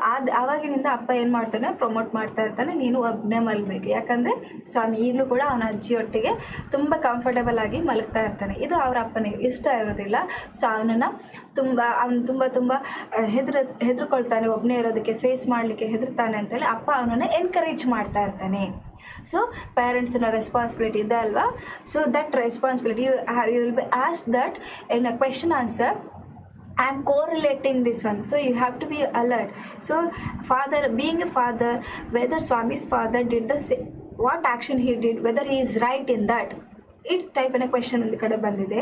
ಆವಾಗಿನಿಂದ ಅಪ್ಪ ಏನು ಮಾಡ್ತಾನೆ, ಪ್ರಮೋಟ್ ಮಾಡ್ತಾ ಇರ್ತಾನೆ, ನೀನು ಒಬ್ಬನೇ ಮಲಗಬೇಕು. ಯಾಕಂದರೆ ಸ್ವಾಮಿ ಈಗಲೂ ಕೂಡ ಅವನ ಅಜ್ಜಿಯೊಟ್ಟಿಗೆ ತುಂಬ ಕಂಫರ್ಟೇಬಲ್ ಆಗಿ ಮಲಗ್ತಾ ಇರ್ತಾನೆ. ಇದು ಅವರ ಅಪ್ಪನಿಗೆ ಇಷ್ಟ ಇರೋದಿಲ್ಲ. ಸೊ ಅವನನ್ನು ತುಂಬ ಹೆದರ್ಕೊಳ್ತಾನೆ, ಒಬ್ಬನೇ ಇರೋದಕ್ಕೆ, ಫೇಸ್ ಮಾಡಲಿಕ್ಕೆ ಹೆದರ್ತಾನೆ ಅಂತೇಳಿ ಅಪ್ಪ ಅವನನ್ನು ಎನ್ಕರೇಜ್ ಮಾಡ್ತಾ ಇರ್ತಾನೆ. ಸೊ ಪೇರೆಂಟ್ಸ್ನ ರೆಸ್ಪಾನ್ಸಿಬಿಲಿಟಿ ಇದೆ ಅಲ್ವಾ? So that responsibility you will be ask that in a question answer. I am correlating this one, so you have to be alert. So father, being a father, whether Swami's father did the same, what action he did, whether he is right in that, it type in a question in the kade bandide.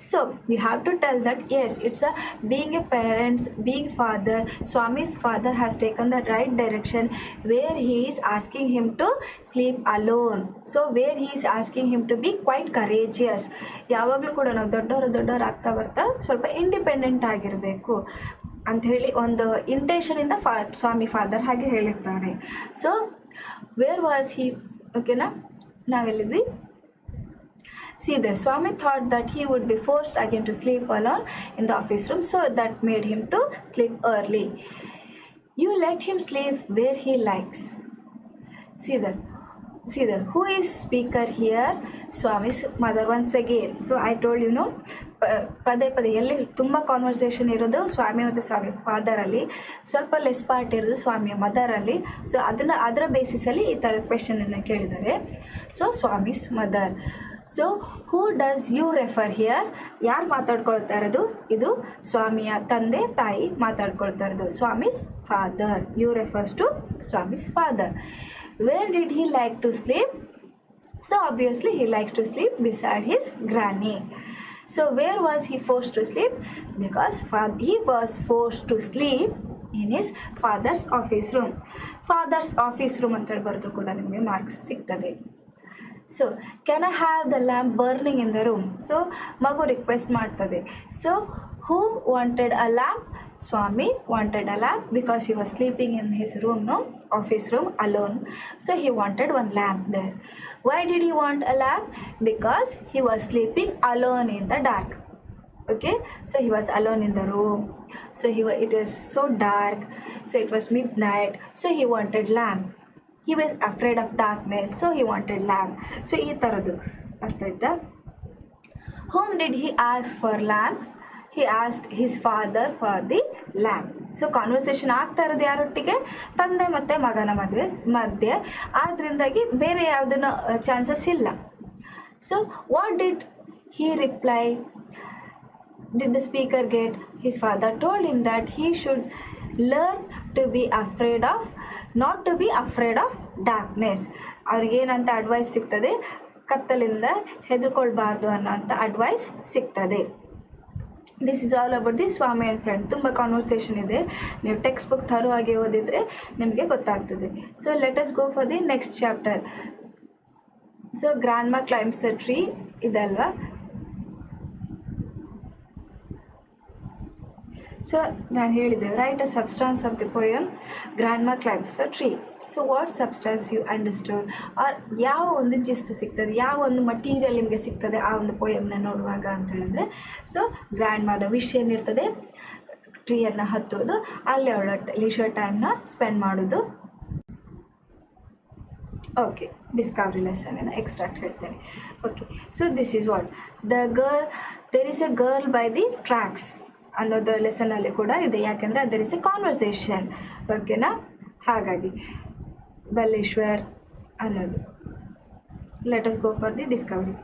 So you have to tell that yes, it's a being a parents, being father, Swami's father has taken the right direction where he is asking him to sleep alone. So where he is asking him to be quite courageous. ಯಾವಾಗಲೂ ಕೂಡ ನಾವು ದೊಡ್ಡವರು ಆಗ್ತಾ ಬರ್ತಾ ಸ್ವಲ್ಪ independent ಆಗಿರಬೇಕು ಅಂತ ಹೇಳಿ ಒಂದು ಇಂಟೆನ್ಷನಿಂದ ಸ್ವಾಮಿ ಫಾದರ್ ಹಾಗೆ ಹೇಳಿರ್ತಾರೆ. So where was he? ಓಕೆನಾ, ನಾವೆಲ್ಲಿದ್ವಿ? See, the Swami thought that he would be forced again to sleep alone in the office room, so that made him to sleep early. You let him sleep where he likes. See that. Who is speaker here? Swami's mother once again. So I told you, ಪದೇ ಎಲ್ಲಿ ತುಂಬ conversation ಇರೋದು ಸ್ವಾಮಿ ಮತ್ತು ಸ್ವಾಮಿ ಫಾದರಲ್ಲಿ, ಸ್ವಲ್ಪ less part ಇರೋದು ಸ್ವಾಮಿಯ ಮದರಲ್ಲಿ. So ಅದರ ಬೇಸಿಸಲ್ಲಿ ಈ ಥರದ ಕ್ವೆಶನನ್ನು ಕೇಳಿದ್ದಾರೆ. So Swami's mother. So who does you refer here? ಯಾರು ಮಾತಾಡ್ಕೊಳ್ತಾ ಇರೋದು? ಇದು ಸ್ವಾಮಿಯ ತಂದೆ ತಾಯಿ ಮಾತಾಡ್ಕೊಳ್ತಾ ಇರೋದು. Swami's father. You refers to Swami's father. Where did he like to sleep? So obviously he likes to sleep beside his granny. So where was he forced to sleep? Because he was forced to sleep in his father's office room. Father's office room ಅಂತ ಬರೆದು ಕೂಡ ನಿಮಗೆ marks ಸಿಗ್ತದೆ. So can I have the lamp burning in the room? So ಮಗು request ಮಾಡ್ತದೆ. So who wanted a lamp? Swami wanted a lamp because he was sleeping in his room, office room alone. So he wanted one lamp there. Why did he want a lamp? Because he was sleeping alone in the dark. Okay, so he was alone in the room. So it was so dark. So it was midnight. So he wanted lamp. he was afraid of darkness, so he wanted lamp. So ಈ ಥರದ್ದು ಅರ್ಥ ಆಯ್ತಾ? Whom did he ask for lamp? He asked his father for the lamp. So conversation ಆಗ್ತಾ ಇರೋದು ಯಾರೊಟ್ಟಿಗೆ? ತಂದೆ ಮತ್ತು ಮಗನ ಮಧ್ಯೆ. ಆದ್ರಿಂದಾಗಿ ಬೇರೆ ಯಾವುದನ್ನ ಚಾನ್ಸಸ್ ಇಲ್ಲ. So what did he reply? Did the speaker get? His father told him that he should learn to be afraid of, not to be afraid of darkness. ಅವ್ರಿಗೇನಂತ ಅಡ್ವೈಸ್ ಸಿಗ್ತದೆ? ಕತ್ತಲಿಂದ ಹೆದರ್ಕೊಳ್ಬಾರ್ದು ಅನ್ನೋಂಥ ಅಡ್ವೈಸ್ ಸಿಗ್ತದೆ. This is all about the Swami and friend. ತುಂಬ conversation ಇದೆ, ನೀವು text book ಥರೋವಾಗಿ ಓದಿದರೆ ನಿಮಗೆ ಗೊತ್ತಾಗ್ತದೆ. So let us go for the next chapter. So grandma climbs the tree ಇದಲ್ವಾ? ಸೊ ನಾನು ಹೇಳಿದೆ, write a substance of the poem grandma climbs the tree. So what substance you understood, or ಯಾವ ಒಂದು gist ಸಿಗ್ತದೆ, ಯಾವ ಒಂದು material ನಿಮಗೆ ಸಿಗ್ತದೆ ಆ ಒಂದು ಪೋಯಮ್ನ ನೋಡುವಾಗ ಅಂತ ಹೇಳಿದ್ರೆ, ಸೊ ಗ್ರ್ಯಾಂಡ್ ಮಾದ ವಿಷ್ ಏನಿರ್ತದೆ, ಟ್ರೀಯನ್ನು ಹತ್ತೋದು, ಅಲ್ಲಿ ಅವಳ ಲೀಶರ್ ಟೈಮ್ನ ಸ್ಪೆಂಡ್ ಮಾಡೋದು. ಓಕೆ, ಡಿಸ್ಕವರಿ ಲೆಸನ್ ಎಕ್ಸ್ಟ್ರಾಕ್ಟ್ ಹೇಳ್ತೇನೆ. Okay, so this is what there is a girl by the tracks ಅನ್ನೋದು ಲೆಸನಲ್ಲಿ ಕೂಡ ಇದೆ. ಯಾಕೆಂದರೆ ದರ್ ಇಸ್ ಎ ಕಾನ್ವರ್ಸೇಷನ್, ಓಕೆನಾ? ಹಾಗಾಗಿ ಬಲ್ಲೇಶ್ವರ್ ಅನ್ನೋದು. Let us go for the Discovery.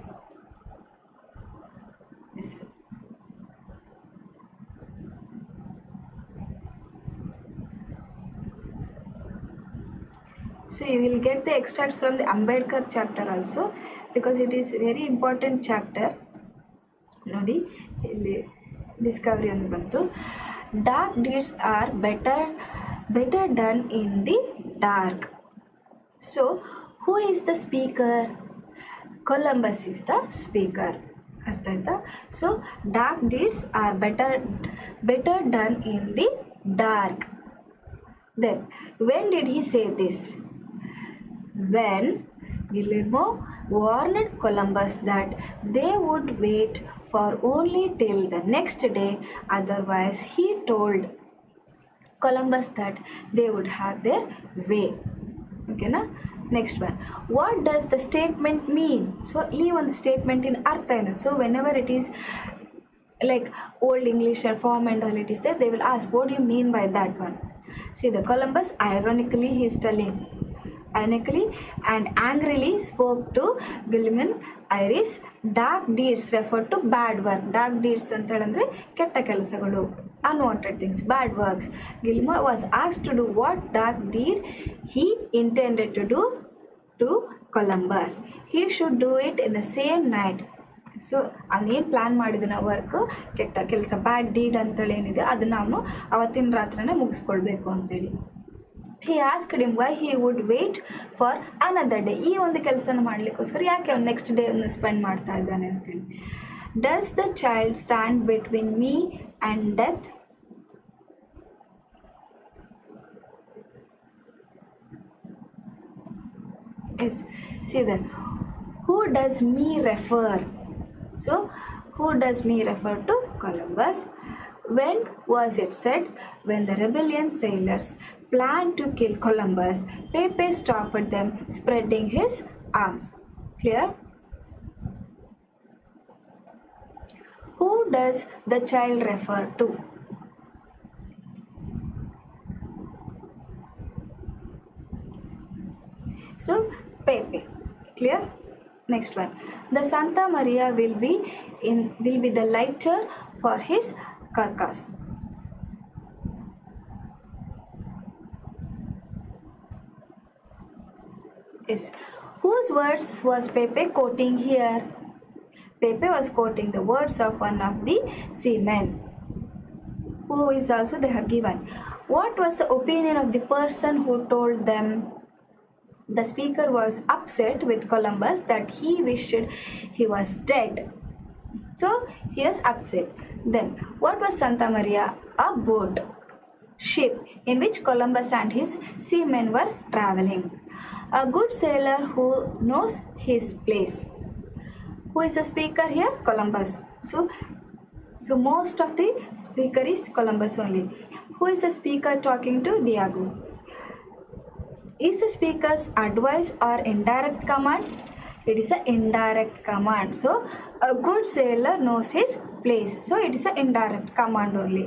So you will get the extracts from the Ambedkar chapter also, because it is very important chapter. ನೋಡಿ ಇಲ್ಲಿ ಡಿಸ್ಕವರಿ ಅಂತ ಬಂತು. Dark deeds are better done in the dark. So who is the speaker? Columbus is the speaker. ಅರ್ಥ ಆಯ್ತಾ? So dark deeds are better done in the dark. Then when did he say this? When Guillermo warned Columbus that they would wait for only till the next day, otherwise he told Columbus that they would have their way. Okay na? Next one, what does the statement mean? So ee one statement in artha enu. So whenever it is like old English and form and all it is there, they will ask, what do you mean by that one? See, the Columbus ironically he is telling, ironically and angrily spoke to Gilman Iris. Dark deeds refer to bad work. Dark deeds ಅಂತ ಹೇಳಿದ್ರೆ ಕೆಟ್ಟ ಕೆಲಸಗಳು, unwanted things, bad works. Gilmore was asked to do what dark deed he intended to do to Columbus. He should do it in the same night. So ಅವನೇನು plan ಮಾಡಿದನ work, ಕೆಟ್ಟ ಕೆಲಸ, ಬ್ಯಾಡ್ deed ಅಂತೇಳಿ ಏನಿದೆ ಅದನ್ನು ಅವನು ಅವತ್ತಿನ ರಾತ್ರಿನೇ ಮುಗಿಸ್ಕೊಳ್ಬೇಕು ಅಂತೇಳಿ. he asked him why he would wait for another day. ಈ ಒಂದು ಕೆಲಸನ ಮಾಡಲಿಕ್ಕೋಸ್ಕರ ಯಾಕೆ ಅವ್ನು ನೆಕ್ಸ್ಟ್ ಡೇ ಅನ್ನು ಸ್ಪೆಂಡ್ ಮಾಡ್ತಾ ಇದ್ದಾನೆ ಅಂತೇಳಿ. Does the child stand between me and death? Yes, see that who does me refer? So who does me refer to? Columbus. When was it said? When the rebellion sailors planned to kill Columbus, Pepe stopped them, spreading his arms. Clear? Who does the child refer to? So Pepe. Clear? Next one, the Santa Maria will be the lighter for his carcass. Yes, whose words was Pepe quoting here? Pepe was quoting the words of one of the seamen, who is also they have given. What was the opinion of the person who told them? The speaker was upset with Columbus that he wished he was dead. So he is upset. Then what was Santa Maria? A boat, ship in which Columbus and his seamen were traveling. A good sailor who knows his place. Who is the speaker here? Columbus. So most of the speaker is Columbus only. Who is the speaker talking to Diego? Is the speaker's advice or indirect command? It is an indirect command. So a good sailor knows his place. So it is an indirect command only.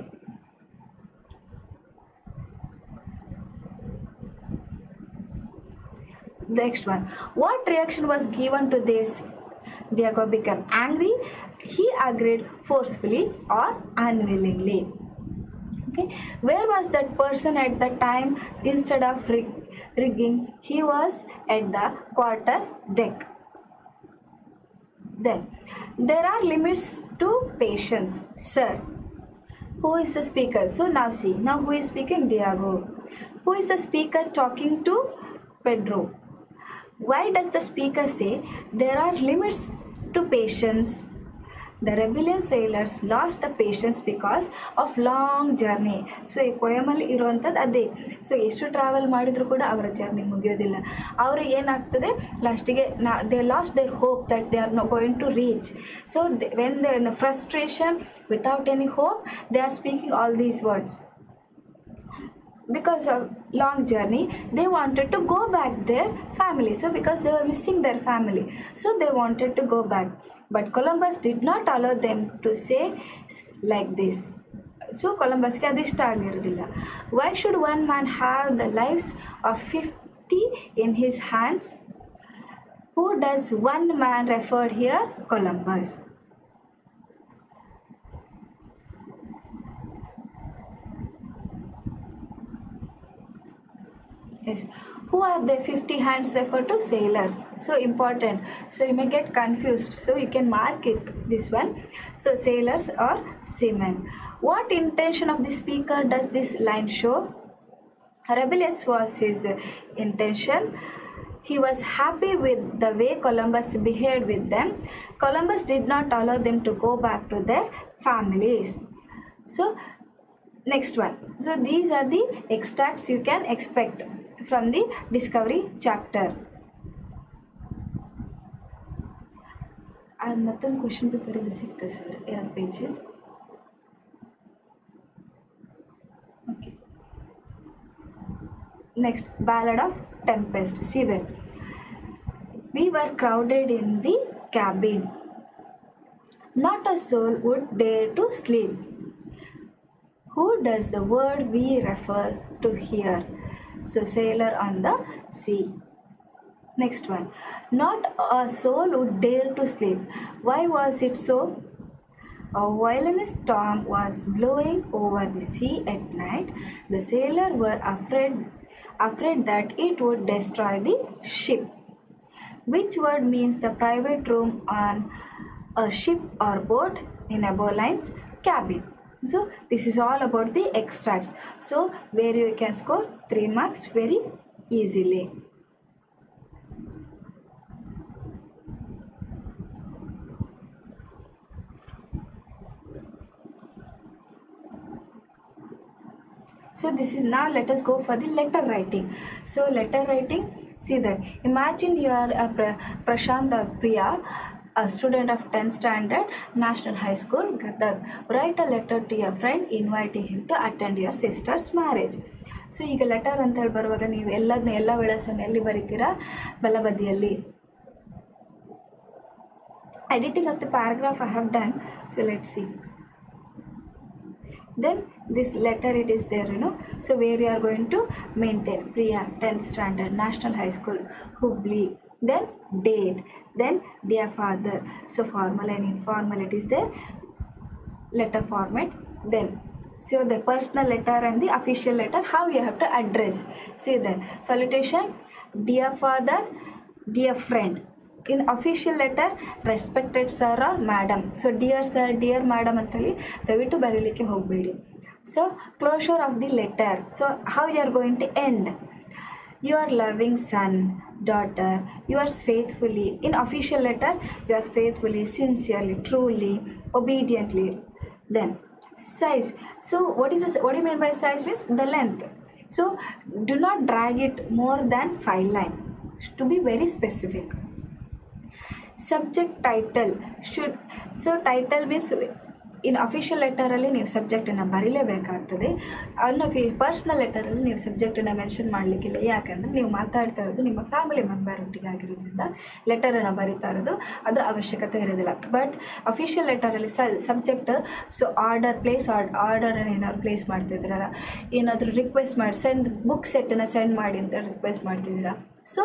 Next one. What reaction was given to this? Diego became angry. He agreed forcefully or unwillingly. Okay. Where was that person at the time? Instead of rigging, he was at the quarter deck. Then, there are limits to patience, sir. Who is the speaker? So now see, now who is speaking? Diego. Who is the speaker talking to? Pedro. Why does the speaker say there are limits to patience? The rebellious sailors lost the patience because of long journey. So ಈ ಪೊಯಮಲ್ಲಿ ಇರುವಂಥದ್ದು ಅದೇ. So ಎಷ್ಟು travel ಮಾಡಿದ್ರು ಕೂಡ ಅವರ journey ಮುಗಿಯೋದಿಲ್ಲ. ಅವರು ಏನಾಗ್ತದೆ ಲಾಸ್ಟಿಗೆ they lost their hope that they are going to reach. So when they in frustration without any hope they are speaking all these words. Because of long journey, they wanted to go back their family. So because they were missing their family, so they wanted to go back. But Columbus did not allow them to say like this. So Columbus ke adu ishta agirudilla. Why should one man have the lives of 50 in his hands? Who does one man refer here? Columbus. Yes. Who are the 50 hands refer to? Sailors. So important. So you may get confused. So you can mark it, this one. So sailors or seamen. What intention of the speaker does this line show? Rebellious was his intention. He was happy with the way Columbus behaved with them. Columbus did not allow them to go back to their families. So next one. So these are the extracts you can expect from the discovery chapter. ಅದು ಮತ್ತೊಂದು question paper ಇದು ಸಿಗ್ತದೆ sir 2 page. Okay. Next ballad of tempest. See there. We were crowded in the cabin. Not a soul would dare to sleep. Who does the word we refer to here? So sailor on the sea. Next one. Not a soul would dare to sleep. Why was it so? A violent storm was blowing over the sea at night. The sailors were afraid that it would destroy the ship. Which word means the private room on a ship or boat in a bowline's cabin? So this is all about the extracts. So where you can score 3 marks very easily. So this is now let us go for the letter writing. So letter writing, see that. Imagine you are a Prashant or Priya, a student of 10th standard, National High School, Gadag. Write a letter to your friend inviting him to attend your sister's marriage. So ಈಗ letter ಅಂತ ಹೇಳಿ ಬರುವಾಗ ನೀವು ಎಲ್ಲ ವಿಳಾಸನ ಎಲ್ಲಿ ಬರೀತೀರಾ? ಬಲಬದಿಯಲ್ಲಿ. Editing of the paragraph I have done. So let's see. Then this letter it is there, So where you are going to maintain Priya, 10th standard, National High School, Hubli. Then date. Then dear father. So formal and informal it is there. Letter format. Then so the personal letter and the official letter, how you have to address. See the salutation, dear father, dear friend. In official letter, respected sir or madam. So dear sir, dear madam antali davitu barilike hogbedi. So closure of the letter. So how you are going to end? Your loving son, daughter, yours faithfully. In official letter, yours faithfully, sincerely, truly, obediently. Then size. So what is this? What do you mean by size? Means the length. So do not drag it more than 5 lines. To be very specific. Subject title should. So title means in official ಲೆಟರಲ್ಲಿ ನೀವು ಸಬ್ಜೆಕ್ಟನ್ನು ಬರೀಲೇಬೇಕಾಗ್ತದೆ. Personal ಲೆಟರಲ್ಲಿ ನೀವು ಸಬ್ಜೆಕ್ಟನ್ನು mention ಮಾಡಲಿಕ್ಕಿಲ್ಲ. ಯಾಕಂದರೆ ನೀವು ಮಾತಾಡ್ತಾ ಇರೋದು ನಿಮ್ಮ family member ಒಟ್ಟಿಗೆ ಆಗಿರೋದ್ರಿಂದ ಲೆಟರನ್ನು ಬರೀತಾ ಇರೋದು ಅದರ ಅವಶ್ಯಕತೆ ಇರೋದಿಲ್ಲ. ಬಟ್ ಅಫಿಷಿಯಲ್ ಲೆಟರಲ್ಲಿ ಸಬ್ಜೆಕ್ಟ್ ಸೊ ಆರ್ಡರನ್ನು ಏನಾದ್ರು ಪ್ಲೇಸ್ ಮಾಡ್ತಿದ್ದೀರಾ, ಏನಾದರೂ ರಿಕ್ವೆಸ್ಟ್ ಮಾಡಿ ಬುಕ್ ಸೆಟ್ಟನ್ನು ಸೆಂಡ್ ಮಾಡಿ ಅಂತ ರಿಕ್ವೆಸ್ಟ್ ಮಾಡ್ತಿದ್ದೀರಾ. ಸೊ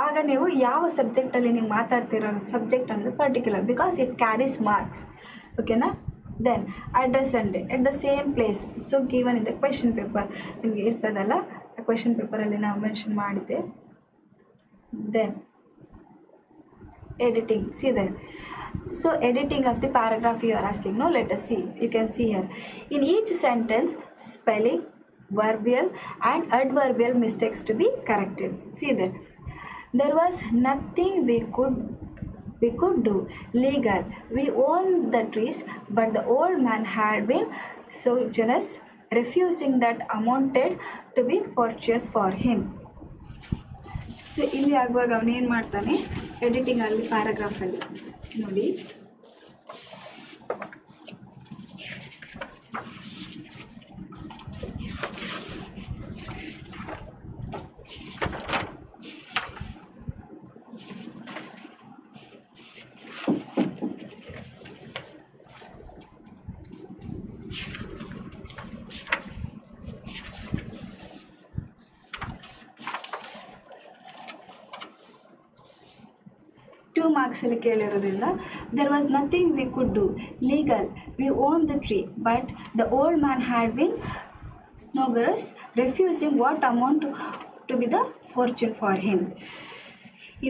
ಆಗ ನೀವು ಯಾವ ಸಬ್ಜೆಕ್ಟಲ್ಲಿ ನೀವು ಮಾತಾಡ್ತಿರೋ ಸಬ್ಜೆಕ್ಟ್ ಅನ್ನೋದು particular, because it carries marks. ಓಕೆನಾ. Then address and date at the same place. So given in the question paper ನಿಮಗೆ ಇರ್ತದಲ್ಲ, ಆ ಕ್ವೆಶನ್ ಪೇಪರಲ್ಲಿ ನಾವು ಮೆನ್ಷನ್ ಮಾಡಿದ್ದೆ. Then editing, see there. So editing of the paragraph you are asking, no, let us see. You can see here in each sentence spelling, verbal and adverbial mistakes to be corrected. See there. There was nothing we could do legal. We own the trees, but the old man had been so generous, refusing that amounted to be purchase for him. So ಇಲ್ಲಿ ಆಗುವಾಗ ಅವನೇನು ಮಾಡ್ತಾನೆ, ಎಡಿಟಿಂಗಲ್ಲಿ ಪ್ಯಾರಾಗ್ರಾಫಲ್ಲಿ ನೋಡಿ, ಮಾರ್ಕ್ಸಲ್ಲಿ ಕೇಳಿರೋದ್ರಿಂದ there was nothing we could do legal. We own the tree, but the old man had been snogarous, refusing what amount to be the fortune for him.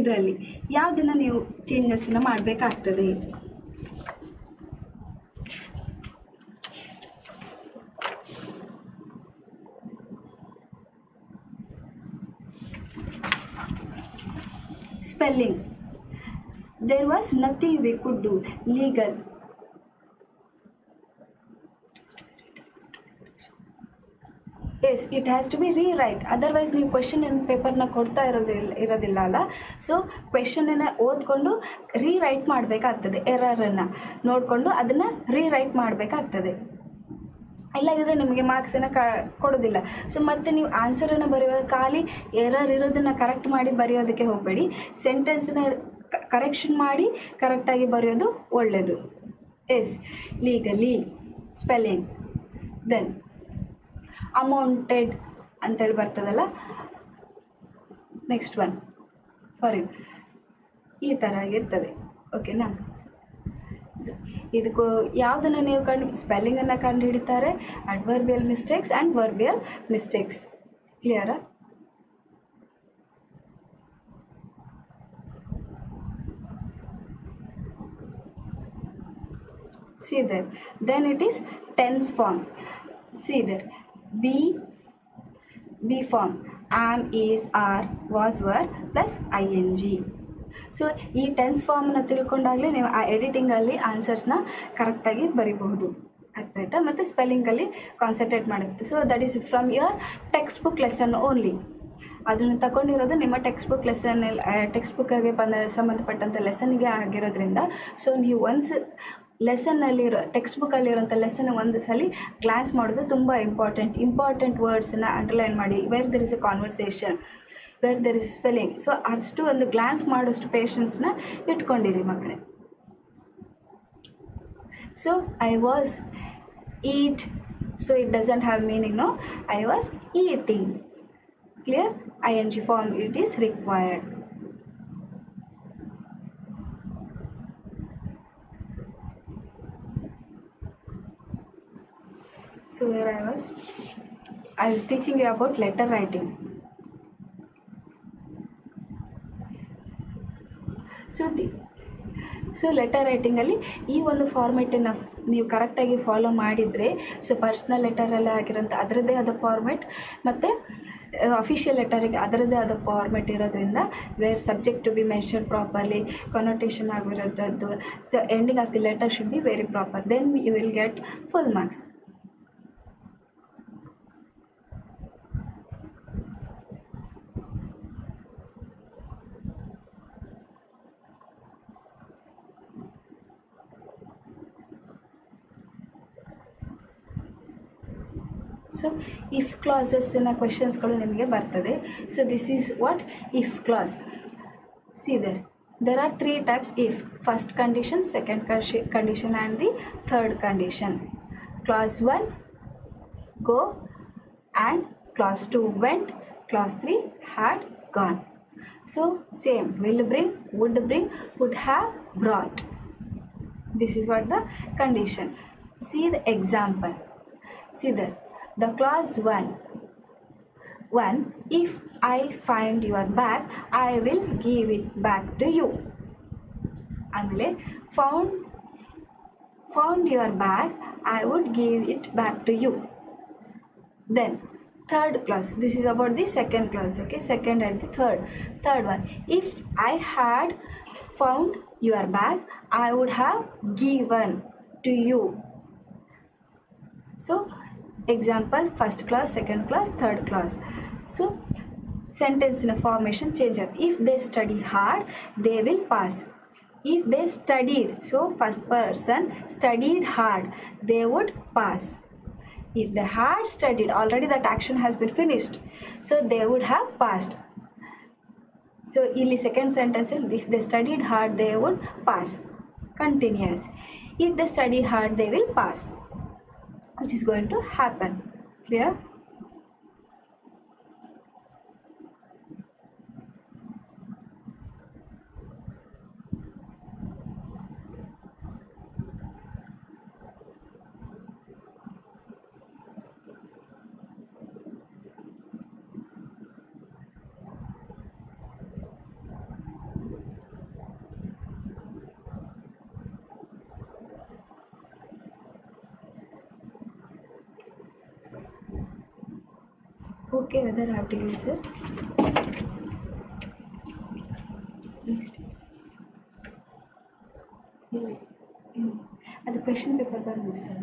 ಇದರಲ್ಲಿ ಯಾವುದನ್ನು ನೀವು ಚೇಂಜಸ್ಸನ್ನು ಮಾಡಬೇಕಾಗ್ತದೆ? Spelling. There was nothing we could do legal. Yes, it has to be rewrite. Otherwise ನೀವು question ಪೇಪರ್ನ ಕೊಡ್ತಾ ಇರೋದಿಲ್ಲ ಅಲ್ಲ. So ಕ್ವೆಶನನ್ನು ಓದ್ಕೊಂಡು ರೀರೈಟ್ ಮಾಡಬೇಕಾಗ್ತದೆ, ಎರರನ್ನು ನೋಡಿಕೊಂಡು ಅದನ್ನು ರೀರೈಟ್ ಮಾಡಬೇಕಾಗ್ತದೆ. ಇಲ್ಲಾಂದರೆ ನಿಮಗೆ ಮಾರ್ಕ್ಸನ್ನು ಕೊಡೋದಿಲ್ಲ. ಸೊ ಮತ್ತೆ ನೀವು ಆನ್ಸರನ್ನು ಬರೆಯುವಾಗ ಖಾಲಿ ಎರರ್ ಇರೋದನ್ನು ಕರೆಕ್ಟ್ ಮಾಡಿ ಬರೆಯೋದಕ್ಕೆ ಹೋಗಬೇಡಿ. ಸೆಂಟೆನ್ಸನ್ನು ಕರೆಕ್ಷನ್ ಮಾಡಿ ಕರೆಕ್ಟಾಗಿ ಬರೆಯೋದು ಒಳ್ಳೆಯದು. Yes, legally, spelling. Then amounted ಅಂತೇಳಿ ಬರ್ತದಲ್ಲ, ನೆಕ್ಸ್ಟ್ ಒನ್ ಫಾರ್ ಈ ಥರ ಆಗಿರ್ತದೆ. ಓಕೆನಾ. ಇದಕ್ಕೂ ಯಾವುದನ್ನು ನೀವು ಸ್ಪೆಲ್ಲಿಂಗನ್ನು ಕಂಡು ಹಿಡಿತಾರೆ, adverbial mistakes and verbal mistakes. ಕ್ಲಿಯರಾ? See there. Then it is tense form. See there. Be form. Am, is, are, was, were plus ing. So ಈ ಟೆನ್ಸ್ ಫಾರ್ಮನ್ನು ತಿಳ್ಕೊಂಡಾಗಲೇ ನೀವು ಆ ಎಡಿಟಿಂಗಲ್ಲಿ ಆನ್ಸರ್ಸ್ನ ಕರೆಕ್ಟಾಗಿ ಬರೀಬಹುದು. ಅರ್ಥ ಆಯ್ತಾ? ಮತ್ತು ಸ್ಪೆಲ್ಲಿಂಗಲ್ಲಿ ಕಾನ್ಸಂಟ್ರೇಟ್ ಮಾಡುತ್ತೆ. So that is from your text book lesson only. ಅದನ್ನು ತಗೊಂಡಿರೋದು ನಿಮ್ಮ ಟೆಕ್ಸ್ಟ್ ಬುಕ್ಕಿಗೆ ಸಂಬಂಧಪಟ್ಟಂಥ ಲೆಸನ್ಗೆ ಆಗಿರೋದ್ರಿಂದ ಸೊ ನೀವು ಲೆಸನ್ನಲ್ಲಿರೋ ಟೆಕ್ಸ್ಟ್ ಬುಕ್ಕಲ್ಲಿರೋಂಥ ಲೆಸನ್ ಒಂದು ಸಲ ಗ್ಲಾನ್ಸ್ ಮಾಡೋದು ತುಂಬ ಇಂಪಾರ್ಟೆಂಟ್ ವರ್ಡ್ಸನ್ನು ಅಂಡರ್ಲೈನ್ ಮಾಡಿ. Where there is a conversation, where there is a spelling. So ಅಷ್ಟು ಒಂದು ಗ್ಲಾನ್ಸ್ ಮಾಡೋಷ್ಟು ಪೇಷನ್ಸ್ನ ಇಟ್ಕೊಂಡಿರಿ ಮಕ್ಕಳೇ. So I was eat, so it doesn't have meaning, no. I was eating. Clear? ing form it is required. So where I was teaching you about letter writing. So letter ರೈಟಿಂಗಲ್ಲಿ ಈ ಒಂದು ಫಾರ್ಮೆಟನ್ನು ನೀವು ಕರೆಕ್ಟಾಗಿ follow ಮಾಡಿದರೆ, so personal ಲೆಟರಲ್ಲಿ ಆಗಿರೋಂಥ ಅದರದ್ದೇ ಆದ format ಮತ್ತು ಅಫಿಷಿಯಲ್ ಲೆಟರಿಗೆ ಅದರದ್ದೇ ಆದ ಫಾರ್ಮೆಟ್ ಇರೋದ್ರಿಂದ where subject to be mention properly, connotation ಆಗಿರೋಂಥದ್ದು, so ending of the letter should be very proper, then you will get full marks. So if ಕ್ಲಾಸಸ್ನ ಕ್ವೆಶನ್ಸ್ಗಳು ನಿಮಗೆ ಬರ್ತದೆ. So this is what if clause. See there are three types if: first condition, second condition and the third condition. Clause 1 go and clause 2 went, clause 3 had gone. So same, will bring, would have, brought. This is what the condition. See the example. See there, the clause 1, if I find your bag, I will give it back to you. ಆಮೇಲೆ found your bag, I would give it back to you. Then third clause, this is about the second clause, okay, second and the third one, if I had found your bag, I would have given to you. So example, first clause, second clause, third clause. So sentence in a formation change. If they study hard, they will pass. If they studied, so first person studied hard, they would pass. If they had studied, already that action has been finished, so they would have passed. So ಇಲ್ಲಿ second sentence, if they studied hard, they would pass. Continuous. If they study hard, they will pass, which is going to happen. Clear? Okay, whether I have to use it. Next. The question paper by this sir.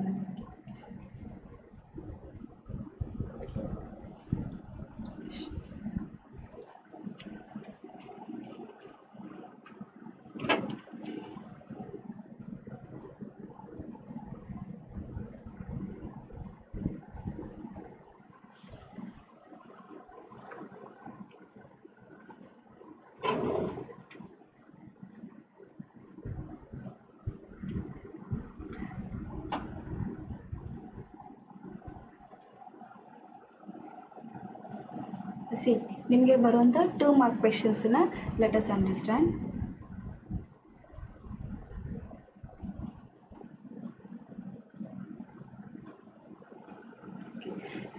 See ನಿಮಗೆ ಬರುವಂಥ 2 mark ಕ್ವೆಶನ್ಸನ್ನ let us understand.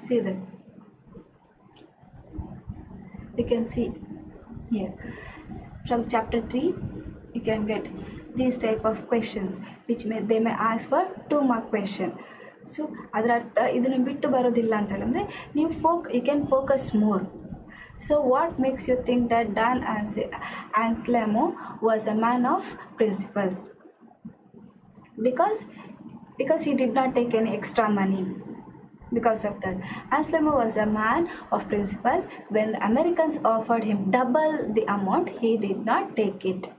See that you can see here from chapter 3 you can get these type of questions which they may ask for 2 mark question. So ಅದರ ಅರ್ಥ ಇದನ್ನು ಬಿಟ್ಟು ಬರೋದಿಲ್ಲ ಅಂತ ಹೇಳಿದ್ರೆ ನೀವು you can focus more. So what makes you think that Don Anselmo was a man of principles? because he did not take any extra money. Because of that, Anselmo was a man of principle. When the Americans offered him double the amount, he did not take it.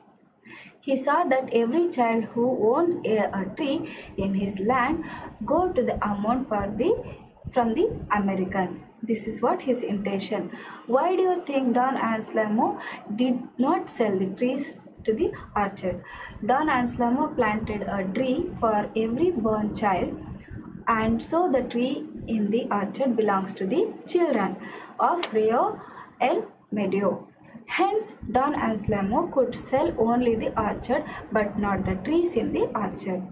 He saw that every child who owned a tree in his land go to the amount from the Americans. This is what his intention. Why do you think Don Anselmo did not sell the trees to the orchard? Don Anselmo planted a tree for every born child, and so the tree in the orchard belongs to the children of Rio el Medio. Hence, Don Anselmo could sell only the orchard but not the trees in the orchard.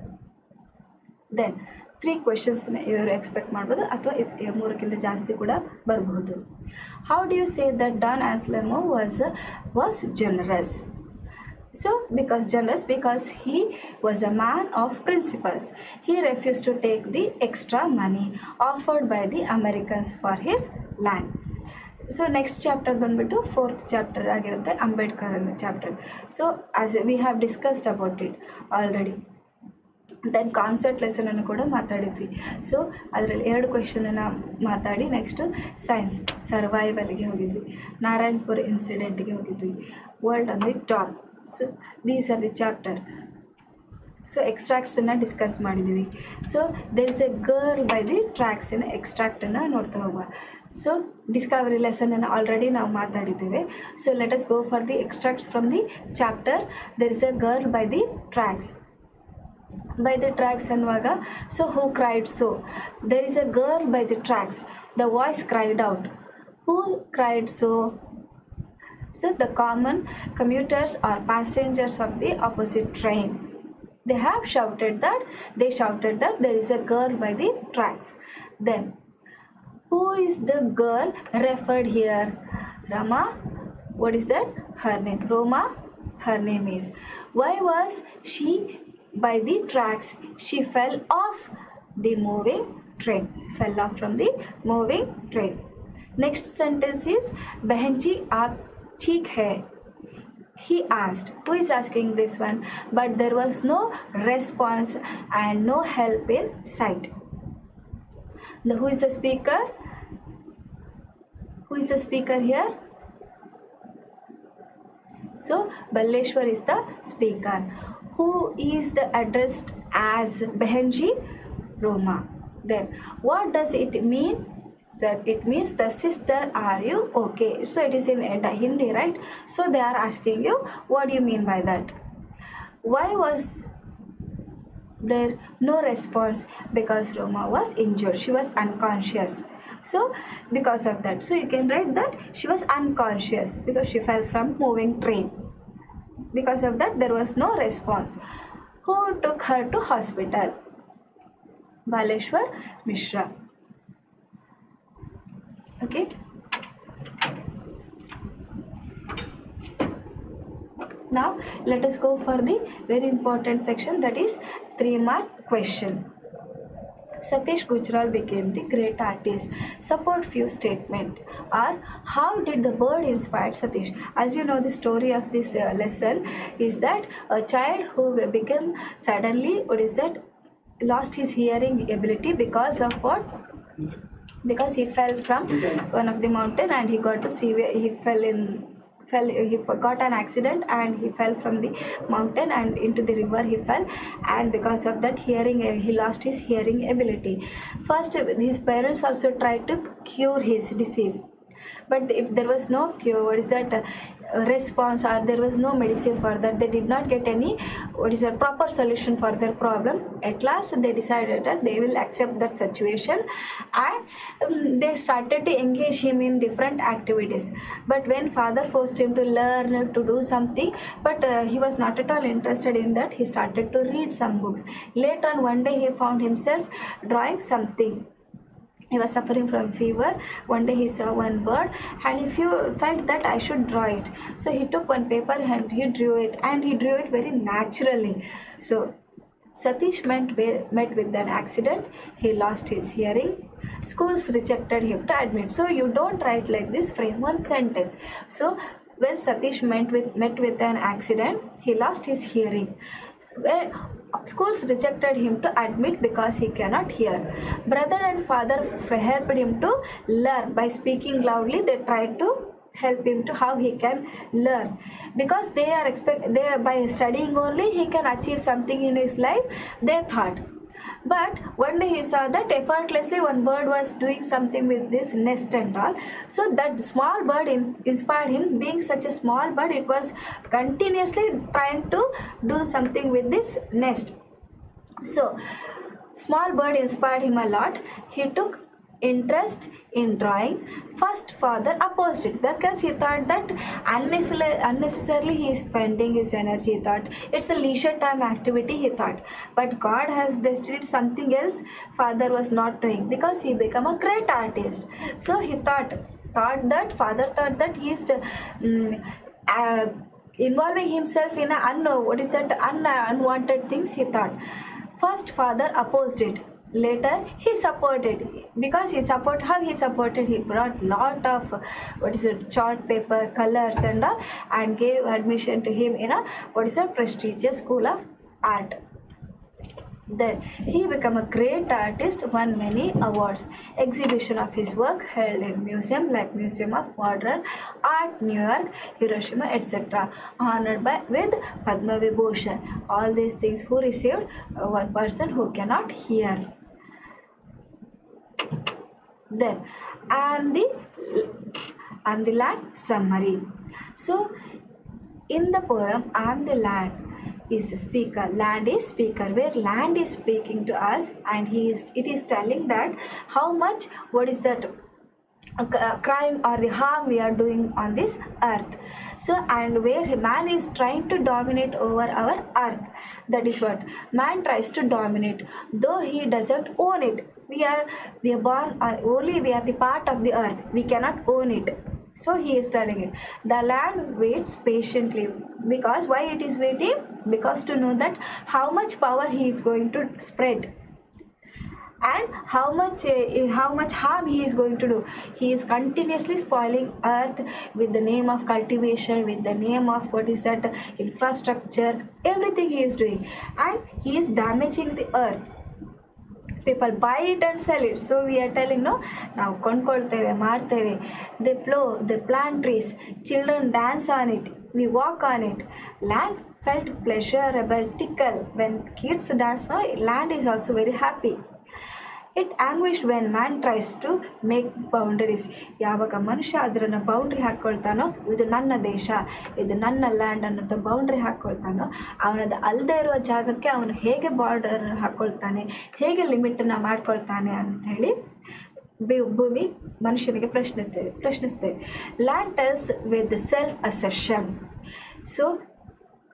Then 3 questions ಇವರು expect ಮಾಡ್ಬೋದು ಅಥವಾ 3ಕ್ಕಿಂತ ಜಾಸ್ತಿ ಕೂಡ ಬರಬಹುದು. How do you say that Don Anselmo was generous? So because he was a man of principles. He refused to take the extra money offered by the Americans for his land. So next chapter ಬಂದ್ಬಿಟ್ಟು 4th chapter ಆಗಿರುತ್ತೆ, Ambedkar chapter. So as we have discussed about it already. Then concept ಲೆಸನನ್ನು ಕೂಡ ಮಾತಾಡಿದ್ವಿ. So ಅದರಲ್ಲಿ 2 ಕ್ವೆಶನನ್ನು ಮಾತಾಡಿ next science ಸರ್ವೈವಲ್ಗೆ ಹೋಗಿದ್ವಿ, ನಾರಾಯಣಪುರ ಇನ್ಸಿಡೆಂಟ್ಗೆ ಹೋಗಿದ್ವಿ, world on the top. So these are the chapter. So ಎಕ್ಸ್ಟ್ರಾಕ್ಟ್ಸನ್ನು ಡಿಸ್ಕಸ್ ಮಾಡಿದ್ದೀವಿ. So there is a girl by the ಟ್ರ್ಯಾಕ್ಸಿನ ಎಕ್ಸ್ಟ್ರಾಕ್ಟನ್ನು ನೋಡ್ತಾ ಹೋಗುವ. ಸೊ ಡಿಸ್ಕವರಿ ಲೆಸನನ್ನು ಆಲ್ರೆಡಿ ನಾವು ಮಾತಾಡಿದ್ದೇವೆ. So let us go for the extracts from the chapter there is a girl by the tracks. By the tracks ಅನ್ನುವಾಗ so who cried so there is a girl by the tracks the voice cried out. Who cried so? So the common commuters or passengers of the opposite train. They shouted that there is a girl by the tracks. Then who is the girl referred here? Rama. What is that? Her name. Roma. Her name is. Why was she by the tracks? She fell off the moving train. Fell off from the moving train. Next sentence is Behenji aap ठीक है. He asked. Who is asking this one? But there was no response and no help in sight. Who is the speaker? Who is the speaker here? So Balleshwar is the speaker. Who is the addressed as Behenji? Roma. Then what does it mean? That it means the sister, are you okay? So it is in Hindi, right? So they are asking you, what do you mean by that? Why was there no response? Because Roma was injured, she was unconscious. So because of that, so you can write that she was unconscious because she fell from moving train. Because of that there was no response. Who took her to hospital? Baleshwar Mishra. Okay. Now let us go for the very important section, that is 3-mark question. Satish Gujral became the great artist. Support few statement. Or how did the bird inspire Satish? As you know, the story of this lesson is that a child who became suddenly, what is that, lost his hearing ability because of what? Because he fell from one of the mountain and he got the he got an accident and he fell from the mountain and into the river he fell, and because of that he lost his hearing ability. First his parents also tried to cure his disease, but if there was no cure, what is that, response, or there was no medicine for that, they did not get any, what is a proper solution for their problem. At last they decided that they will accept that situation, and they started to engage him in different activities. But when father forced him to learn to do something, but he was not at all interested in that, he started to read some books. Later on one day he found himself drawing something. He was suffering from fever. One day he saw one bird and he felt that I should draw it. So he took one paper and he drew it, and he drew it very naturally. So Satish met with an accident. He lost his hearing. Schools rejected him to admit. So you don't write like this, frame one sentence. So when Satish met with an accident, he lost his hearing. Where schools rejected him to admit because he cannot hear. Brother and father helped him to learn by speaking loudly. They tried to help him to how he can learn, because they by studying only he can achieve something in his life, they thought. But one day he saw that effortlessly one bird was doing something with this nest and all. So that small bird inspired him. Being such a small bird, it was continuously trying to do something with this nest. So small bird inspired him a lot. He took interest in drawing. First father opposed it because he thought that unnecessarily he is spending his energy. He thought it's a leisure time activity, he thought. But God has destined something else father was not doing, because he became a great artist. So he thought that father thought that he is involving himself in unwanted things, he thought. First father opposed it. Later he supported, because how he supported, he brought lot of chart paper, colors and all, and gave admission to him in a prestigious school of art. Then he became a great artist, won many awards. Exhibition of his work held in museum like Museum of Modern Art, New York, Hiroshima, etc. Honored by with Padma Vibhushan. All these things who received, one person who cannot hear. Then I am the land summary. So in the poem I am the land is a speaker, land is speaker, where land is speaking to us, and it is telling that how much, what is that crime or the harm we are doing on this earth. So, and where man is trying to dominate over our earth, that is what man tries to dominate, though he doesn't own it. We are born only, we are the part of the earth, we cannot own it. So he is telling it, the land waits patiently. Because why it is waiting? Because to know that how much power he is going to spread, and how much harm he is going to do. He is continuously spoiling earth with the name of cultivation, with the name of what is that infrastructure, everything he is doing, and he is damaging the earth. People buy it and sell it. So we are telling, no, ನಾವು ಕೊಂಡ್ಕೊಳ್ತೇವೆ, ಮಾರ್ತೇವೆ. They plow, they plant trees, children dance on it, we walk on it. Land felt pleasurable tickle when kids dance. No, land is also very happy. It anguished when man tries to make boundaries. ಯಾವಾಗ ಮನುಷ್ಯ ಅದರನ್ನು boundary ಹಾಕ್ಕೊಳ್ತಾನೋ, ಇದು ನನ್ನ ದೇಶ, ಇದು ನನ್ನ land ಅನ್ನೋದು boundary ಹಾಕ್ಕೊಳ್ತಾನೋ, ಅವನದು ಅಲ್ಲದೆ ಇರುವ ಜಾಗಕ್ಕೆ ಅವನು ಹೇಗೆ ಬಾರ್ಡರ್ ಹಾಕ್ಕೊಳ್ತಾನೆ, ಹೇಗೆ ಲಿಮಿಟನ್ನು ಮಾಡ್ಕೊಳ್ತಾನೆ ಅಂಥೇಳಿ ಭೂಮಿ ಮನುಷ್ಯನಿಗೆ ಪ್ರಶ್ನಿಸ್ತೇವೆ. Land tells with self assertion. So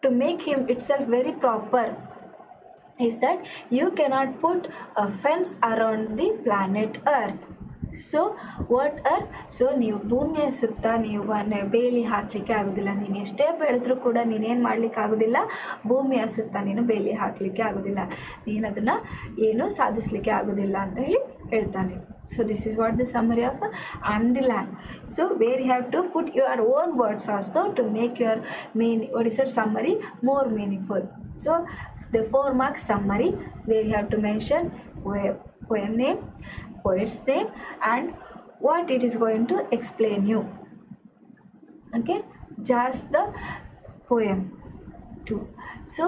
to make him itself very proper is that you cannot put a fence around the planet earth. So what earth, so ನೀವು ಭೂಮಿಯ ಸುತ್ತ ನೀವು ಬೇಲಿ ಹಾಕಲಿಕ್ಕೆ ಆಗೋದಿಲ್ಲ. ನೀನು ಎಷ್ಟೇ ಬೆಳೆದ್ರೂ ಕೂಡ ನೀನೇನು ಮಾಡಲಿಕ್ಕೆ ಆಗೋದಿಲ್ಲ, ಭೂಮಿಯ ಸುತ್ತ ನೀನು ಬೇಲಿ ಹಾಕಲಿಕ್ಕೆ ಆಗೋದಿಲ್ಲ, ನೀನು ಅದನ್ನು ಏನೂ ಸಾಧಿಸಲಿಕ್ಕೆ ಆಗೋದಿಲ್ಲ ಅಂತ ಹೇಳ್ತಾನೆ. So this is what the summary of I am the land. So where you have to put your own words also to make your what is your summary more meaningful. So the 4 marks summary, where you have to mention poem name, poet's name, and what it is going to explain you. Okay, just the poem 2. So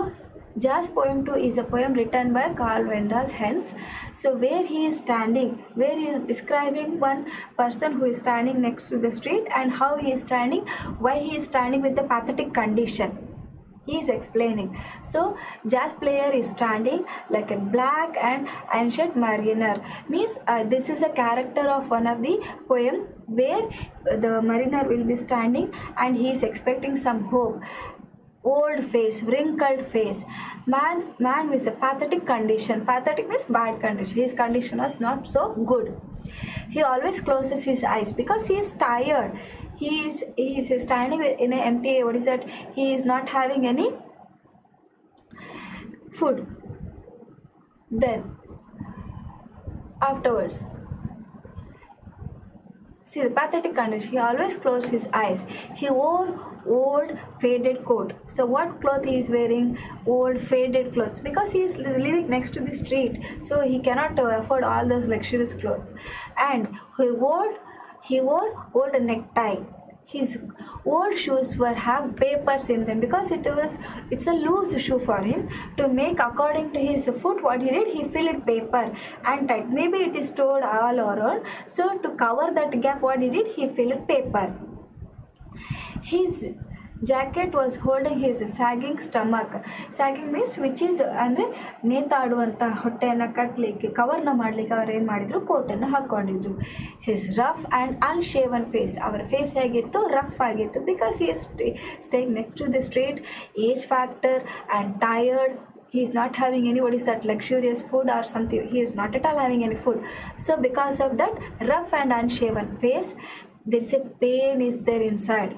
Jazz poem 2 is a poem written by Carl Wendell Hens. So where he is standing, where he is describing one person who is standing next to the street and how he is standing, why he is standing with the pathetic condition. He is explaining. So jazz player is standing like a black and ancient mariner. Means this is a character of one of the poem where the mariner will be standing and he is expecting some hope. Old face, wrinkled face, man with a pathetic condition. Pathetic means bad condition. His condition was not so good. He always closes his eyes because he is tired. He is standing in an empty, what is that, he is not having any food. Then afterwards, see the pathetic condition, he always closed his eyes. He wore old faded coat. So what cloth he is wearing? Old faded clothes, because he is living next to the street, so he cannot afford all those luxurious clothes. And he wore old necktie. His old shoes have papers in them because it's a loose shoe for him. To make according to his foot, what he did, he filled paper and tight. Maybe it is stored all around. So to cover that gap, what he did, he filled paper. His jacket was holding his sagging stomach. Sagging means which is ಅಂದರೆ ನೇತಾಡುವಂಥ ಹೊಟ್ಟೆಯನ್ನು ಕಟ್ಟಲಿಕ್ಕೆ, ಕವರ್ನ ಮಾಡಲಿಕ್ಕೆ ಅವ್ರು ಏನು ಮಾಡಿದರು, ಕೋಟನ್ನು ಹಾಕ್ಕೊಂಡಿದ್ರು. His rough and unshaven face, ಅವರ ಫೇಸ್ ಹೇಗಿತ್ತು, ರಫ್ ಆಗಿತ್ತು. Because he is staying next to the street, age factor and tired. He is not having any, what is that, luxurious food or something. He is not at all having any food. So because of that rough and unshaven face, there is a pain is there inside.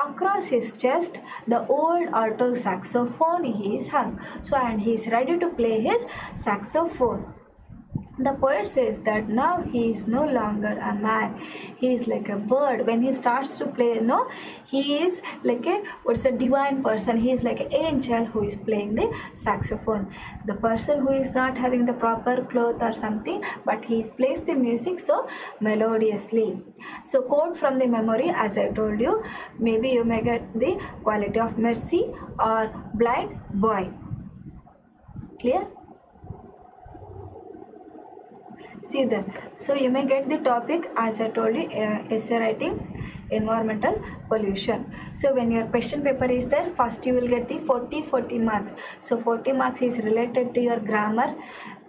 Across his chest, the old alto saxophone he is hung. So and he is ready to play his saxophone. The poet says that now he is no longer a man, he is like a bird. When he starts to play, no, he is like a divine person. He is like an angel who is playing the saxophone. The person who is not having the proper cloth or something, but he plays the music so melodiously. So quote from the memory, as I told you, maybe you may get the quality of mercy or blind boy. Clear? See there. So you may get the topic, as I told you, essay writing, environmental pollution. So when your question paper is there, first you will get the 40 marks. So 40 marks is related to your grammar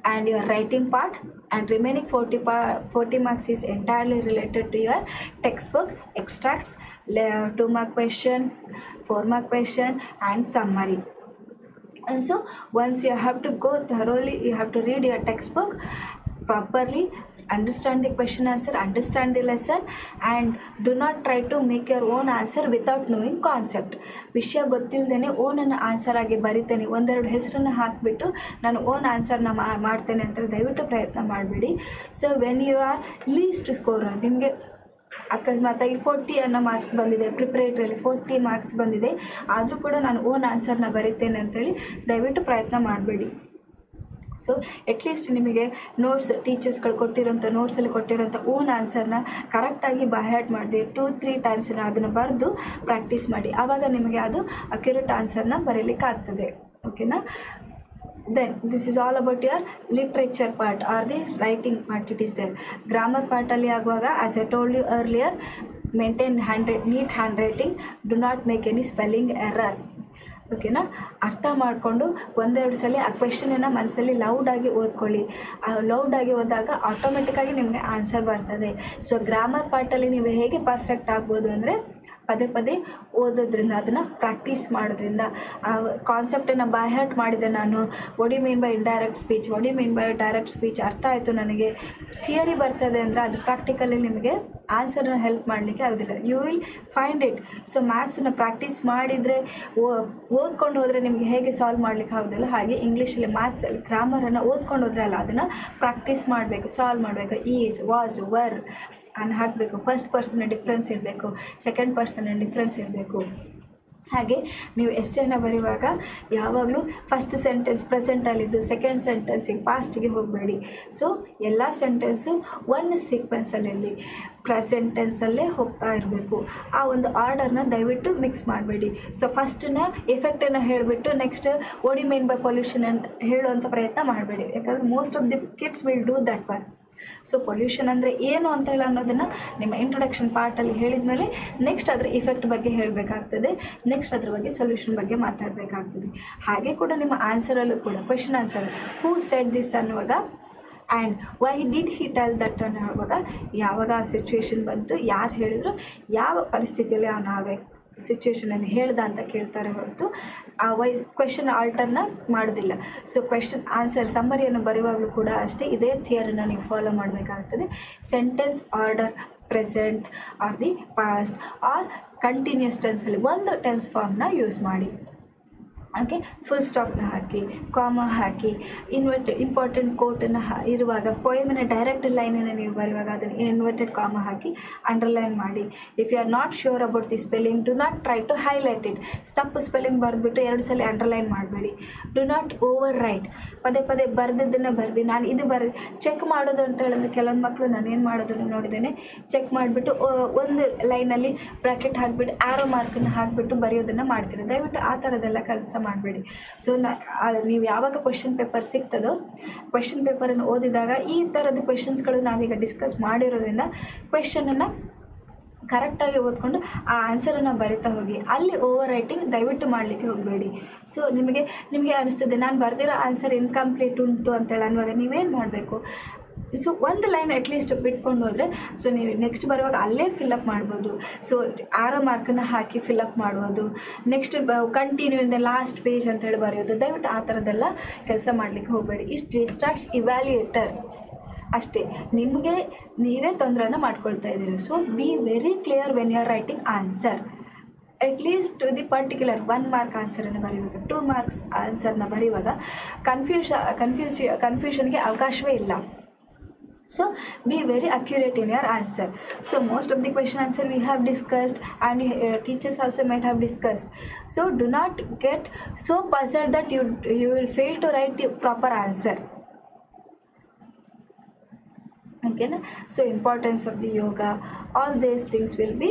and your writing part, and remaining 40 marks is entirely related to your textbook, extracts, 2 mark question, 4 mark question, and summary. And so once you have to go thoroughly, you have to read your textbook properly, understand the question answer, understand the lesson, and do not try to make your own answer without knowing concept. ವಿಷಯ ಗೊತ್ತಿಲ್ಲದೇ ಓನನ್ನು answer ಆಗಿ ಬರಿತೇನೆ, ಒಂದೆರಡು ಹೆಸರನ್ನು ಹಾಕಿಬಿಟ್ಟು ನಾನು own ಆನ್ಸರ್ನ ಮಾಡ್ತೇನೆ ಅಂತ ದಯವಿಟ್ಟು ಪ್ರಯತ್ನ ಮಾಡಬೇಡಿ. So when you are least scorer, ನಿಮಗೆ ಅಕಸ್ಮಾತಾಗಿ 40 ಅನ್ನೋ ಮಾರ್ಕ್ಸ್ ಬಂದಿದೆ, ಪ್ರಿಪ್ರೇಟ್ರಿಯಲ್ಲಿ 40 ಮಾರ್ಕ್ಸ್ ಬಂದಿದೆ, ಆದರೂ ಕೂಡ ನಾನು ಓನ್ ಆನ್ಸರ್ನ ಬರಿತೇನೆ ಅಂತೇಳಿ ದಯವಿಟ್ಟು ಪ್ರಯತ್ನ ಮಾಡಬೇಡಿ. ಸೊ ಅಟ್ಲೀಸ್ಟ್ ನಿಮಗೆ ನೋಟ್ಸ್, ಟೀಚರ್ಸ್ಗಳು ಕೊಟ್ಟಿರೋಂಥ ನೋಟ್ಸಲ್ಲಿ ಕೊಟ್ಟಿರೋಂಥ ಓನ್ ಆನ್ಸರ್ನ ಕರೆಕ್ಟಾಗಿ ಬೈಹ್ಯಾರ್ಟ್ ಮಾಡಿದೆ 2-3 ಟೈಮ್ಸ್ ಅದನ್ನು ಬರೆದು ಪ್ರಾಕ್ಟೀಸ್ ಮಾಡಿ. ಆವಾಗ ನಿಮಗೆ ಅದು ಅಕ್ಯುರೇಟ್ ಆನ್ಸರ್ನ ಬರೀಲಿಕ್ಕೆ ಆಗ್ತದೆ. ಓಕೆನಾ? Then this is all about your literature part or the writing part. It is there. Grammar part ಅಲ್ಲಿ ಆಗುವಾಗ, as I told you earlier, maintain neat handwriting, do not make any spelling error. ಓಕೆನಾ? ಅರ್ಥ ಮಾಡಿಕೊಂಡು ಒಂದೆರಡು ಸಲ ಆ ಕ್ವೆಶನನ್ನು ಮನಸ್ಸಲ್ಲಿ ಲೌಡಾಗಿ ಓದ್ಕೊಳ್ಳಿ. ಆ ಲೌಡಾಗಿ ಓದಿದಾಗ ಆಟೋಮೆಟಿಕ್ಕಾಗಿ ನಿಮಗೆ ಆನ್ಸರ್ ಬರ್ತದೆ. ಸೊ ಗ್ರಾಮರ್ ಪಾರ್ಟಲ್ಲಿ ನೀವು ಹೇಗೆ ಪರ್ಫೆಕ್ಟ್ ಆಗ್ಬೋದು ಅಂದರೆ, ಪದೇ ಪದೇ ಓದೋದ್ರಿಂದ, ಅದನ್ನು ಪ್ರಾಕ್ಟೀಸ್ ಮಾಡೋದ್ರಿಂದ, ಆ ಕಾನ್ಸೆಪ್ಟನ್ನು ಬೈಹ್ಯಾರ್ಟ್ ಮಾಡಿದೆ ನಾನು. What you mean by indirect speech, what you mean by direct speech ಅರ್ಥ ಆಯಿತು ನನಗೆ, ಥಿಯರಿ ಬರ್ತದೆ ಅಂದರೆ ಅದು ಪ್ರಾಕ್ಟಿಕಲಿ ನಿಮಗೆ ಆನ್ಸರ್ನ ಹೆಲ್ಪ್ ಮಾಡಲಿಕ್ಕೆ ಆಗೋದಿಲ್ಲ. You will find it. So ಮ್ಯಾಥ್ಸನ್ನು ಪ್ರಾಕ್ಟೀಸ್ ಮಾಡಿದರೆ, ಓದ್ಕೊಂಡು ಹೋದರೆ ನಿಮಗೆ ಹೇಗೆ ಸಾಲ್ವ್ ಮಾಡಲಿಕ್ಕೆ ಆಗೋದಿಲ್ಲ, ಹಾಗೆ ಇಂಗ್ಲೀಷಲ್ಲಿ ಮ್ಯಾಥ್ಸಲ್ಲಿ ಗ್ರಾಮರನ್ನು ಓದ್ಕೊಂಡು ಹೋದ್ರೆ ಅಲ್ಲ, ಅದನ್ನು ಪ್ರಾಕ್ಟೀಸ್ ಮಾಡಬೇಕು, ಸಾಲ್ವ್ ಮಾಡಬೇಕು. ಈಸ್, ವಾಸ್, ವರ್ ಅನ್ನು ಹಾಕಬೇಕು. ಫಸ್ಟ್ ಪರ್ಸನ್ ಡಿಫ್ರೆನ್ಸ್ ಇರಬೇಕು, ಸೆಕೆಂಡ್ ಪರ್ಸನ್ ಡಿಫ್ರೆನ್ಸ್ ಇರಬೇಕು. ಹಾಗೆ ನೀವು ಎಸ್ಸೆನ ಬರೆಯುವಾಗ ಯಾವಾಗಲೂ ಫಸ್ಟ್ ಸೆಂಟೆನ್ಸ್ ಪ್ರೆಸೆಂಟಲ್ಲಿದ್ದು ಸೆಕೆಂಡ್ ಸೆಂಟೆನ್ಸಿಗೆ ಪಾಸ್ಟಿಗೆ ಹೋಗಬೇಡಿ. ಸೊ ಎಲ್ಲ ಸೆಂಟೆನ್ಸು ಒನ್ ಸೀಕ್ವೆನ್ಸಲ್ಲಿ ಸೆಂಟೆನ್ಸಲ್ಲೇ ಹೋಗ್ತಾ ಇರಬೇಕು. ಆ ಒಂದು ಆರ್ಡರ್ನ ದಯವಿಟ್ಟು ಮಿಕ್ಸ್ ಮಾಡಬೇಡಿ. ಸೊ ಫಸ್ಟನ್ನ ಎಫೆಕ್ಟನ್ನು ಹೇಳಿಬಿಟ್ಟು next what you mean by pollution ಅಂತ ಹೇಳುವಂಥ ಪ್ರಯತ್ನ ಮಾಡಬೇಡಿ. ಯಾಕಂದರೆ most of the kids will do that one. So pollution ಅಂದರೆ ಏನು ಅಂತ ಹೇಳಿ ಅನ್ನೋದನ್ನು ನಿಮ್ಮ ಇಂಟ್ರೊಡಕ್ಷನ್ ಪಾರ್ಟಲ್ಲಿ ಹೇಳಿದ ಮೇಲೆ ನೆಕ್ಸ್ಟ್ ಅದರ ಇಫೆಕ್ಟ್ ಬಗ್ಗೆ ಹೇಳಬೇಕಾಗ್ತದೆ, ನೆಕ್ಸ್ಟ್ ಅದ್ರ ಬಗ್ಗೆ ಸೊಲ್ಯೂಷನ್ ಬಗ್ಗೆ ಮಾತಾಡಬೇಕಾಗ್ತದೆ. ಹಾಗೆ ಕೂಡ ನಿಮ್ಮ ಆನ್ಸರಲ್ಲೂ ಕೂಡ question answer, who said this ಅನ್ನುವಾಗ and why did he tell that ಅನ್ನೋ ಹೇಳುವಾಗ ಯಾವಾಗ ಆ ಸಿಚುವೇಶನ್ ಬಂತು, ಯಾರು ಹೇಳಿದ್ರು, ಯಾವ ಪರಿಸ್ಥಿತಿಯಲ್ಲಿ ಅವನು ಸಿಚುವೇಶನಲ್ಲಿ ಹೇಳ್ದ ಅಂತ ಕೇಳ್ತಾರೆ ಹೊರತು ಆ ಕ್ವೆಶನ್ ಆಲ್ಟರ್ನ ಮಾಡೋದಿಲ್ಲ. ಸೊ ಕ್ವೆಶನ್ ಆನ್ಸರ್ ಸಮ್ಮರಿಯನ್ನು ಬರೆಯುವಾಗಲೂ ಕೂಡ ಅಷ್ಟೇ ಇದೇ ಥಿಯರಿನ ನೀವು ಫಾಲೋ ಮಾಡಬೇಕಾಗ್ತದೆ. Sentence order, present or the past or continuous ಟೆನ್ಸಲ್ಲಿ ಒಂದು ಟೆನ್ಸ್ ಫಾರ್ಮ್ನ ಯೂಸ್ ಮಾಡಿ. ಓಕೆ, ಫುಲ್ ಸ್ಟಾಪ್ನ ಹಾಕಿ, ಕಾಮ ಹಾಕಿ, ಇಂಪಾರ್ಟೆಂಟ್ ಕೋಟನ್ನು ಇರುವಾಗ ಪೊಯಮಿನ ಡೈರೆಕ್ಟ್ ಲೈನನ್ನು ನೀವು ಬರೆಯುವಾಗ ಅದನ್ನು ಇನ್ವರ್ಟೆಡ್ ಕಾಮ ಹಾಕಿ ಅಂಡರ್ಲೈನ್ ಮಾಡಿ. If you are not sure about the spelling, do not try to highlight it. ತಪ್ಪು ಸ್ಪೆಲ್ಲಿಂಗ್ ಬರೆದ್ಬಿಟ್ಟು 2 ಸಲ ಅಂಡರ್ಲೈನ್ ಮಾಡಬೇಡಿ. Do not overwrite. ಪದೇ ಪದೇ ಬರೆದಿದ್ದನ್ನು ಬರೆದು ನಾನು ಇದು ಚೆಕ್ ಮಾಡೋದು ಅಂತ ಹೇಳಿದ್ರೆ ಕೆಲವೊಂದು ಮಕ್ಕಳು ನಾನು ಏನು ಮಾಡೋದನ್ನು ನೋಡಿದ್ದೇನೆ, ಚೆಕ್ ಮಾಡಿಬಿಟ್ಟು ಒಂದು ಲೈನಲ್ಲಿ ಬ್ರ್ಯಾಕೆಟ್ ಹಾಕಿಬಿಟ್ಟು ಆರೋ ಮಾರ್ಕನ್ನು ಹಾಕಿಬಿಟ್ಟು ಬರೆಯೋದನ್ನು ಮಾಡ್ತೀನಿ. ದಯವಿಟ್ಟು ಆ ಥರದ್ದೆಲ್ಲ ಕೆಲಸ ಮಾಡಬೇಡಿ. ಸೊ ನೀವು ಯಾವಾಗ ಕ್ವೆಶನ್ ಪೇಪರ್ ಸಿಗ್ತದೋ, ಕ್ವೆಶನ್ ಪೇಪರನ್ನು ಓದಿದಾಗ ಈ ಥರದ ಕ್ವೆಶನ್ಸ್ಗಳು ನಾವೀಗ ಡಿಸ್ಕಸ್ ಮಾಡಿರೋದ್ರಿಂದ ಕ್ವೆಶನನ್ನು ಕರೆಕ್ಟಾಗಿ ಓದ್ಕೊಂಡು ಆ ಆನ್ಸರನ್ನು ಬರಿತಾ ಹೋಗಿ. ಅಲ್ಲಿ ಓವರ್ ರೈಟಿಂಗ್ ದಯವಿಟ್ಟು ಮಾಡಲಿಕ್ಕೆ ಹೋಗಬೇಡಿ. ಸೊ ನಿಮಗೆ ಅನಿಸ್ತದೆ ನಾನು ಬರೆದಿರೋ ಆನ್ಸರ್ ಇನ್ಕಂಪ್ಲೀಟ್ ಉಂಟು ಅಂತೇಳಿ ಅನ್ನುವಾಗ ನೀವೇನು ಮಾಡಬೇಕು, ಸೊ ಒಂದು ಲೈನ್ ಅಟ್ಲೀಸ್ಟ್ ಬಿಟ್ಕೊಂಡು ಹೋದರೆ ಸೊ ನೀವು ನೆಕ್ಸ್ಟ್ ಬರುವಾಗ ಅಲ್ಲೇ ಫಿಲ್ಲಪ್ ಮಾಡ್ಬೋದು. ಸೊ ಆರೋ ಮಾರ್ಕನ್ನು ಹಾಕಿ ಫಿಲ್ಲಪ್ ಮಾಡ್ಬೋದು. ನೆಕ್ಸ್ಟ್ ಕಂಟಿನ್ಯೂ ಇಂದ ಲಾಸ್ಟ್ ಪೇಜ್ ಅಂತೇಳಿ ಬರೆಯೋದು. ದಯವಿಟ್ಟು ಆ ಥರದ್ದೆಲ್ಲ ಕೆಲಸ ಮಾಡಲಿಕ್ಕೆ ಹೋಗಬೇಡಿ. ಇಟ್ ಡಿಸ್ಟ್ರಾಕ್ಟ್ಸ್ ಇವ್ಯಾಲ್ಯೂಯೇಟರ್ ಅಷ್ಟೇ, ನಿಮಗೆ ನೀವೇ ತೊಂದರೆನ ಮಾಡ್ಕೊಳ್ತಾ ಇದ್ದೀರಿ. So be very clear when you are writing answer. At least to the particular 1 mark ಆನ್ಸರನ್ನು ಬರೆಯುವಾಗ, 2 ಮಾರ್ಕ್ಸ್ ಆನ್ಸರ್ನ ಬರೆಯುವಾಗ ಕನ್ಫ್ಯೂಷನ್ಗೆ ಅವಕಾಶವೇ ಇಲ್ಲ. So be very accurate in your answer. So most of the question answer we have discussed, and teachers also might have discussed. So do not get so puzzled that you will fail to write the proper answer. Okay, na? So importance of the yoga, all these things will be.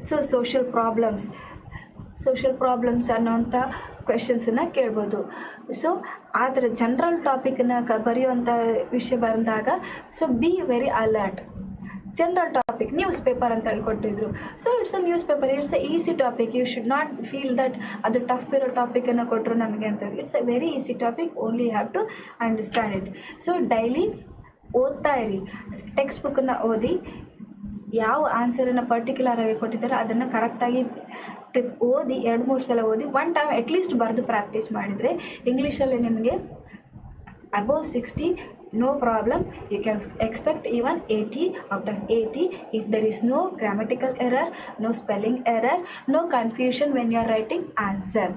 So social problems ಅನ್ನೋಂಥ ಕ್ವೆಶನ್ಸನ್ನು ಕೇಳ್ಬೋದು. So ಆದರೆ general ಟಾಪಿಕನ್ನ ಬರೆಯುವಂಥ ವಿಷಯ ಬಂದಾಗ so be very alert. General topic news paper ಅಂತ ಹೇಳ್ಕೊಟ್ಟಿದ್ರು. So it's a news paper, it's a easy topic. You should not feel that ಅದು tough ಇರೋ ಟಾಪಿಕನ್ನು ಕೊಟ್ಟರು ನಮಗೆ ಅಂತ. It's a very easy topic, only have to understand it. So daily ಓದ್ತಾ ಇರಿ, text ಬುಕ್ಕನ್ನು ಓದಿ, ಯಾವ ಆನ್ಸರನ್ನು ಪರ್ಟಿಕ್ಯುಲರ್ ಆಗಿ ಕೊಟ್ಟಿದ್ದಾರೆ ಅದನ್ನು ಕರೆಕ್ಟಾಗಿ ಓದಿ, 2-3 ಸಲ ಓದಿ, 1 ಟೈಮ್ ಅಟ್ಲೀಸ್ಟ್ ಬರೆದು ಪ್ರಾಕ್ಟೀಸ್ ಮಾಡಿದರೆ ಇಂಗ್ಲೀಷಲ್ಲಿ ನಿಮಗೆ above 60 no problem. You can expect even 80 out of 80 if there is no grammatical error, no spelling error, no confusion when you are writing answer.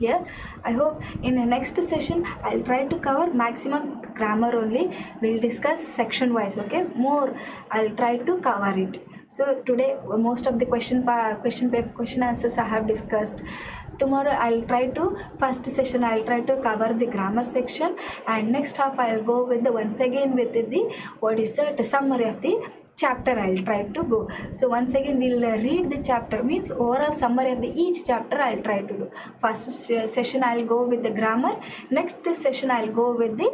Here I hope in the next session I'll try to cover maximum grammar only. We'll discuss section wise, okay? More I'll try to cover it. So today most of the question answers I have discussed. Tomorrow I'll try to first session I'll try to cover the grammar section, and next half I'll go with the once again with the what is the summary of the chapter. I'll try to go. So once again we'll read the chapter, means overall summary of the each chapter I'll try to do. First session I'll go with the grammar, next session I'll go with the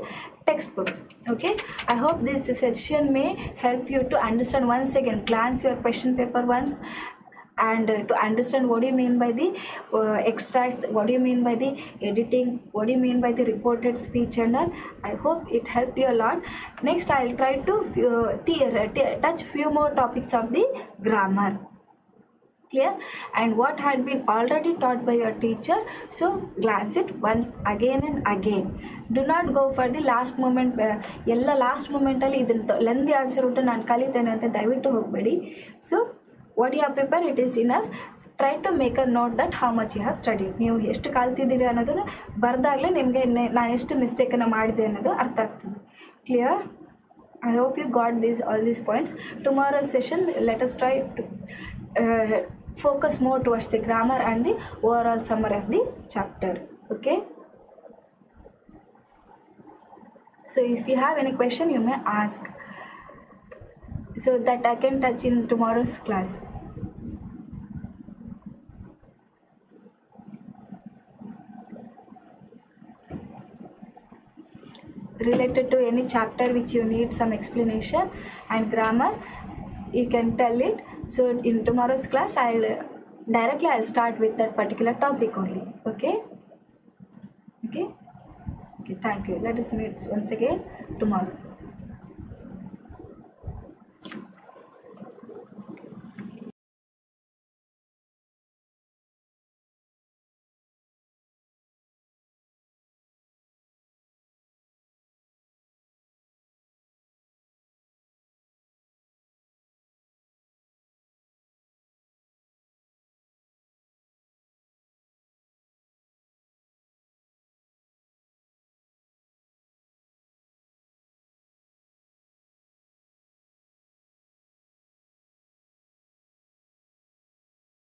textbooks. Okay, I hope this session may help you to understand once again, glance your question paper once, and to understand what do you mean by the extracts, what do you mean by the editing, what do you mean by the reported speech, and all. I hope it helped you a lot. Next I'll try to touch few more topics of the grammar. Clear? And what had been already taught by your teacher, so glance it once again and again. Do not go for the last moment. ಎಲ್ಲ last ಮೂಮೆಂಟಲ್ಲಿ ಇದನ್ನು lengthy answer ಉಂಟು ನಾನು ಕಲಿತೇನೆ ಅಂತ ದಯವಿಟ್ಟು ಹೋಗಬೇಡಿ. So what you have prepared, it is enough. Try to make a note that how much you have studied. ನೀವು ಎಷ್ಟು ಕಲ್ತಿದ್ದೀರಿ ಅನ್ನೋದನ್ನು ಬರೆದಾಗಲೇ ನಿಮಗೆ ನಾನು ಎಷ್ಟು ಮಿಸ್ಟೇಕನ್ನು ಮಾಡಿದೆ ಅನ್ನೋದು ಅರ್ಥ ಆಗ್ತದೆ. Clear? I hope you got all these points. Tomorrow's session, let us try to focus more towards the grammar and the overall summary of the chapter. Okay? So if you have any question, you may ask, so that I can touch in tomorrow's class. Related to any chapter which you need some explanation and grammar, you can tell it. So in tomorrow's class I'll start with that particular topic only. Okay, thank you. Let us meet once again tomorrow.